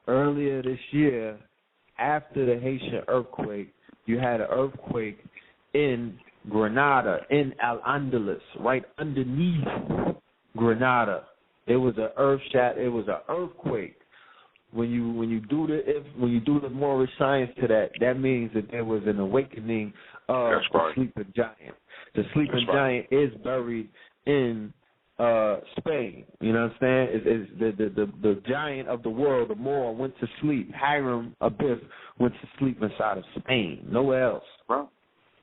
earlier this year, after the Haitian earthquake, you had an earthquake in Grenada, in Al-Andalus, right underneath Grenada. It was an It was an earthquake. When you do the Moorish science to that, that means that there was an awakening of the sleeping giant. The sleeping giant is buried in Spain. You know what I'm saying? Is the giant of the world, the Moor, went to sleep. Hiram Abiff went to sleep inside of Spain. Nowhere else. Well,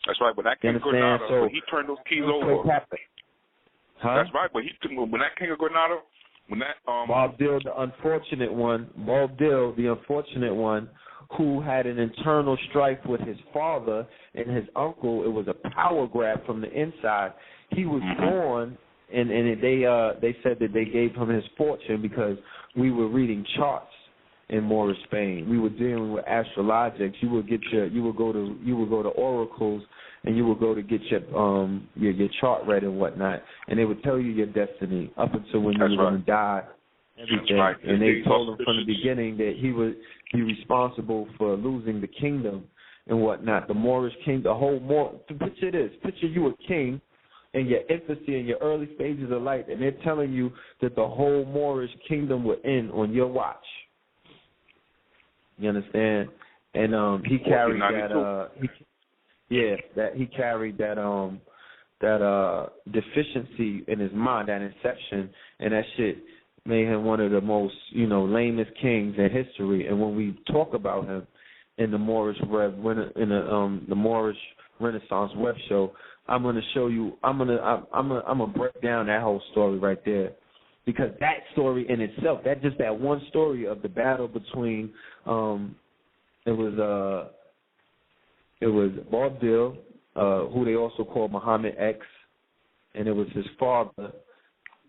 that's right. But that King of Granada, when he turned those keys over. That's right. But when that King of Granada, when that Boabdil, the unfortunate one, who had an internal strife with his father and his uncle. It was a power grab from the inside. He was born, and they said that they gave him his fortune because we were reading charts in Moorish Spain. We were dealing with astrologics. You would go to oracles, and you would go to get your chart read and whatnot, and they would tell you your destiny up until when you were going to die. Everything. Right. And they told him from the beginning that he would be responsible for losing the kingdom and whatnot. The Moorish king, the whole picture this. Picture you a king in your infancy, in your early stages of life, and they're telling you that the whole Moorish kingdom will end on your watch. You understand? And he carried that deficiency in his mind, that inception, and that shit made him one of the most, lamest kings in history. And when we talk about him in the Moorish the Moorish Renaissance web show, I'm gonna show you. I'm gonna break down that whole story right there, because that story in itself, that one story of the battle between it was Boabdil, who they also called Muhammad X, and it was his father.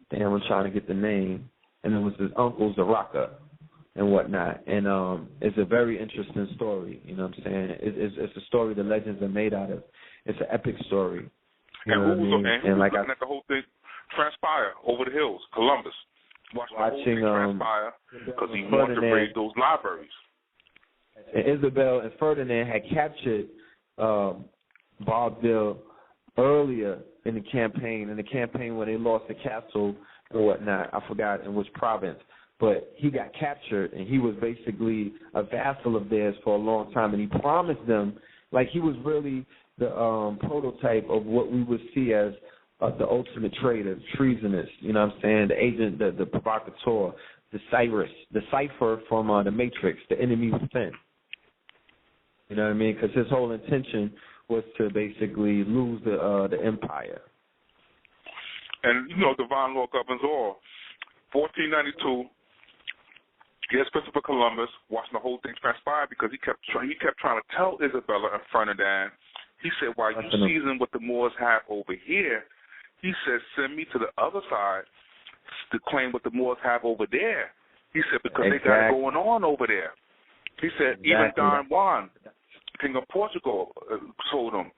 Damn, I'm trying to get the name. And it was his uncle Zaraka and whatnot. And it's a very interesting story. You know what I'm saying? It's a story the legends are made out of. It's an epic story. Who was looking at the whole thing transpire over the hills? Columbus. Watching the whole thing transpire because he wanted to raid those libraries. And Isabel and Ferdinand had captured Boabdil earlier in the campaign where they lost the castle and whatnot. I forgot in which province. But he got captured, and he was basically a vassal of theirs for a long time, and he promised them, like he was really the prototype of what we would see as the ultimate traitor, treasonous, you know what I'm saying, the agent, the provocateur, the cipher from the Matrix, the enemy within. You know what I mean? Because his whole intention was to basically lose the empire. And, divine law governs all. 1492, here's Christopher Columbus watching the whole thing transpire because he kept trying to tell Isabella and Ferdinand. He said, while you season what the Moors have over here, he said, send me to the other side to claim what the Moors have over there. He said, because they got it going on over there. He said, even Don Juan, King of Portugal, told him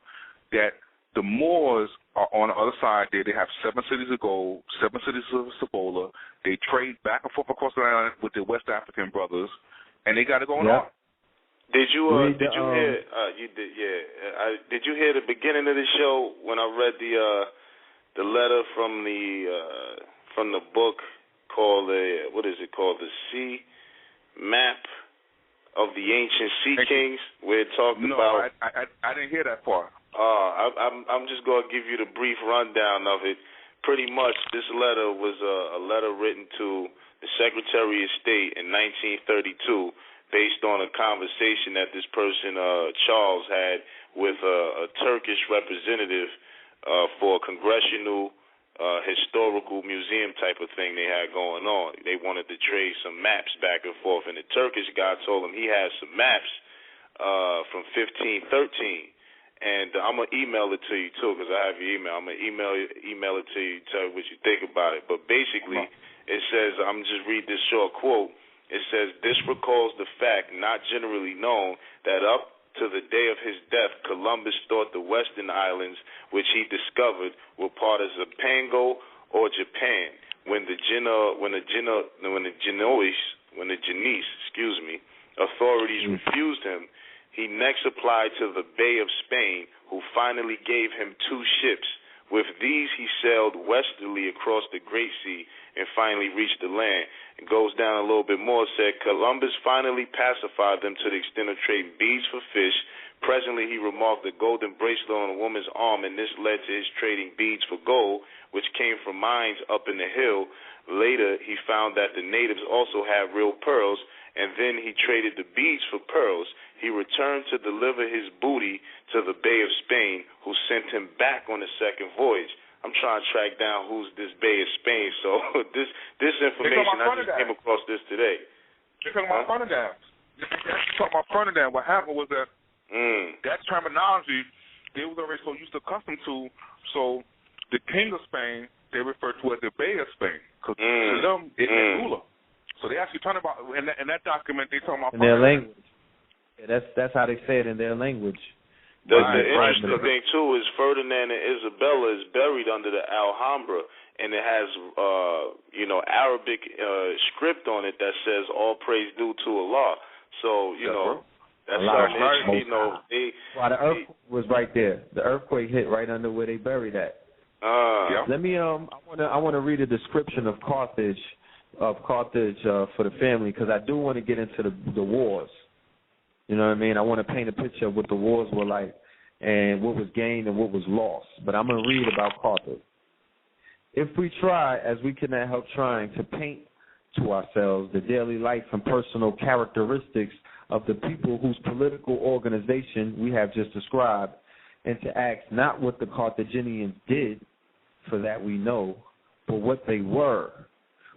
that the Moors are on the other side there. They have 7 cities of gold, 7 cities of Cibola. They trade back and forth across the island with their West African brothers, and they got it going on. Did you hear? Did you hear the beginning of the show when I read the letter from the book called the Sea Map of the Ancient Sea Kings, where it talked about? I didn't hear that part. I'm just going to give you the brief rundown of it. Pretty much, this letter was a letter written to the Secretary of State in 1932, based on a conversation that this person, Charles, had with a Turkish representative for a congressional historical museum type of thing they had going on. They wanted to trade some maps back and forth, and the Turkish guy told him he had some maps from 1513. And I'm going to email it to you, too, because I have your email. I'm going to email it to you, tell you what you think about it. But basically, it says, I'm just read this short quote. It says, this recalls the fact, not generally known, that up to the day of his death, Columbus thought the Western Islands, which he discovered, were part of Zipango or Japan. When the Genoese authorities refused him, he next applied to the Bey of Spain, who finally gave him 2 ships. With these, he sailed westerly across the Great Sea and finally reached the land. It goes down a little bit more. It said, Columbus finally pacified them to the extent of trading beads for fish. Presently, he remarked a golden bracelet on a woman's arm, and this led to his trading beads for gold. which came from mines up in the hill. Later, he found that the natives also had real pearls, and then he traded the beads for pearls. He returned to deliver his booty to the Bey of Spain, who sent him back on the second voyage. I'm trying to track down who's this Bey of Spain. So this information, I just came across this today. They're talking about Frontigan. What happened was that that terminology they was already so used to accustomed to. So the king of Spain they refer to as the Bey of Spain because to them it's ruler. So they actually talking about in that document they talking about in their language. Yeah, that's how they say it in their language. The interesting thing too is Ferdinand and Isabella is buried under the Alhambra, and it has Arabic script on it that says all praise due to Allah. So that's something the earthquake was right there. The earthquake hit right under where they buried at. Let me I want to read a description of Carthage for the family because I do want to get into the wars. You know what I mean? I want to paint a picture of what the wars were like and what was gained and what was lost. But I'm going to read about Carthage. If we try, as we cannot help trying, to paint to ourselves the daily life and personal characteristics of the people whose political organization we have just described, and to ask not what the Carthaginians did, for that we know, but what they were,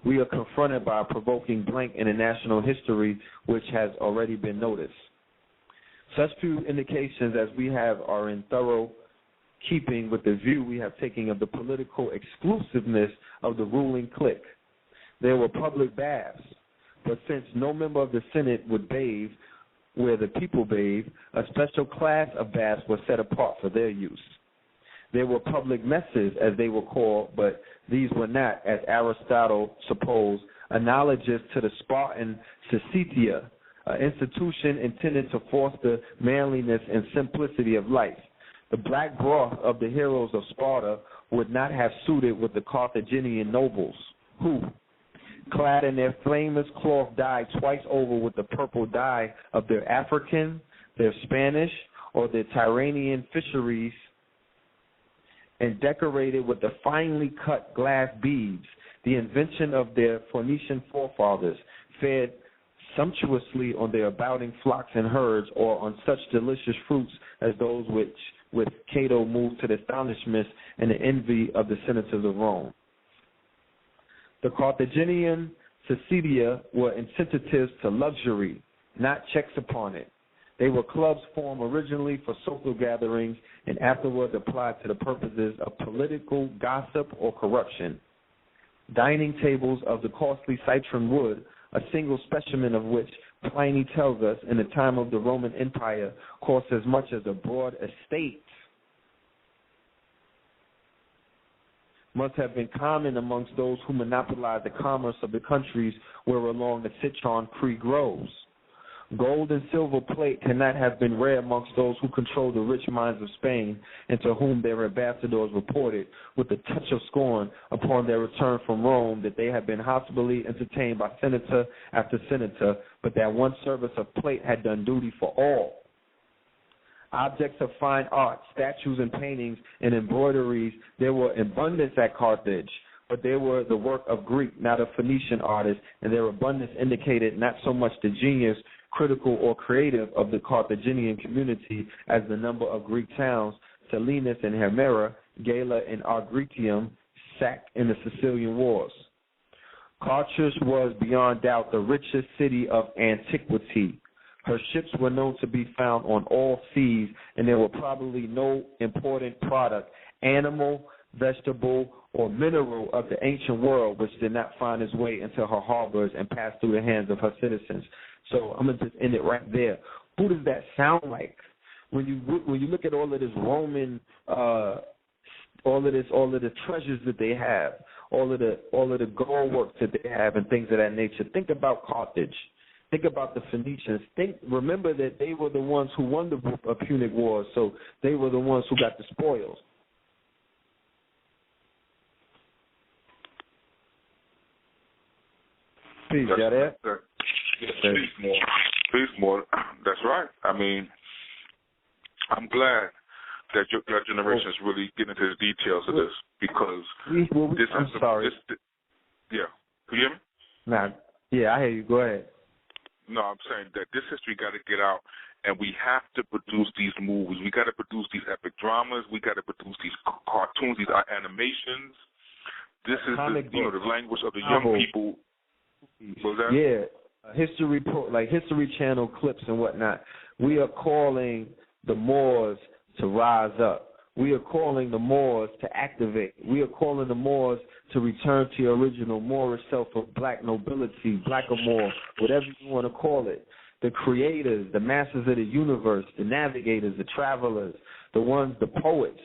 we are confronted by a provoking blank in the national history which has already been noticed. Such few indications as we have are in thorough keeping with the view we have taken of the political exclusiveness of the ruling clique. There were public baths, but since no member of the Senate would bathe where the people bathe, a special class of baths was set apart for their use. There were public messes, as they were called, but these were not, as Aristotle supposed, analogous to the Spartan sycetia, an institution intended to foster manliness and simplicity of life. The black broth of the heroes of Sparta would not have suited with the Carthaginian nobles, who, clad in their famous cloth dyed twice over with the purple dye of their African, their Spanish, or their Tyrrhenian fisheries, and decorated with the finely cut glass beads, the invention of their Phoenician forefathers, fed sumptuously on their abounding flocks and herds, or on such delicious fruits as those which, with Cato, moved to the astonishment and the envy of the senators of Rome. The Carthaginian sycetia were incentives to luxury, not checks upon it. They were clubs formed originally for social gatherings and afterwards applied to the purposes of political gossip or corruption. Dining tables of the costly citron wood, a single specimen of which Pliny tells us in the time of the Roman Empire cost as much as a broad estate, must have been common amongst those who monopolized the commerce of the countries where along the Citron Creek grows. Gold and silver plate cannot have been rare amongst those who controlled the rich mines of Spain, and to whom their ambassadors reported, with a touch of scorn, upon their return from Rome, that they had been hospitably entertained by senator after senator, but that one service of plate had done duty for all. Objects of fine art, statues and paintings and embroideries, there were abundance at Carthage, but they were the work of Greek, not of Phoenician artists, and their abundance indicated not so much the genius, critical or creative, of the Carthaginian community as the number of Greek towns, Selinus and Hemera, Gala and Argretium, sacked in the Sicilian Wars. Carthage was beyond doubt the richest city of antiquity. Her ships were known to be found on all seas, and there were probably no important product, animal, vegetable, or mineral of the ancient world which did not find its way into her harbors and pass through the hands of her citizens. So I'm gonna just end it right there. Who does that sound like? When you look at all of this Roman, all of the treasures that they have, all of the gold works that they have, and things of that nature. Think about Carthage. Think about the Phoenicians. Remember that they were the ones who won the Punic Wars, so they were the ones who got the spoils. Peace, got that? Peace more. That's right. I mean, I'm glad that your generation is really getting into the details of this, because I'm sorry. Yeah. Can you hear me? Nah. Yeah, I hear you. Go ahead. No, I'm saying that this history got to get out, and we have to produce these movies. We got to produce these epic dramas. We got to produce these cartoons, these animations. This is the language of the young people. What was that? Yeah, History Channel clips and whatnot. We are calling the Moors to rise up. We are calling the Moors to activate. We are calling the Moors to return to your original Moorish self of black nobility, blackamoor, whatever you want to call it. The creators, the masters of the universe, the navigators, the travelers, the poets.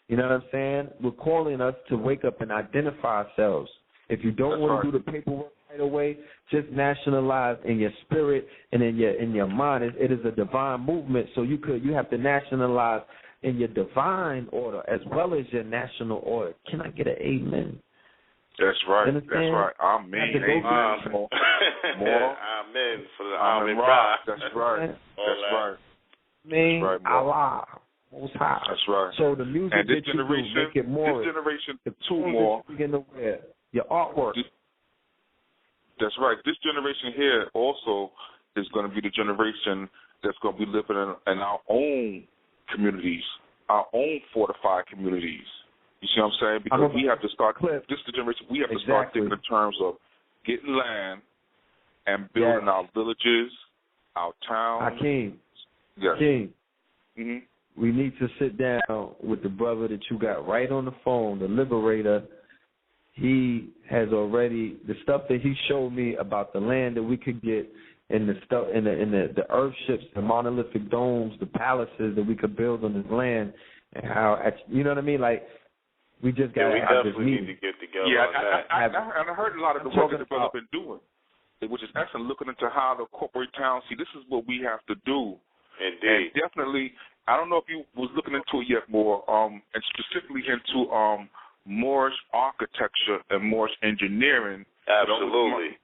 You know what I'm saying? We're calling us to wake up and identify ourselves. If you don't want to do the paperwork right away, just nationalize in your spirit and in your mind. It is a divine movement, so you have to nationalize in your divine order as well as your national order. Can I get an amen? That's right. That's right. Amen. Amen for the Amen. That's right. That's right. Amen. Allah. Most high. That's right. So the music and this that generation, you do, make it more. This generation, the two more. You begin to wear, your artwork. That's right. This generation here also is going to be the generation that's going to be living in our own communities, our own fortified communities. You see what I'm saying? Because we have to start, this is the generation, we have to start thinking in terms of getting land and building our villages, our towns. Hakim. Yes. Hakim. Mm-hmm. We need to sit down with the brother that you got right on the phone, the Liberator. He has already, the stuff that he showed me about the land that we could get, and the stuff in the earth ships, the monolithic domes, the palaces that we could build on this land, and how, you know what I mean? Like, we just got we definitely need to get together on that. I heard a lot of the work that the brother been doing, which is excellent, looking into how the corporate towns, see, this is what we have to do. Indeed. And definitely, I don't know if you was looking into it yet more, and specifically into Moorish architecture and Moorish engineering. Absolutely.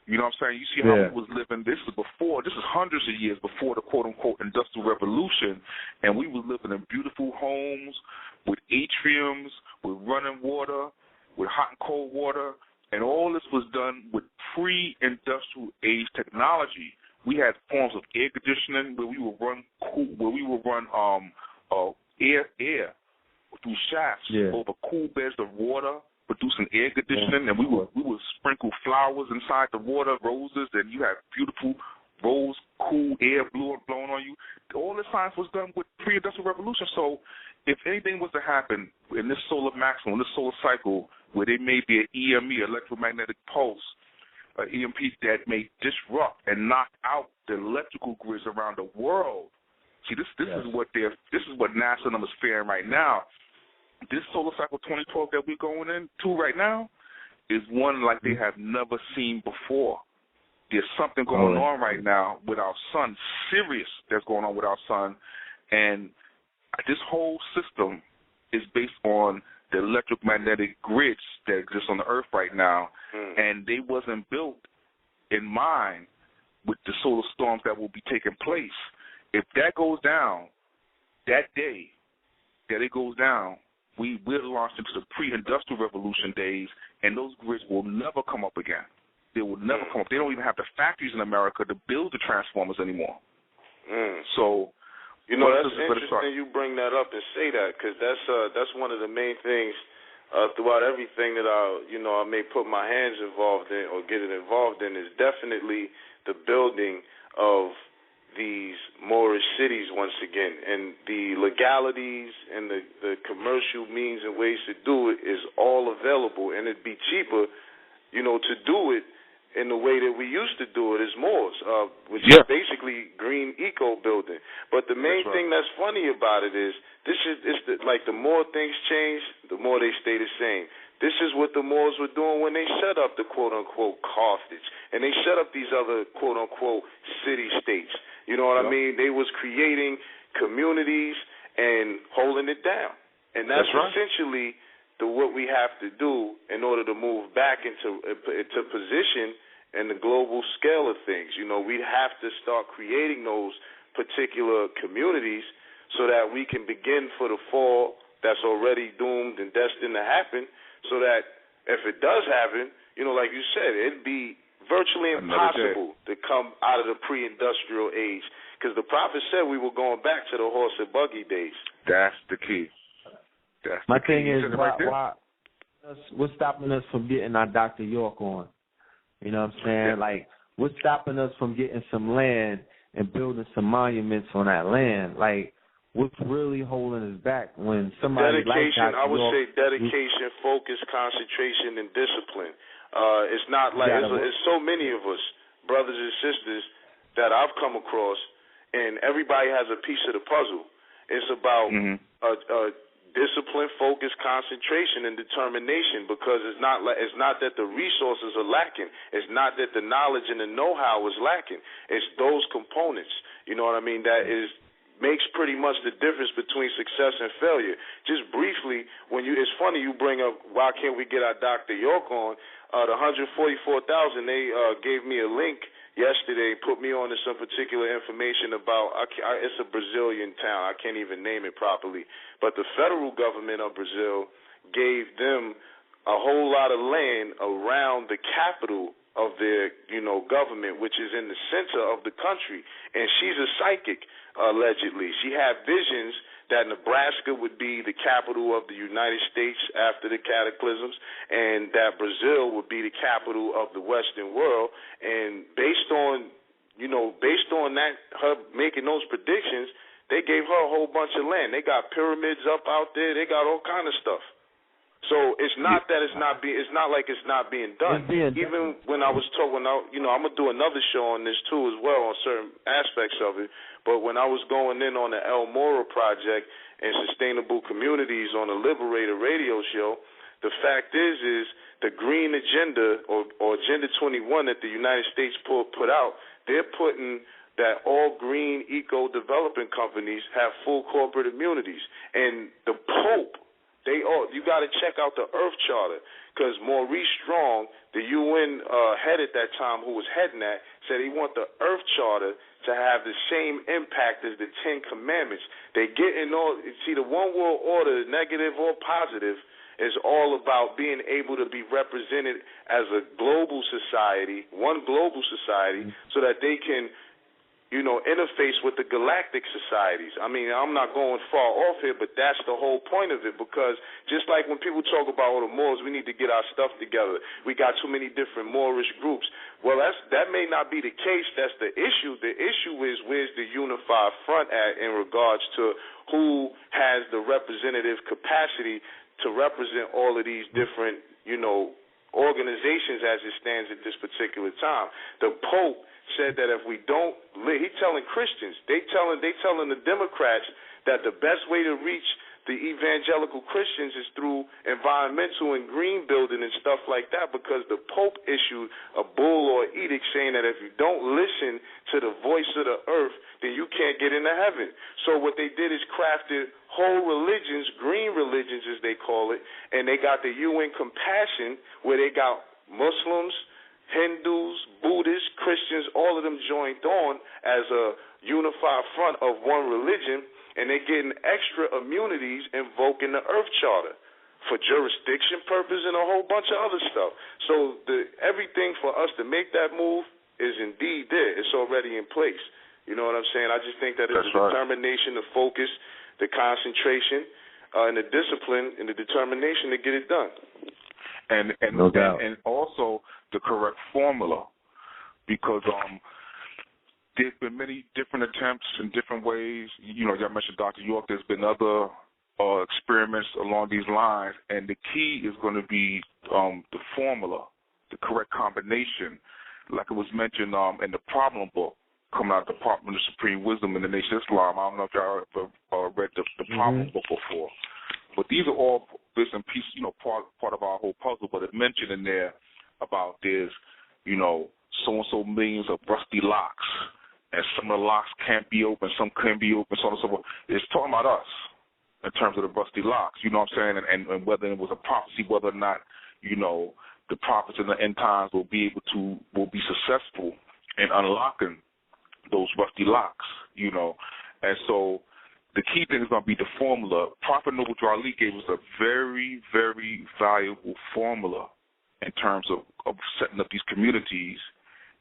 You know what I'm saying? You see how we was living, this is hundreds of years before the quote-unquote Industrial Revolution, and we was living in beautiful homes with atriums, with running water, with hot and cold water, and all this was done with pre-industrial age technology. We had forms of air conditioning where we would run air through shafts over cool beds of water, producing air conditioning, and we would sprinkle flowers inside the water, roses, and you had beautiful rose, cool air blowing on you. All this science was done with pre-industrial revolution. So if anything was to happen in this solar maximum, this solar cycle, where there may be an EME, electromagnetic pulse, an EMP that may disrupt and knock out the electrical grids around the world. See, this is what NASA and them is fearing right now. This solar cycle 2012 that we're going into right now is one like they have never seen before. There's something going on right now with our sun, serious that's going on with our sun, and this whole system is based on the electromagnetic grids that exist on the earth right now, and they wasn't built in mind with the solar storms that will be taking place. If that goes down, that day that it goes down, we will launch into the pre-industrial revolution days, and those grids will never come up again. They will never come up. They don't even have the factories in America to build the transformers anymore. So, you know, that's interesting you bring that up and say that, because that's one of the main things throughout everything that I may put my hands involved in or get it involved in, is definitely the building of these Moorish cities once again, and the legalities and the commercial means and ways to do it is all available, and it'd be cheaper, to do it in the way that we used to do it as Moors, which is basically green eco building. But the main thing that's funny about it is like the more things change, the more they stay the same. This is what the Moors were doing when they set up the quote-unquote Carthage, and they set up these other quote-unquote city-states. You know what I mean? They was creating communities and holding it down. And that's essentially what we have to do in order to move back into position in the global scale of things. We have to start creating those particular communities so that we can begin for the fall that's already doomed and destined to happen, so that if it does happen, you know, like you said, it'd be virtually impossible to come out of the pre-industrial age, because the prophet said we were going back to the horse and buggy days. That's the key. My thing is, what's stopping us from getting our Dr. York on? You know what I'm saying? Yeah. Like, what's stopping us from getting some land and building some monuments on that land? Like, what's really holding us back when somebody dedication, like Dr. I would York, say dedication, focus, concentration, and discipline. It's not like it's so many of us, brothers and sisters, that I've come across, and everybody has a piece of the puzzle. It's about discipline, focus, concentration, and determination, because it's not that the resources are lacking. It's not that the knowledge and the know-how is lacking. It's those components, you know what I mean, that makes pretty much the difference between success and failure. Just briefly, it's funny you bring up why can't we get our Dr. York on. The 144,000, they gave me a link yesterday, put me on to some particular information about, it's a Brazilian town, I can't even name it properly, but the federal government of Brazil gave them a whole lot of land around the capital of their, government, which is in the center of the country, and she's a psychic, allegedly. She had visions that Nebraska would be the capital of the United States after the cataclysms, and that Brazil would be the capital of the Western world. And based on that, her making those predictions, they gave her a whole bunch of land. They got pyramids up out there. They got all kind of stuff. So it's not that it's not like it's not being done. Even when I was told, I'm gonna do another show on this too as well on certain aspects of it. But when I was going in on the El Moro project and sustainable communities on the Liberator radio show, the fact is the green agenda or Agenda 21 that the United States put out, they're putting that all green eco-development companies have full corporate immunities. And the Pope, you got to check out the Earth Charter, because Maurice Strong, the UN head at that time who was heading that, said he want the Earth Charter to have the same impact as the Ten Commandments. The one world order, negative or positive, is all about being able to be represented as a global society, one global society, so that they can interface with the galactic societies. I mean, I'm not going far off here, but that's the whole point of it, because just like when people talk about the Moors, we need to get our stuff together. We got too many different Moorish groups. Well, that may not be the case. That's the issue. The issue is, where's the unified front at in regards to who has the representative capacity to represent all of these different, organizations as it stands at this particular time. The Pope said that if we don't, he's telling Christians, they telling the Democrats that the best way to reach the evangelical Christians is through environmental and green building and stuff like that, because the Pope issued a bull or edict saying that if you don't listen to the voice of the earth, then you can't get into heaven. So what they did is crafted whole religions, green religions as they call it, and they got the UN Compassion, where they got Muslims, Hindus, Buddhists, Christians, all of them joined on as a unified front of one religion, and they're getting extra immunities invoking the Earth Charter for jurisdiction purpose and a whole bunch of other stuff. So everything for us to make that move is indeed there. It's already in place. You know what I'm saying? I just think that it's the determination, the focus, the concentration, and the discipline and the determination to get it done. And also the correct formula, because there's been many different attempts in different ways. Y'all mentioned Dr. York. There's been other experiments along these lines, and the key is going to be the formula, the correct combination, like it was mentioned in the problem book coming out of the Department of Supreme Wisdom in the Nation of Islam. I don't know if y'all ever read the problem book before. But these are all bits and pieces, part of our whole puzzle. But it mentioned in there about there's, so-and-so millions of rusty locks, and some of the locks can't be open, some can be open, so on and so forth. It's talking about us in terms of the rusty locks, you know what I'm saying, and whether it was a prophecy, whether or not, the prophets in the end times will be successful in unlocking those rusty locks, And so the key thing is going to be the formula. Prophet Noble Drew Ali gave us a very, very valuable formula in terms of setting up these communities.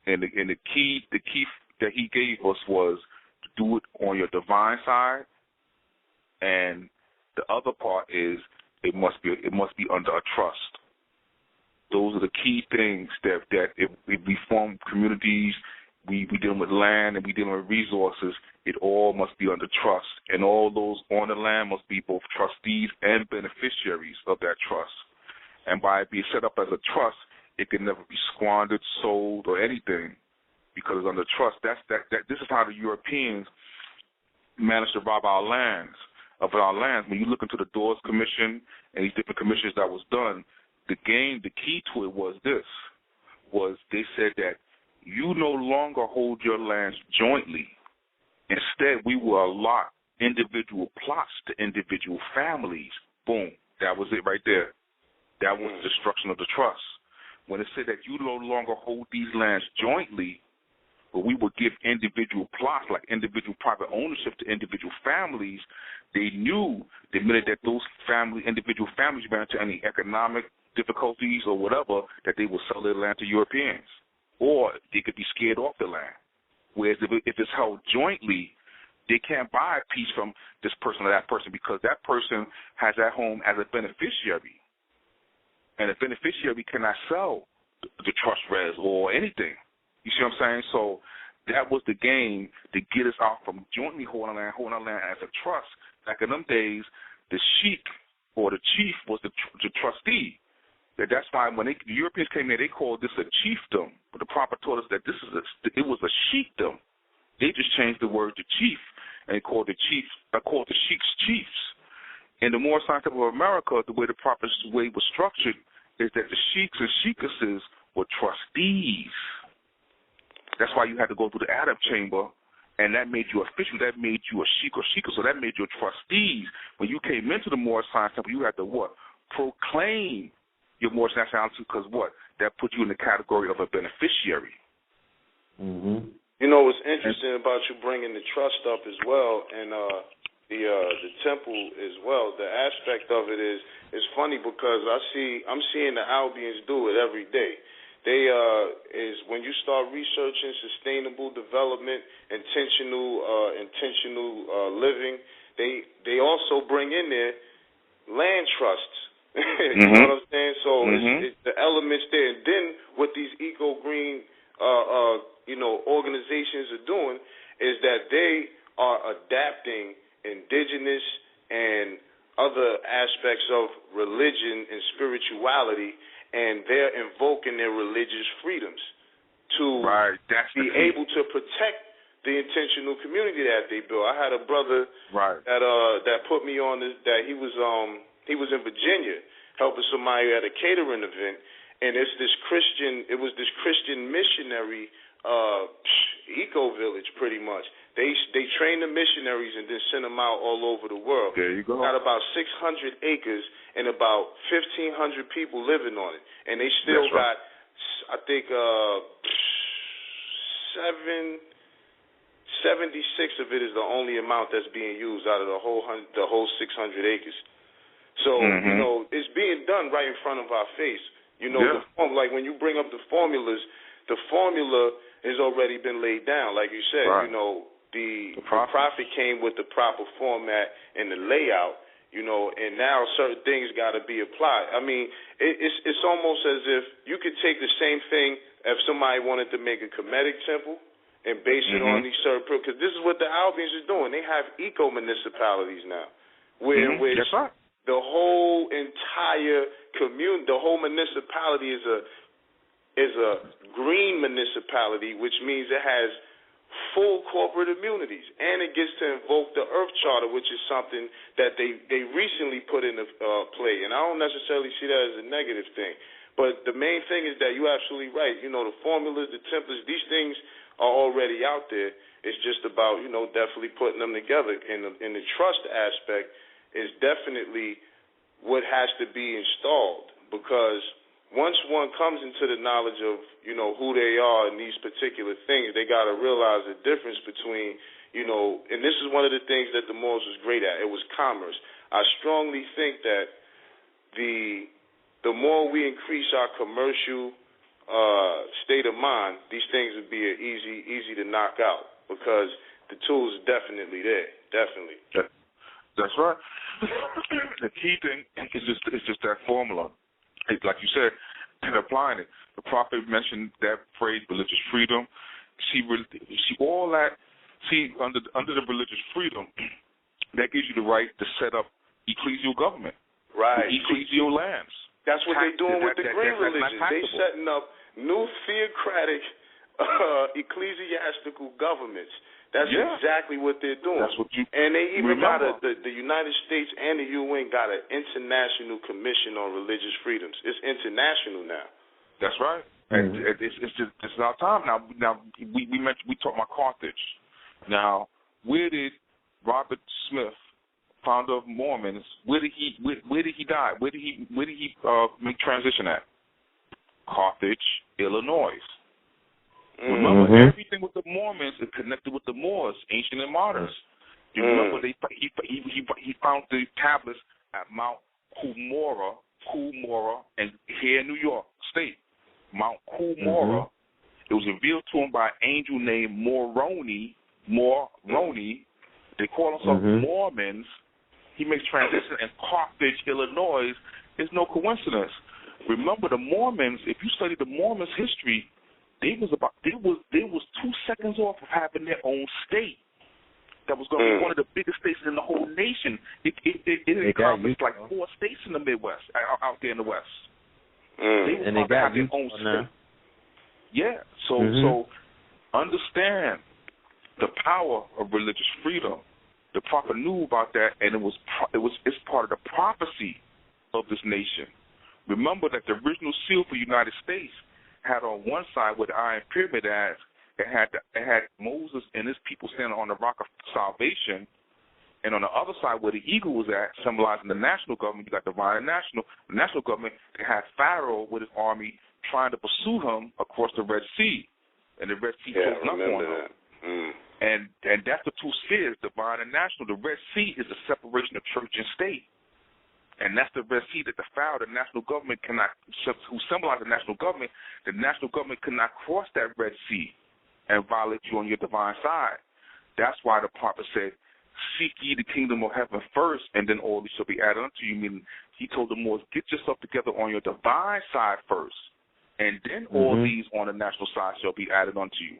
And the key that he gave us was to do it on your divine side, and the other part is it must be under a trust. Those are the key things that if we form communities, we dealing with land and we dealing with resources, it all must be under trust. And all those on the land must be both trustees and beneficiaries of that trust. And by it being set up as a trust, it can never be squandered, sold, or anything, because it's under trust. This is how the Europeans managed to rob our lands. When you look into the Dawes Commission and these different commissions that was done, the key to it was they said that you no longer hold your lands jointly. Instead, we will allot individual plots to individual families. Boom. That was it right there. That was the destruction of the trust. When it said that you no longer hold these lands jointly, but we would give individual plots, like individual private ownership to individual families, they knew the minute that those individual families ran into any economic difficulties or whatever, that they would sell their land to Europeans, or they could be scared off the land. Whereas if it's held jointly, they can't buy a piece from this person or that person, because that person has that home as a beneficiary. And a beneficiary cannot sell the trust res or anything. You see what I'm saying? So that was the game to get us out from jointly holding our land as a trust. Like in them days, the sheik or the chief was the trustee. That's why when the Europeans came here, they called this a chiefdom. But the Prophet taught us that it was a sheikdom. They just changed the word to chief and they called the sheiks chiefs. In the Moorish Temple of America, the way the Prophet's way was structured is that the sheiks and sheikesses were trustees. That's why you had to go through the Adab chamber, and that made you official. That made you a sheik or sheikah, so that made you trustees. When you came into the Moorish Temple, you had to what? Proclaim your Moorish nationality, because what? That put you in the category of a beneficiary. Mm-hmm. You know what's interesting about you bringing the trust up as well, and the temple as well. The aspect of it is funny because I'm seeing the Albions do it every day. They is when you start researching sustainable development, intentional living. They also bring in there land trusts. You know what I'm saying? So it's the elements there, and then what these eco-green organizations are doing is that they are adapting indigenous and other aspects of religion and spirituality, and they're invoking their religious freedoms to be able to protect the intentional community that they built. I had a brother that put me on this, that he was in Virginia helping somebody at a catering event, and it was this Christian missionary eco village pretty much. They train the missionaries and then send them out all over the world. There you go. Got about 600 acres and about 1,500 people living on it, and they still got, I think, 76 of it is the only amount that's being used out of the whole 600 acres. So it's being done right in front of our face. Like when you bring up the formulas, the formula has already been laid down, like you said. The prophet came with the proper format and the layout, and now certain things got to be applied. I mean, it's almost as if you could take the same thing if somebody wanted to make a Kemetic temple and base it on these certain, because this is what the Albions are doing. They have eco-municipalities now, where the whole entire community, the whole municipality is a green municipality, which means it has full corporate immunities, and it gets to invoke the Earth Charter, which is something that they recently put into play. And I don't necessarily see that as a negative thing, but the main thing is that you're absolutely right. The formulas, the templates, these things are already out there. It's just about definitely putting them together. And the trust aspect is definitely what has to be installed, because once one comes into the knowledge of, you know, who they are and these particular things, they got to realize the difference between, you know, and this is one of the things that the Moors was great at. It was commerce. I strongly think that the more we increase our commercial state of mind, these things would be easy to knock out, because the tools are definitely there. Definitely. That's right. The key thing is just that formula. It's like you said, and applying it. The Prophet mentioned that phrase, religious freedom. See all that. See, under the religious freedom, that gives you the right to set up ecclesial government, right? Ecclesial lands. That's what they're doing with the Grail religion. They're setting up new theocratic ecclesiastical governments. That's exactly what they're doing. That's what and they even got the United States and the UN got an international commission on religious freedoms. It's international now. That's right. And it's our time now. We talked about Carthage. Now, where did Robert Smith, founder of Mormons, where did he die? Where did he make transition at? Carthage, Illinois. Remember, everything with the Mormons is connected with the Moors, ancient and modern. You remember he found the tablets at Mount Coolmorrow, and here in New York State, Mount Coolmorrow. It was revealed to him by an angel named Moroni. They call themselves Mormons. He makes transition in Carthage, Illinois. It's no coincidence. Remember, the Mormons. If you study the Mormons' history, they was 2 seconds off of having their own state. That was going to be one of the biggest states in the whole nation. It encompassed like 4 states in the Midwest, out there in the West. And they got their own state. Yeah. So understand the power of religious freedom. The Prophet knew about that, and it's part of the prophecy of this nation. Remember that the original seal for the United States had on one side where the Iron Pyramid at, it had Moses and his people standing on the rock of salvation, and on the other side where the eagle was at, symbolizing the national government, you got divine and national. The national government, they had Pharaoh with his army trying to pursue him across the Red Sea, and the Red Sea closed up on him. And that's the 2 spheres, divine and national. The Red Sea is the separation of church and state. And that's the Red Sea that the Pharaoh, the national government, who symbolize the national government cannot cross that Red Sea and violate you on your divine side. That's why the prophet said, seek ye the kingdom of heaven first, and then all these shall be added unto you. Meaning, he told the Moors, get yourself together on your divine side first, and then all these on the national side shall be added unto you.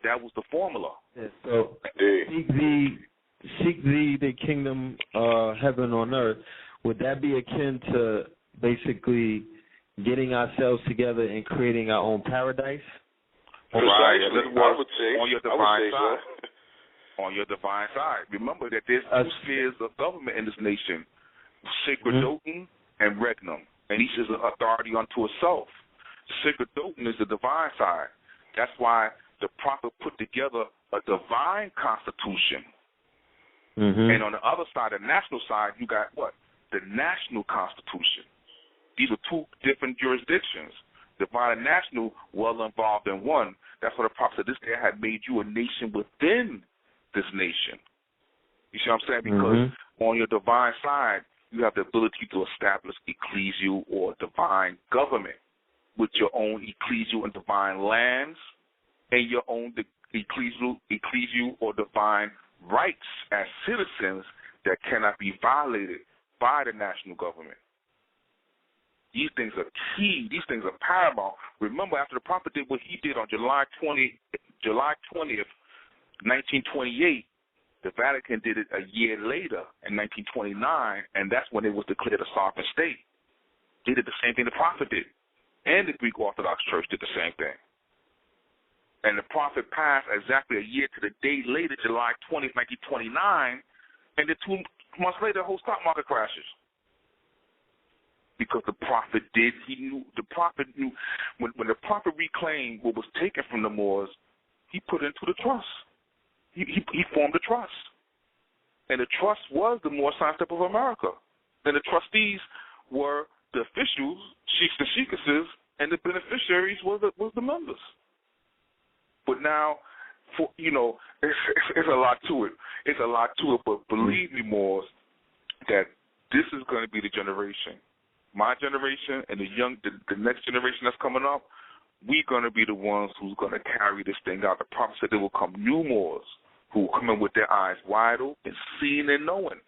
That was the formula. Yeah, so seek thee the kingdom heaven on earth. Would that be akin to basically getting ourselves together and creating our own paradise? Right. I would say on your divine side. So. On your divine side. Remember that there's 2 spheres of government in this nation: sacerdotal and regnum, and each is an authority unto itself. Sacerdotal is the divine side. That's why the prophet put together a divine constitution. And on the other side, the national side, you got what? The national constitution. These are 2 different jurisdictions. Divine and national, well involved in one. That's what the prophet said, this day I had made you a nation within this nation. You see what I'm saying? Because on your divine side, you have the ability to establish ecclesial or divine government with your own ecclesial and divine lands, and your own ecclesial or divine rights as citizens that cannot be violated by the national government. These things are key. These things are paramount. Remember, after the prophet did what he did on July 20th, 1928, the Vatican did it a year later in 1929, and that's when it was declared a sovereign state. They did the same thing the prophet did, and the Greek Orthodox Church did the same thing. And the prophet passed exactly a year to the day later, July 20th, 1929, and then 2 months later, the whole stock market crashes. Because the prophet did, the prophet knew, when the prophet reclaimed what was taken from the Moors, he put it into the trust. He formed a trust. And the trust was the Moor Science Temple of America. And the trustees were the officials, sheiks and sheikesses, and the beneficiaries was the members. But now, it's a lot to it. It's a lot to it. But believe me, Moors, that this is going to be the generation. My generation and the next generation that's coming up, we're going to be the ones who's going to carry this thing out. The prophet said there will come new Moors who will come in with their eyes wide open, seeing and knowing.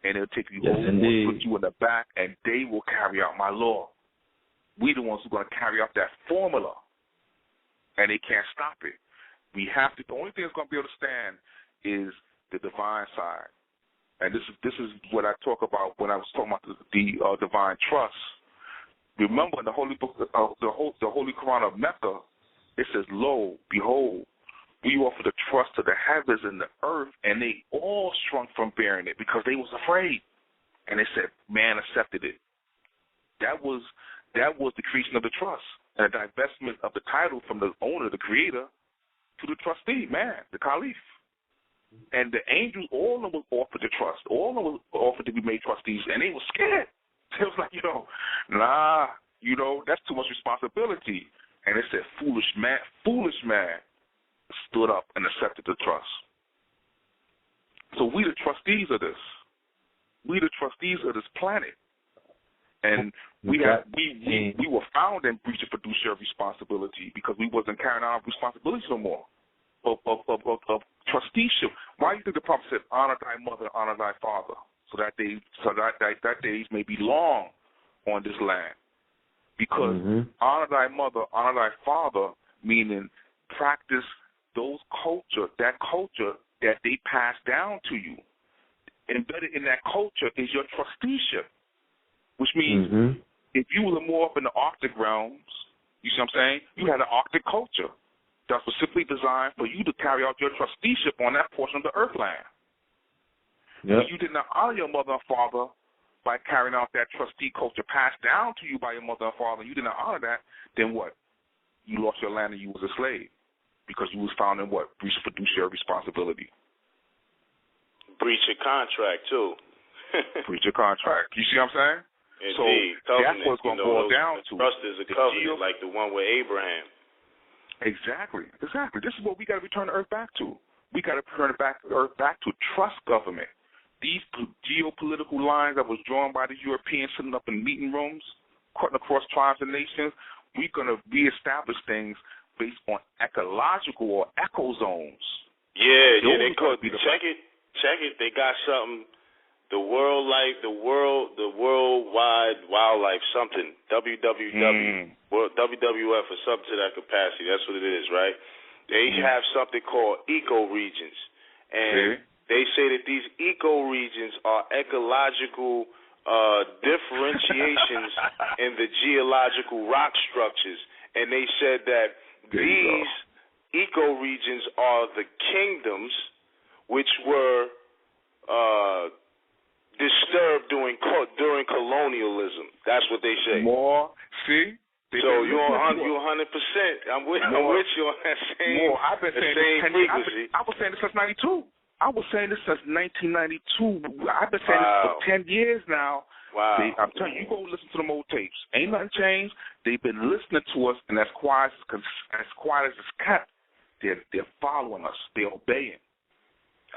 And they'll take you over and put you in the back, and they will carry out my law. We the ones who are going to carry out that formula, and they can't stop it. We have to. The only thing that's going to be able to stand is the divine side, and this is what I talk about when I was talking about the divine trust. Remember, in the holy book, the holy Quran of Mecca, it says, "Lo, behold, we offer the trust to the heavens and the earth," and they all shrunk from bearing it because they was afraid, and they said, "Man accepted it." That was the creation of the trust and a divestment of the title from the owner, the creator, to the trustee, man, the caliph. And the angels, all of them was offered the trust. All of them was offered to be made trustees, and they were scared. It was like, that's too much responsibility. And they said, foolish man stood up and accepted the trust. So we the trustees of this. We the trustees of this planet. And we were found in breach of fiduciary responsibility because we wasn't carrying out our responsibilities no more of trusteeship. Why do you think the prophet said, "Honor thy mother, honor thy father," so that days may be long on this land? Because honor thy mother, honor thy father, meaning practice that culture that they pass down to you. Embedded in that culture is your trusteeship. Which means if you were more up in the Arctic realms, you see what I'm saying? You had an Arctic culture that's specifically designed for you to carry out your trusteeship on that portion of the earth land. Yep. When you did not honor your mother and father by carrying out that trustee culture passed down to you by your mother and father, you did not honor that, then what? You lost your land and you was a slave because you was found in what? Breach of fiduciary responsibility. Breach of contract, too. Breach of contract. You see what I'm saying? Indeed. So that's what it's going to boil down to. Trust is a covenant like the one with Abraham. Exactly. This is what we got to return the earth back to. We got to return the earth back to trust government. These geopolitical lines that was drawn by the Europeans sitting up in meeting rooms, cutting across tribes and nations, we're going to reestablish things based on ecological or eco zones. Yeah, they call it. Check it. They got something. The worldwide wildlife something, WWW, WWF or something to that capacity. That's what it is, right? They have something called ecoregions, and they say that these ecoregions are ecological differentiations in the geological rock structures, and they said that these ecoregions are the kingdoms which were disturbed during colonialism. That's what they say. More, see? So you're 100%. I'm with you on that same, I've been saying same frequency. I was saying this since 92. I was saying this since 1992. I've been saying this for 10 years now. Wow. I'm telling you, you go listen to them old tapes. Ain't nothing changed. They've been listening to us, and as quiet as it's kept, they're following us. They're obeying.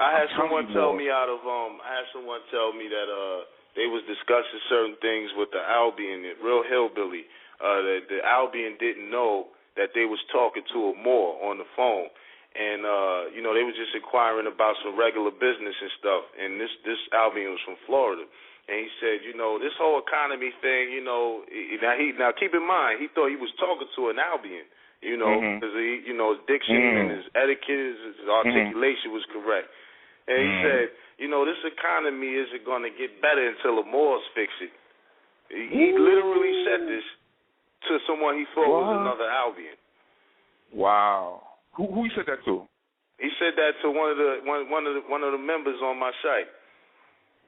I had someone tell me that they was discussing certain things with the Albion, the real hillbilly. That the Albion didn't know that they was talking to a Moor on the phone, and they was just inquiring about some regular business and stuff. And this Albion was from Florida, and he said, this whole economy thing, now keep in mind, he thought he was talking to an Albion, because his diction and his etiquette, his articulation was correct. And he said, this economy isn't going to get better until the Moors fix it. He literally said this to someone he thought was another Albion. Wow. Who he said that to? He said that to one of the members on my site.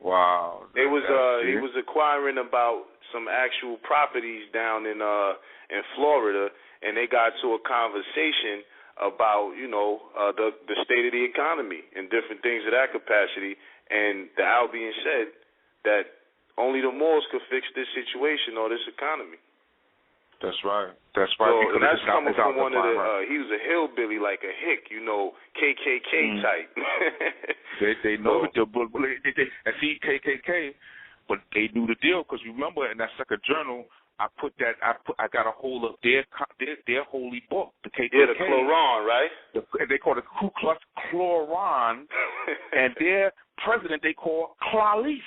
Wow. He was inquiring about some actual properties down in Florida, and they got to a conversation about the state of the economy and different things of that capacity. And the Albion said that only the Moors could fix this situation or this economy. That's right. That's right. So that's coming from one of the. Right. He was a hillbilly, like a hick, KKK type. They know the deal, and see KKK, but they knew the deal because remember in that second journal, I got a hold of their holy book, the KKK. Yeah, the Quran, right? They call it Ku Klux Quran, and their president they call Klalif.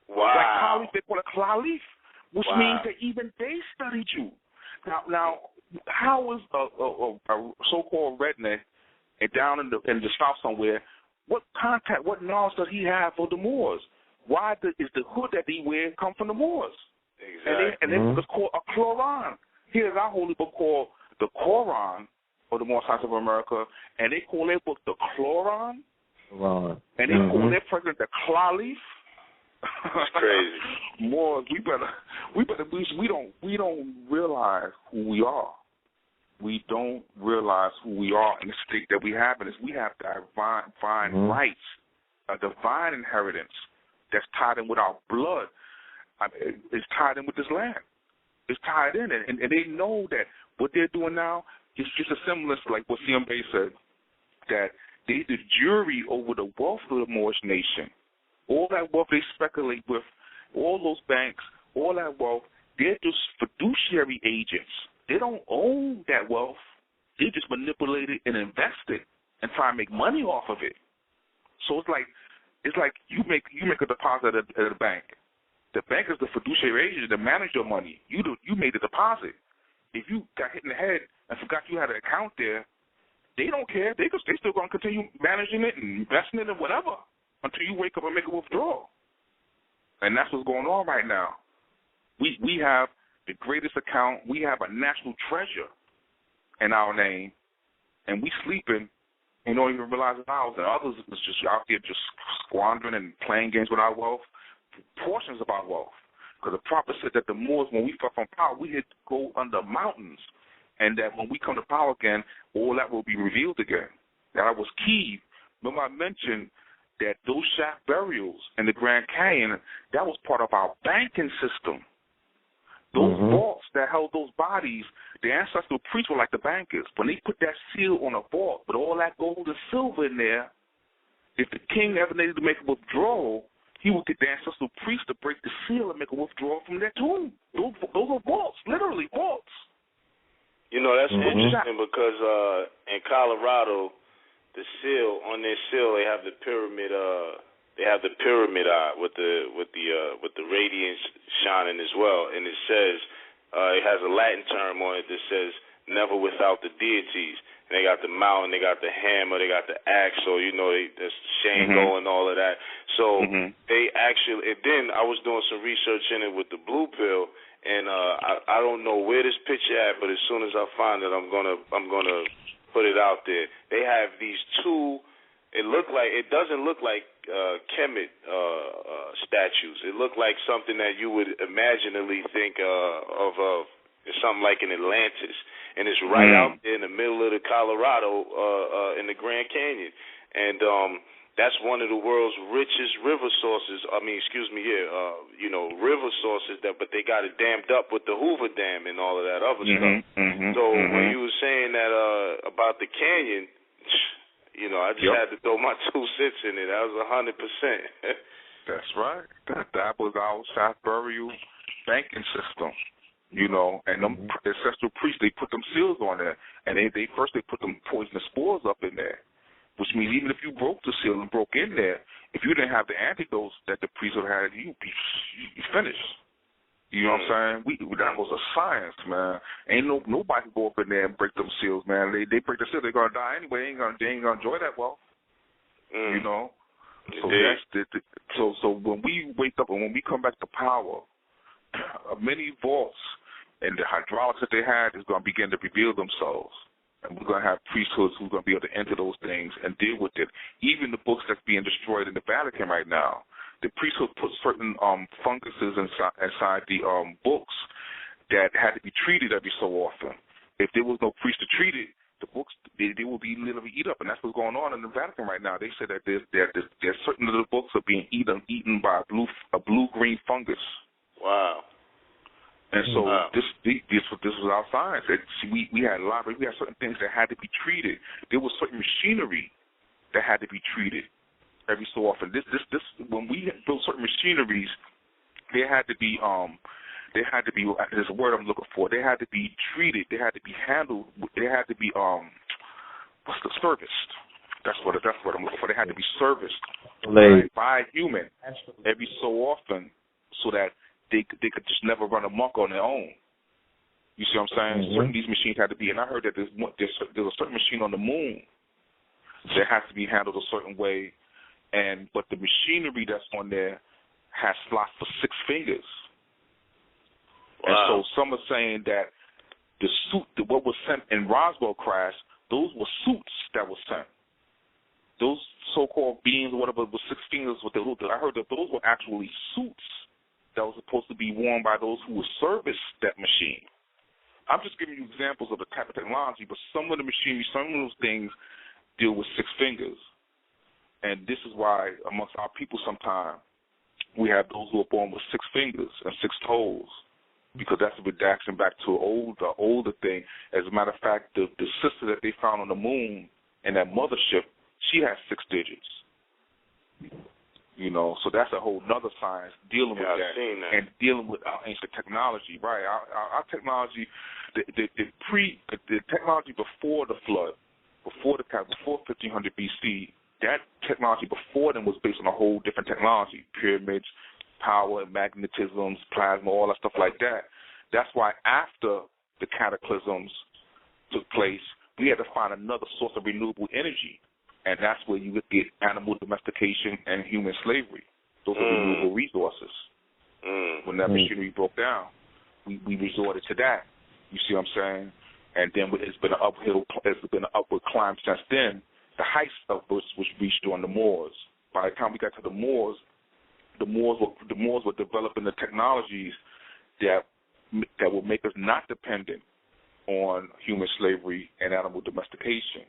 Wow. Like Khalif, they call it Klalif, which means that even they studied you. Now, how is a so-called redneck down in the South somewhere? What knowledge does he have for the Moors? Why is the hood that he wears come from the Moors? Exactly. And they call a Quran. Here's our holy book called the Quran, or the Moor Science of America, and they call their book the Quran. Wow. And they call their president the Klalif. It's crazy. Moors, we don't realize who we are. We don't realize who we are in the state that we have in. We have divine rights, a divine inheritance that's tied in with our blood. It's tied in with this land. It's tied in, and they know that what they're doing now is just a semblance, like what Hakim Bey said, that they the jury over the wealth of the Moorish nation. All that wealth they speculate with, all those banks, all that wealth, they're just fiduciary agents. They don't own that wealth. They just manipulate it and invest it and try and make money off of it. So it's like you make a deposit at a bank. The bank is the fiduciary agent that manage your money. You made the deposit. If you got hit in the head and forgot you had an account there, they don't care. They still going to continue managing it and investing it and whatever, until you wake up and make a withdrawal. And that's what's going on right now. We have the greatest account. We have a national treasure in our name, and we sleeping and don't even realize it's ours. And others is just out there just squandering and playing games with our wealth, portions of our wealth. Because the prophet said that the Moors, when we fell from power, we had to go under mountains, and that when we come to power again, all that will be revealed again. That was key. Remember I mentioned that those shaft burials in the Grand Canyon, that was part of our banking system. Those vaults that held those bodies, the ancestral priests were like the bankers. When they put that seal on a vault with all that gold and silver in there, if the king ever needed to make a withdrawal, he would get the ancestral priest to break the seal and make a withdrawal from their tomb. Those are vaults, literally vaults. That's interesting because in Colorado, the seal on their seal they have the pyramid. They have the pyramid eye with the radiance shining as well, and it says it has a Latin term on it that says "never without the deities." And they got the mountain, they got the hammer, they got the axe, so that's Shango and all of that. So they actually, and then I was doing some research in it with the blue pill, and I don't know where this picture at, but as soon as I find it, I'm gonna put it out there. They have these two. It doesn't look like Khemet statues. It looked like something that you would imaginally think of something like in Atlantis, and it's right out there in the middle of the Colorado in the Grand Canyon, and that's one of the world's richest river sources. River sources but they got it dammed up with the Hoover Dam and all of that other stuff. So when you were saying that about the canyon, I just had to throw my 2 cents in it. That was 100%. That's right. That was our shaft burial banking system. And them ancestral priests, they put them seals on there, and they first put them poisonous spores up in there, which means even if you broke the seal and broke in there, if you didn't have the antidotes that the priest would have had, you'd be finished. You know what I'm saying? That was a science, man. Ain't nobody can go up in there and break them seals, man. They break the seal, they're gonna die anyway. They ain't gonna enjoy that wealth. So so when we wake up and when we come back to power, many vaults and the hydraulics that they had is going to begin to reveal themselves. And we're going to have priesthoods who's going to be able to enter those things and deal with it. Even the books that's being destroyed in the Vatican right now, the priesthood put certain funguses inside the books that had to be treated every so often. If there was no priest to treat it, the books they will be literally eat up, and that's what's going on in the Vatican right now. They said that there's certain of the books are being eaten by a blue-green fungus. Wow. And so this was our science. We had certain things that had to be treated. There was certain machinery that had to be treated every so often. This when we built certain machineries, there had to be there's a word I'm looking for. They had to be treated. They had to be handled. They had to be serviced. That's what I'm looking for. They had to be serviced by a human every so often, so that they could just never run amok on their own. You see what I'm saying? Mm-hmm. Certain these machines had to be, and I heard that there's a certain machine on the moon that has to be handled a certain way, but the machinery that's on there has slots for 6 fingers. Wow. And so some are saying that what was sent in Roswell crash, those were suits that were sent. Those so-called beings, or whatever, with 6 fingers, I heard that those were actually suits that was supposed to be worn by those who would service that machine. I'm just giving you examples of the type of technology, but some of the machinery, some of those things deal with 6 fingers. And this is why amongst our people sometimes we have those who are born with 6 fingers and 6 toes, because that's a redaction back to an older thing. As a matter of fact, the sister that they found on the moon in that mothership, she has 6 digits. You know, so that's a whole nother science dealing with that and dealing with our ancient technology, right? Our technology, the technology before the flood, before 1500 BC, that technology before them was based on a whole different technology: pyramids, power, magnetisms, plasma, all that stuff like that. That's why after the cataclysms took place, we had to find another source of renewable energy. And that's where you would get animal domestication and human slavery. Those are renewable resources. When that machinery broke down, we resorted to that. You see what I'm saying? And then it's been an upward climb since then. The heights of which was reached during the Moors. By the time we got to the Moors were developing the technologies that will make us not dependent on human slavery and animal domestication.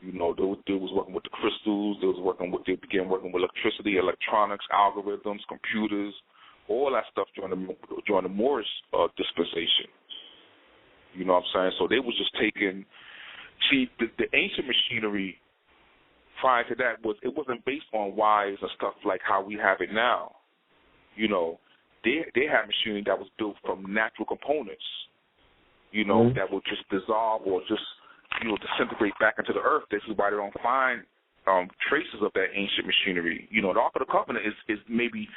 You know, they was working with the crystals. They began working with electricity, electronics, algorithms, computers, all that stuff during the Moorish dispensation. You know what I'm saying? So they was just taking. See, the ancient machinery prior to that wasn't based on wires and stuff like how we have it now. You know, they had machinery that was built from natural components. You know, that would just dissolve or just disintegrate back into the earth. This is why they don't find traces of that ancient machinery. You know, the Ark of the Covenant is maybe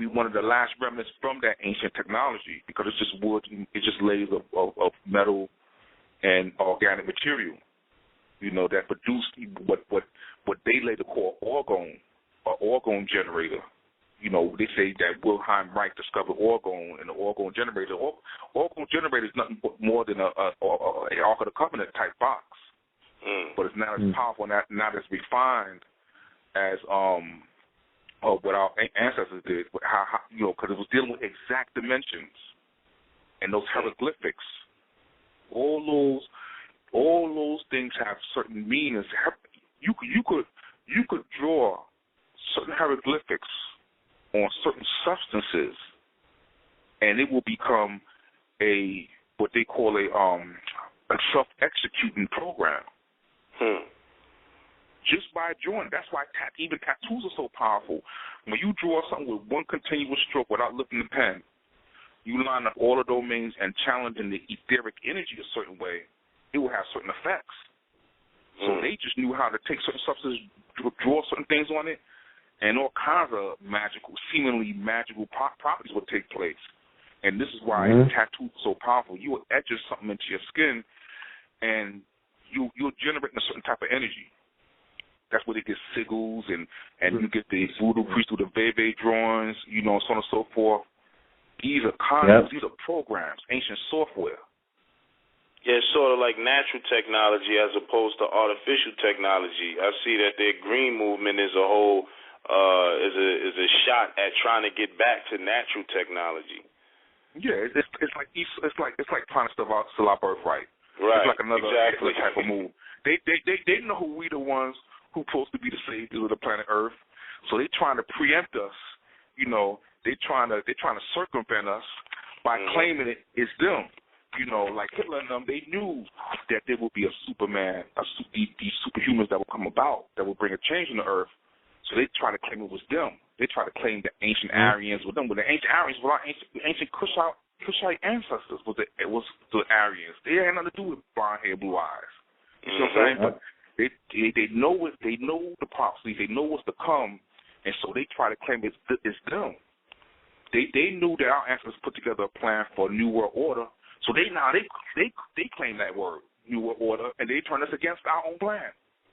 one of the last remnants from that ancient technology, because it's just wood, it's just layers of metal and organic material. You know, that produced what they later call orgone generator. You know, they say that Wilhelm Reich discovered orgone, and the orgone generator. Orgone generator is nothing but more than an Ark of the Covenant type box, but it's not as powerful, not as refined as what our ancestors did. How because it was dealing with exact dimensions and those hieroglyphics. All those things have certain meanings. You could draw certain hieroglyphics on certain substances, and it will become what they call a self-executing program. Just by drawing. That's why even tattoos are so powerful. When you draw something with one continuous stroke without lifting the pen, you line up all the domains and challenging the etheric energy a certain way, it will have certain effects. So they just knew how to take certain substances, draw certain things on it, and all kinds of seemingly magical properties would take place. And this is why tattoos are so powerful. You will etch something into your skin, and you're generating a certain type of energy. That's where they get sigils, and you get the voodoo priest through the Bebe drawings, so on and so forth. These are concepts, these are programs, ancient software. Yeah, it's sort of like natural technology as opposed to artificial technology. I see that their green movement is a whole is a shot at trying to get back to natural technology. Yeah, it's like trying to steal our birthright. Right. It's like another exactly. type of move. They know we the ones who supposed to be the saviors of the planet Earth, so they trying to preempt us. You know, they trying to circumvent us by claiming it's them. You know, like Hitler and them, they knew that there would be a Superman, these superhumans that would come about, that would bring a change in the earth. So they try to claim it was them. They try to claim the ancient Aryans were them. But the ancient Aryans were our ancient Kushite ancestors. It was the Aryans. They had nothing to do with blonde hair, blue eyes. You know what I'm saying? But they know it. They know the prophecies. They know what's to come, and so they try to claim it's them. They knew that our ancestors put together a plan for a new world order. So they claim that word, New World Order, and they turn us against our own plan.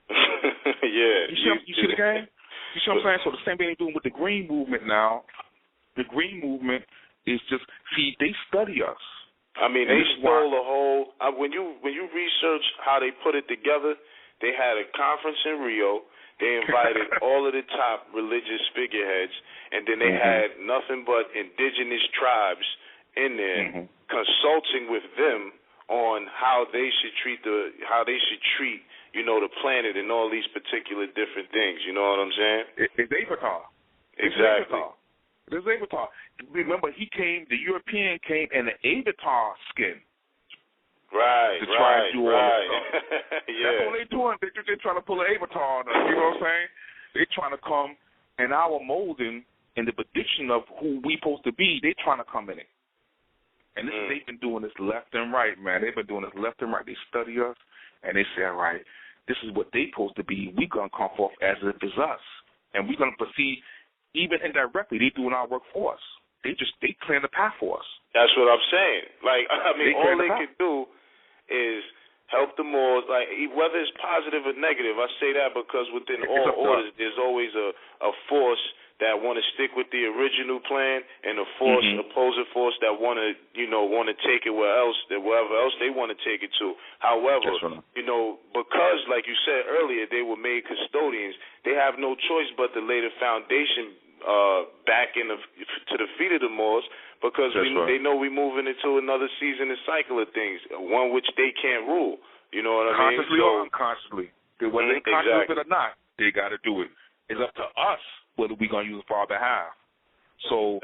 Yeah. You see the game? You see what I'm saying? So the same thing they're doing with the Green Movement now. The Green Movement is just, they study us. I mean, they stole the whole. When you research how they put it together, they had a conference in Rio. They invited all of the top religious figureheads, and then they had nothing but indigenous tribes in there consulting with them on how they should treat the planet and all these particular different things. You know what I'm saying? It's Avatar. Exactly. It's Avatar. Remember, the European came in the Avatar skin. Right. To try and do all this stuff. Yeah. That's what they're doing. They're trying to pull an Avatar on us. You know what I'm saying? They're trying to come in our molding and the prediction of who we supposed to be. They're trying to come in it. And they've been doing this left and right, man. They've been doing this left and right. They study us, and they say, all right, this is what they supposed to be. We're going to come forth as if it's us. And we're going to proceed, even indirectly, they doing our work for us. They clear the path for us. That's what I'm saying. Like, I mean, all they can do is help the Moors, like, whether it's positive or negative. I say that because within all orders, there's always a force that want to stick with the original plan, and a force, opposing force that want to take it wherever else they want to take it to. However, because like you said earlier, they were made custodians, they have no choice but to lay the foundation back to the feet of the Moors, because they know we're moving into another season and cycle of things, one which they can't rule. You know what I mean? Consciously or unconsciously. Whether they conscious of it or not, they got to do it. It's up to us whether we're going to use it for our behalf. So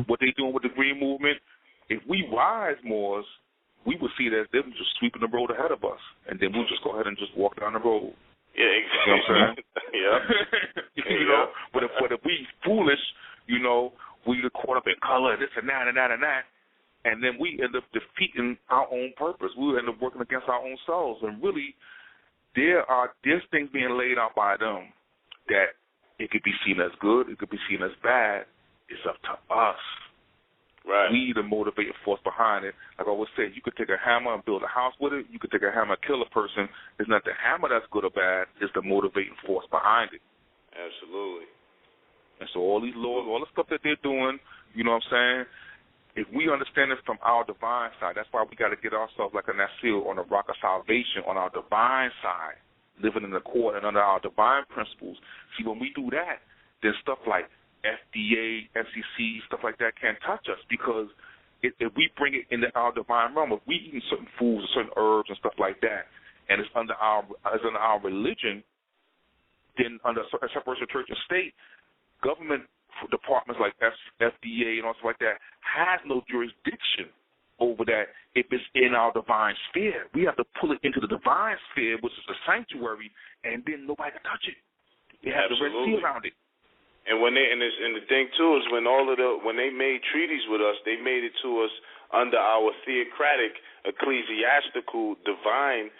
what they doing with the Green Movement, if we wise Moors, we would see that them just sweeping the road ahead of us, and then we'll just go ahead and just walk down the road. Yeah, exactly. You know what I'm saying? Yeah. But if we foolish, we get caught up in color, this and that, and then we end up defeating our own purpose. We end up working against our own selves. And really, there's things being laid out by them that it could be seen as good, it could be seen as bad. It's up to us. Right. We the motivating force behind it. Like I always say, you could take a hammer and build a house with it. You could take a hammer and kill a person. It's not the hammer that's good or bad. It's the motivating force behind it. Absolutely. And so all these laws, all the stuff that they're doing, you know what I'm saying, if we understand it from our divine side, that's why we got to get ourselves like a Nasil on the rock of salvation on our divine side, living in accord and under our divine principles. See, when we do that, then stuff like FDA, FCC, stuff like that can't touch us, because if we bring it into our divine realm, if we eat certain foods, certain herbs and stuff like that, and it's under our religion, then under a separation of church and state, government departments like FDA and all stuff like that has no jurisdiction over that if it's in our divine sphere. We have to pull it into the divine sphere, which is the sanctuary, and then nobody can touch it. They have the Red Sea around it. And the thing too is when they made treaties with us, they made it to us under our theocratic, ecclesiastical, divine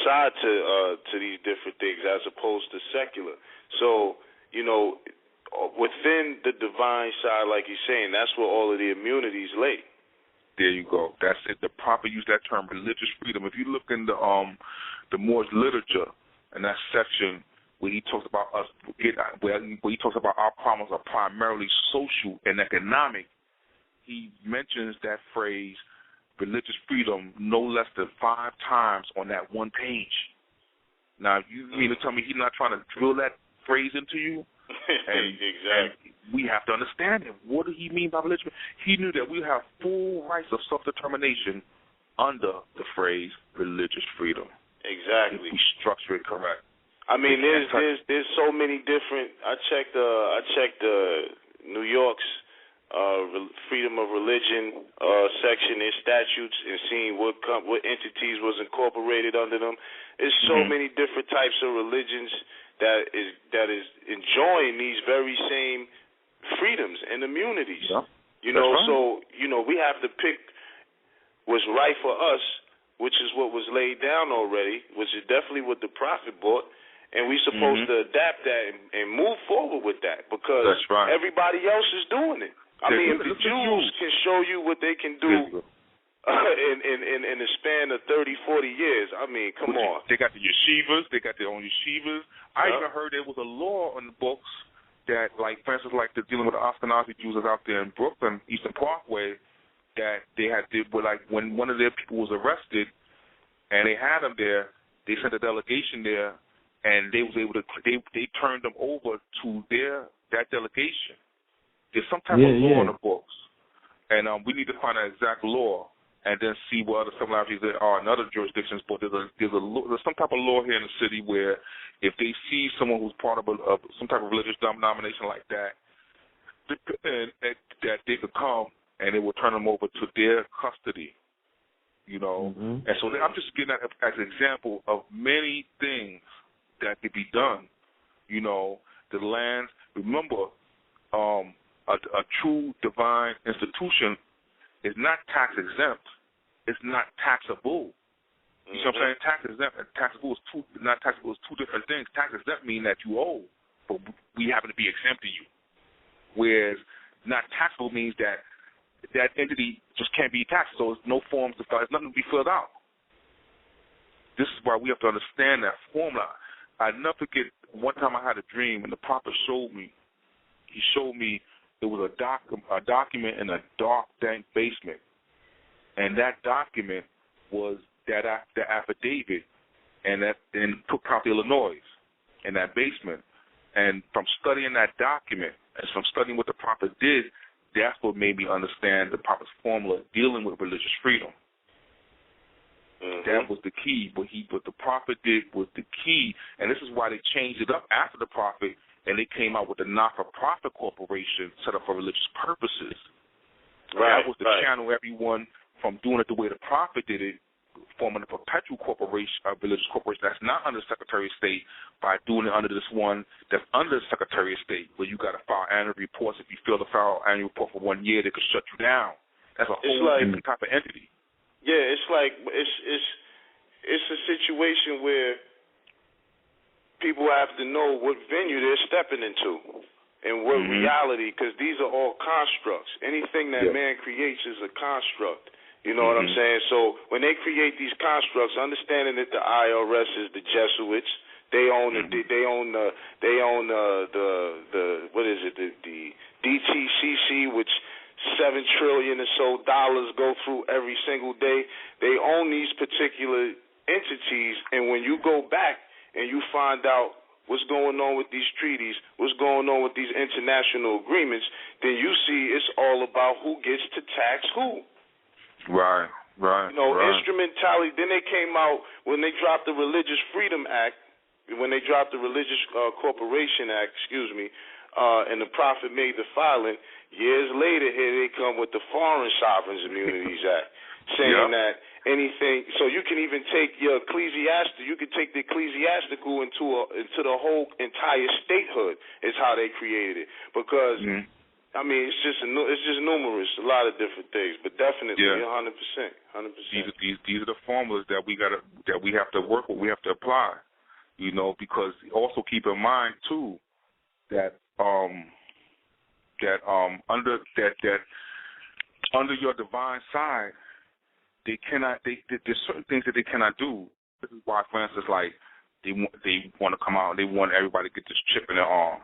side to these different things, as opposed to secular. So within the divine side, like you're saying, that's where all of the immunities lay. There you go. That's it. The proper use of that term, religious freedom. If you look in the Moorish literature, in that section where he talks about us, where he talks about our problems are primarily social and economic, he mentions that phrase, religious freedom, no less than 5 times on that one page. Now, you mean to tell me he's not trying to drill that phrase into you? Exactly. And we have to understand him. What did he mean by religion? He knew that we have full rights of self-determination under the phrase religious freedom. Exactly. If we structure it correct. I mean, there's so many different. I checked New York's freedom of religion section in statutes and seeing what entities was incorporated under them. There's so many different types of religions that is enjoying these very same freedoms and immunities. Yeah. So we have to pick what's right for us, which is what was laid down already, which is definitely what the prophet brought. And we're supposed to adapt that and move forward with that because everybody else is doing it. I mean, if the Jews can show you what they can do in the span of 30, 40 years, I mean, come on. They got the yeshivas. They got their own yeshivas. I even heard there was a law on the books that, like, for instance, like dealing with the Ashkenazi Jews out there in Brooklyn, Eastern Parkway, that they had to, like, when one of their people was arrested and they had them there, they sent a delegation there. And they was able to. They turned them over to that delegation. There's some type of law in the books, and we need to find an exact law and then see what other similarities there are in other jurisdictions. But there's some type of law here in the city where if they see someone who's part of some type of religious denomination like that, that they could come and they will turn them over to their custody. And so I'm just getting that as an example of many things that could be done. The land, remember, a true divine institution is not tax exempt. It's not taxable. You see what I'm saying? Tax exempt and taxable is two different things. Tax exempt means that you owe, but we happen to be exempt to you. Whereas not taxable means that entity just can't be taxed, so there's no forms to fill. There's nothing to be filled out. This is why we have to understand that formula. I never forget, one time I had a dream, and the prophet showed me it was a document in a dark, dank basement. And that document was the affidavit in Cook County, Illinois, in that basement. And from studying that document and from studying what the prophet did, that's what made me understand the prophet's formula dealing with religious freedom. That was the key. What the prophet did was the key, and this is why they changed it up after the prophet, and they came out with the not-for-profit corporation set up for religious purposes. That was to channel everyone from doing it the way the prophet did it, forming a perpetual corporation, a religious corporation that's not under the Secretary of State, by doing it under this one that's under the Secretary of State, where you got to file annual reports. If you fail to file an annual report for 1 year, they could shut you down. That's a whole different type of entity. Yeah, it's like it's a situation where people have to know what venue they're stepping into and what reality, because these are all constructs. Anything that man creates is a construct. You know what I'm saying? So when they create these constructs, understanding that the IRS is the Jesuits, they own the what is it? The DTCC, which $7 trillion or so dollars go through every single day. They own these particular entities, and when you go back and you find out what's going on with these treaties, what's going on with these international agreements, then you see it's all about who gets to tax who. Right. Instrumentality. Then they came out when they dropped the Religious Freedom Act, when they dropped the Religious Corporation Act, and the prophet made the filing. Years later, here they come with the Foreign Sovereigns Immunities Act, saying that anything. So you can even take your ecclesiastical. You can take the ecclesiastical into the whole entire statehood. Is how they created it. Because I mean, it's just numerous, a lot of different things. But definitely, 100%. These are the formulas that we have to work with. We have to apply. Because also keep in mind too that under your divine side, there's certain things that they cannot do. This is why, for instance, like they want to come out and they want everybody to get this chip in their arm.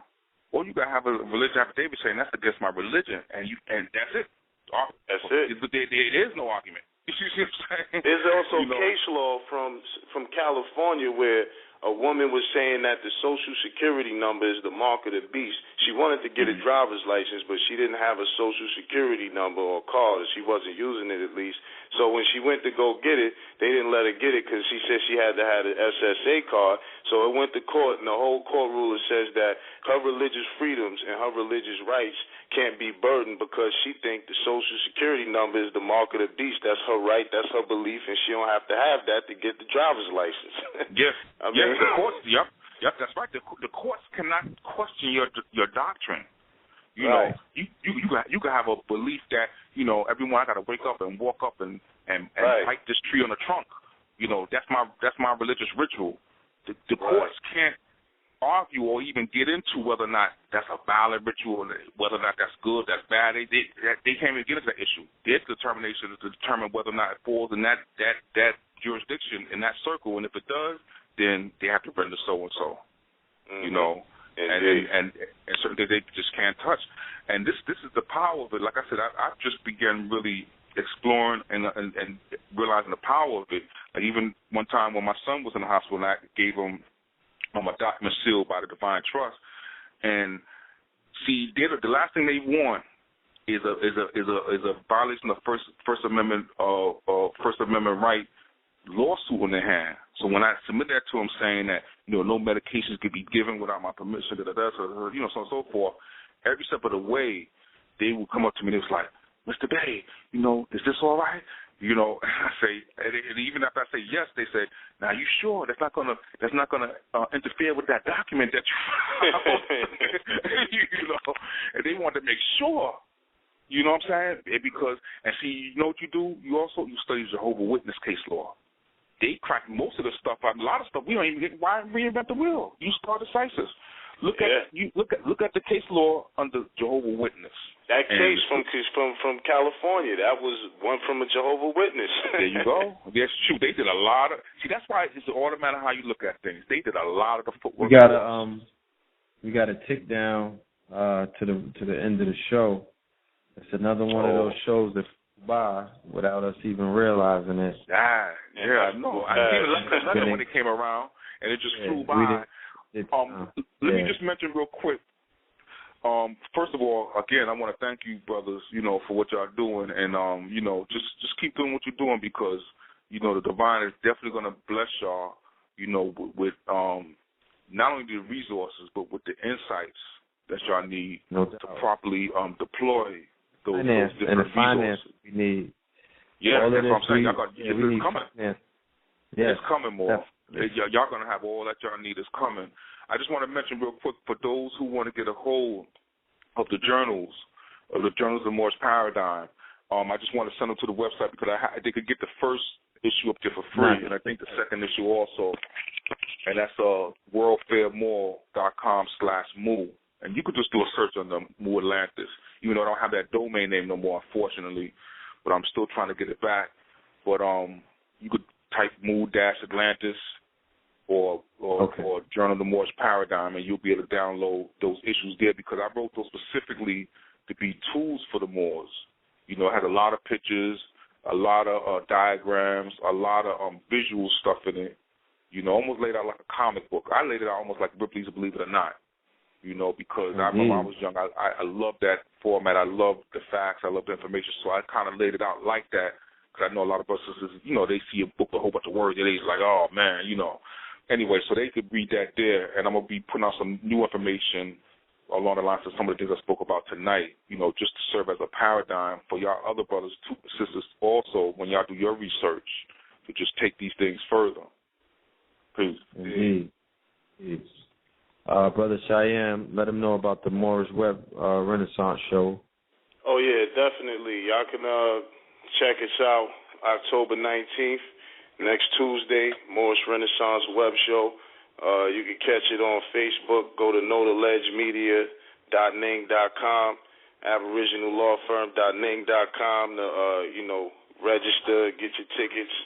Or you gotta have a religious affidavit saying that's against my religion, and that's it. That's it. There is no argument. You see what I'm saying? There's also case law from California where a woman was saying that the Social Security number is the mark of the beast. She wanted to get a driver's license, but she didn't have a social security number or card. She wasn't using it, at least. So when she went to go get it, they didn't let her get it because she said she had to have an SSA card. So it went to court, and the whole court ruler says that her religious freedoms and her religious rights can't be burdened because she thinks the social security number is the mark of the beast. That's her right. That's her belief, and she don't have to have that to get the driver's license. Yes. I mean, yes, the courts. Yep, that's right. The courts cannot question your doctrine. You know, you can have a belief that, you know, every morning I got to wake up and walk up and light this tree on the trunk. You know, that's my religious ritual. The courts can't argue or even get into whether or not that's a valid ritual, whether or not that's good, that's bad. They can't even get into that issue. Their determination is to determine whether or not it falls in that jurisdiction, in that circle, and if it does, then they have to render so and so. You know. And certain things they just can't touch. And this is the power of it. Like I said, I've just began really exploring and realizing the power of it. Like even one time when my son was in the hospital, and I gave him a document sealed by the Divine Trust. And see, the last thing they want is a violation of First Amendment right lawsuit in their hand. So when I submitted that to him, saying that, you know, no medications could be given without my permission, so on and so forth, every step of the way, they would come up to me and it was like, Mr. Bey, you know, is this all right? You know, I say, and even after I say yes, they say, now you sure that's not gonna interfere with that document that you you know, and they want to make sure. You know what I'm saying? Because, and see, you know what you do? You study Jehovah's Witness case law. They crack most of the stuff out. A lot of stuff we don't even get. Why reinvent the wheel? You start decisis. Look at the case law under Jehovah's Witness. That case from California, that was one from a Jehovah's Witness. There you go. That's true. They did a lot of. See, that's why it's all the matter how you look at things. They did a lot of the footwork. We gotta tick down to the end of the show. It's another one of those shows that by without us even realizing it. I know. I seen 11 when it came around, and it just flew by. Let me just mention real quick. First of all, again, I want to thank you, brothers, you know, for what y'all doing, and you know, just keep doing what you're doing because, you know, the Divine is definitely going to bless y'all, you know, with not only the resources but with the insights that y'all need to properly deploy those different finance resources. We need. Yeah, all that's what I'm saying. It's coming. It's coming more. Definitely. Y'all going to have all that y'all need is coming. I just want to mention real quick for those who want to get a hold of the journals of the Moorish Paradigm. I just want to send them to the website because they could get the first issue up there for free, and I think the second issue also. And that's worldfairmall.com/moo. And you could just do a search on the Moo Atlantis, even though I don't have that domain name no more, unfortunately. But I'm still trying to get it back. But you could type Moo-Atlantis or Journal of the Moorish Paradigm, and you'll be able to download those issues there because I wrote those specifically to be tools for the Moors. You know, it has a lot of pictures, a lot of diagrams, a lot of visual stuff in it. You know, almost laid out like a comic book. I laid it out almost like Ripley's Believe It or Not. You know, because I remember I was young. I loved that format. I loved the facts. I loved the information. So I kind of laid it out like that because I know a lot of us, you know, they see a book with a whole bunch of words and they're like, oh, man, you know. Anyway, so they could read that there, and I'm going to be putting out some new information along the lines of some of the things I spoke about tonight, you know, just to serve as a paradigm for y'all other brothers, sisters, also, when y'all do your research, to just take these things further. Peace. Indeed. Peace. Brother Shyaam, let them know about the Moorish Web Renaissance show. Oh, yeah, definitely. Y'all can check us out October 19th, next Tuesday, Moorish Renaissance Web Show. You can catch it on Facebook. Go to knowtheledgemedia.ning.com, aboriginallawfirm.ning.com to, you know, register, get your tickets.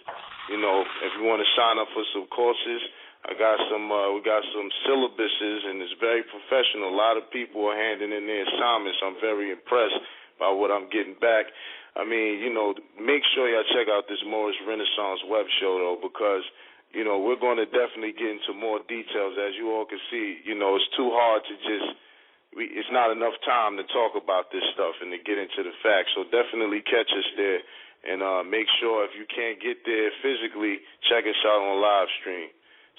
You know, if you want to sign up for some courses, we got some syllabuses, and it's very professional. A lot of people are handing in their assignments. I'm very impressed by what I'm getting back. I mean, you know, make sure y'all check out this Moorish Renaissance web show, though, because, you know, we're going to definitely get into more details. As you all can see, you know, it's too hard to just it's not enough time to talk about this stuff and to get into the facts. So definitely catch us there, and make sure if you can't get there physically, check us out on live stream.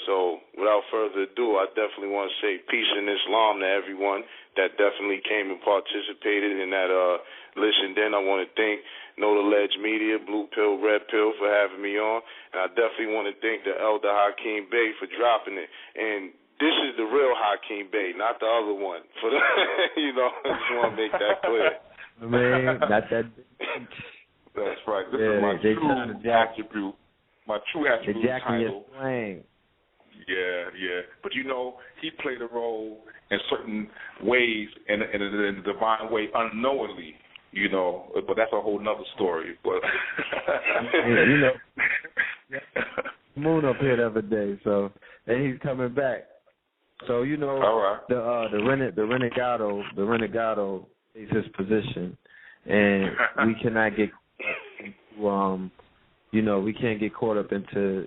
So without further ado, I definitely want to say peace and Islam to everyone that definitely came and participated in that listened in. I want to thank Know the Ledge Media, Blue Pill, Red Pill for having me on. And I definitely want to thank the Elder Hakim Bey for dropping it. And this is the real Hakim Bey, not the other one. For the, I just want to make that clear. Man, not that. That's right. This is my true attribute. My true attribute title. Yeah. But he played a role in certain ways, in a divine way, unknowingly. But that's a whole nother story. But Moon up here the other day, so and he's coming back. So all right. the renegado is his position, and we cannot get we can't get caught up into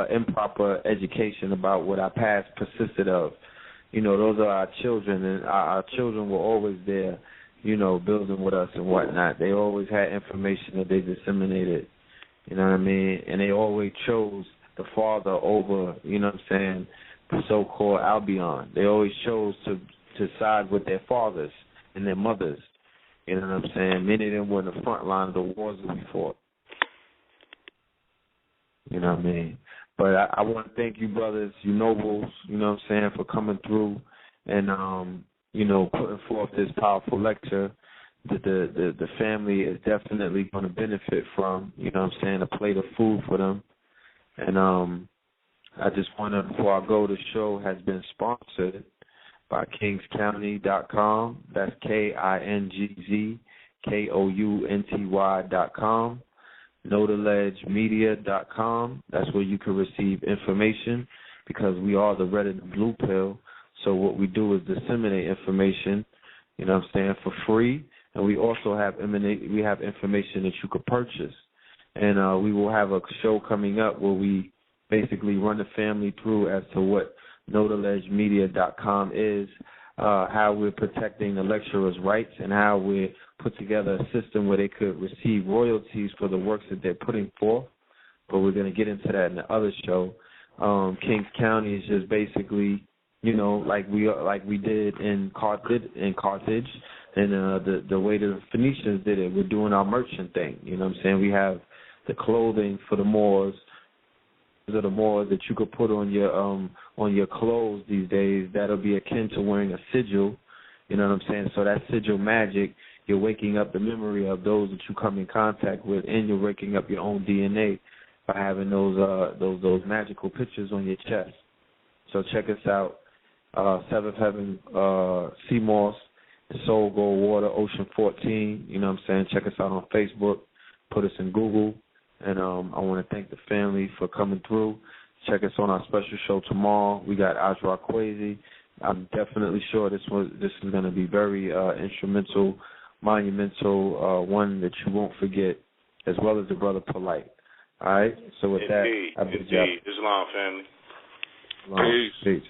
improper education about what our past persisted of. Those are our children, and our children were always there, building with us and whatnot. They always had information that they disseminated, you know what I mean? And they always chose the father over, the so-called Albion. They always chose to side with their fathers and their mothers, you know what I'm saying? Many of them were in the front line of the wars that we fought. You know what I mean? But I want to thank you, brothers, you nobles, for coming through and, putting forth this powerful lecture that the family is definitely going to benefit from, a plate of food for them. And I just want to, before I go, the show has been sponsored by kingscounty.com. That's KINGZKOUNTY.com. KnowTheLedgeMedia.com. That's where you can receive information, because we are the red and the blue pill. So what we do is disseminate information, for free. And we also have information that you could purchase. And we will have a show coming up where we basically run the family through as to what KnowTheLedgeMedia.com is, how we're protecting the lecturers' rights, and how we put together a system where they could receive royalties for the works that they're putting forth. But we're going to get into that in the other show. Kings County is just basically, like we did in Carthage, and the way the Phoenicians did it. We're doing our merchant thing. You know what I'm saying? We have the clothing for the Moors. Those are the Moors that you could put on your clothes these days. That'll be akin to wearing a sigil. You know what I'm saying? So that sigil magic, you're waking up the memory of those that you come in contact with, and you're waking up your own DNA by having those magical pictures on your chest. So check us out, Seventh Heaven, Sea Moss, Soul Gold Water, Ocean 14. You know what I'm saying? Check us out on Facebook. Put us in Google. And I want to thank the family for coming through. Check us on our special show tomorrow. We got Azra Kwesi. I'm definitely sure this is going to be very instrumental, monumental, one that you won't forget, as well as the brother Polite. All right? So with that, I bid you Islam family. Peace.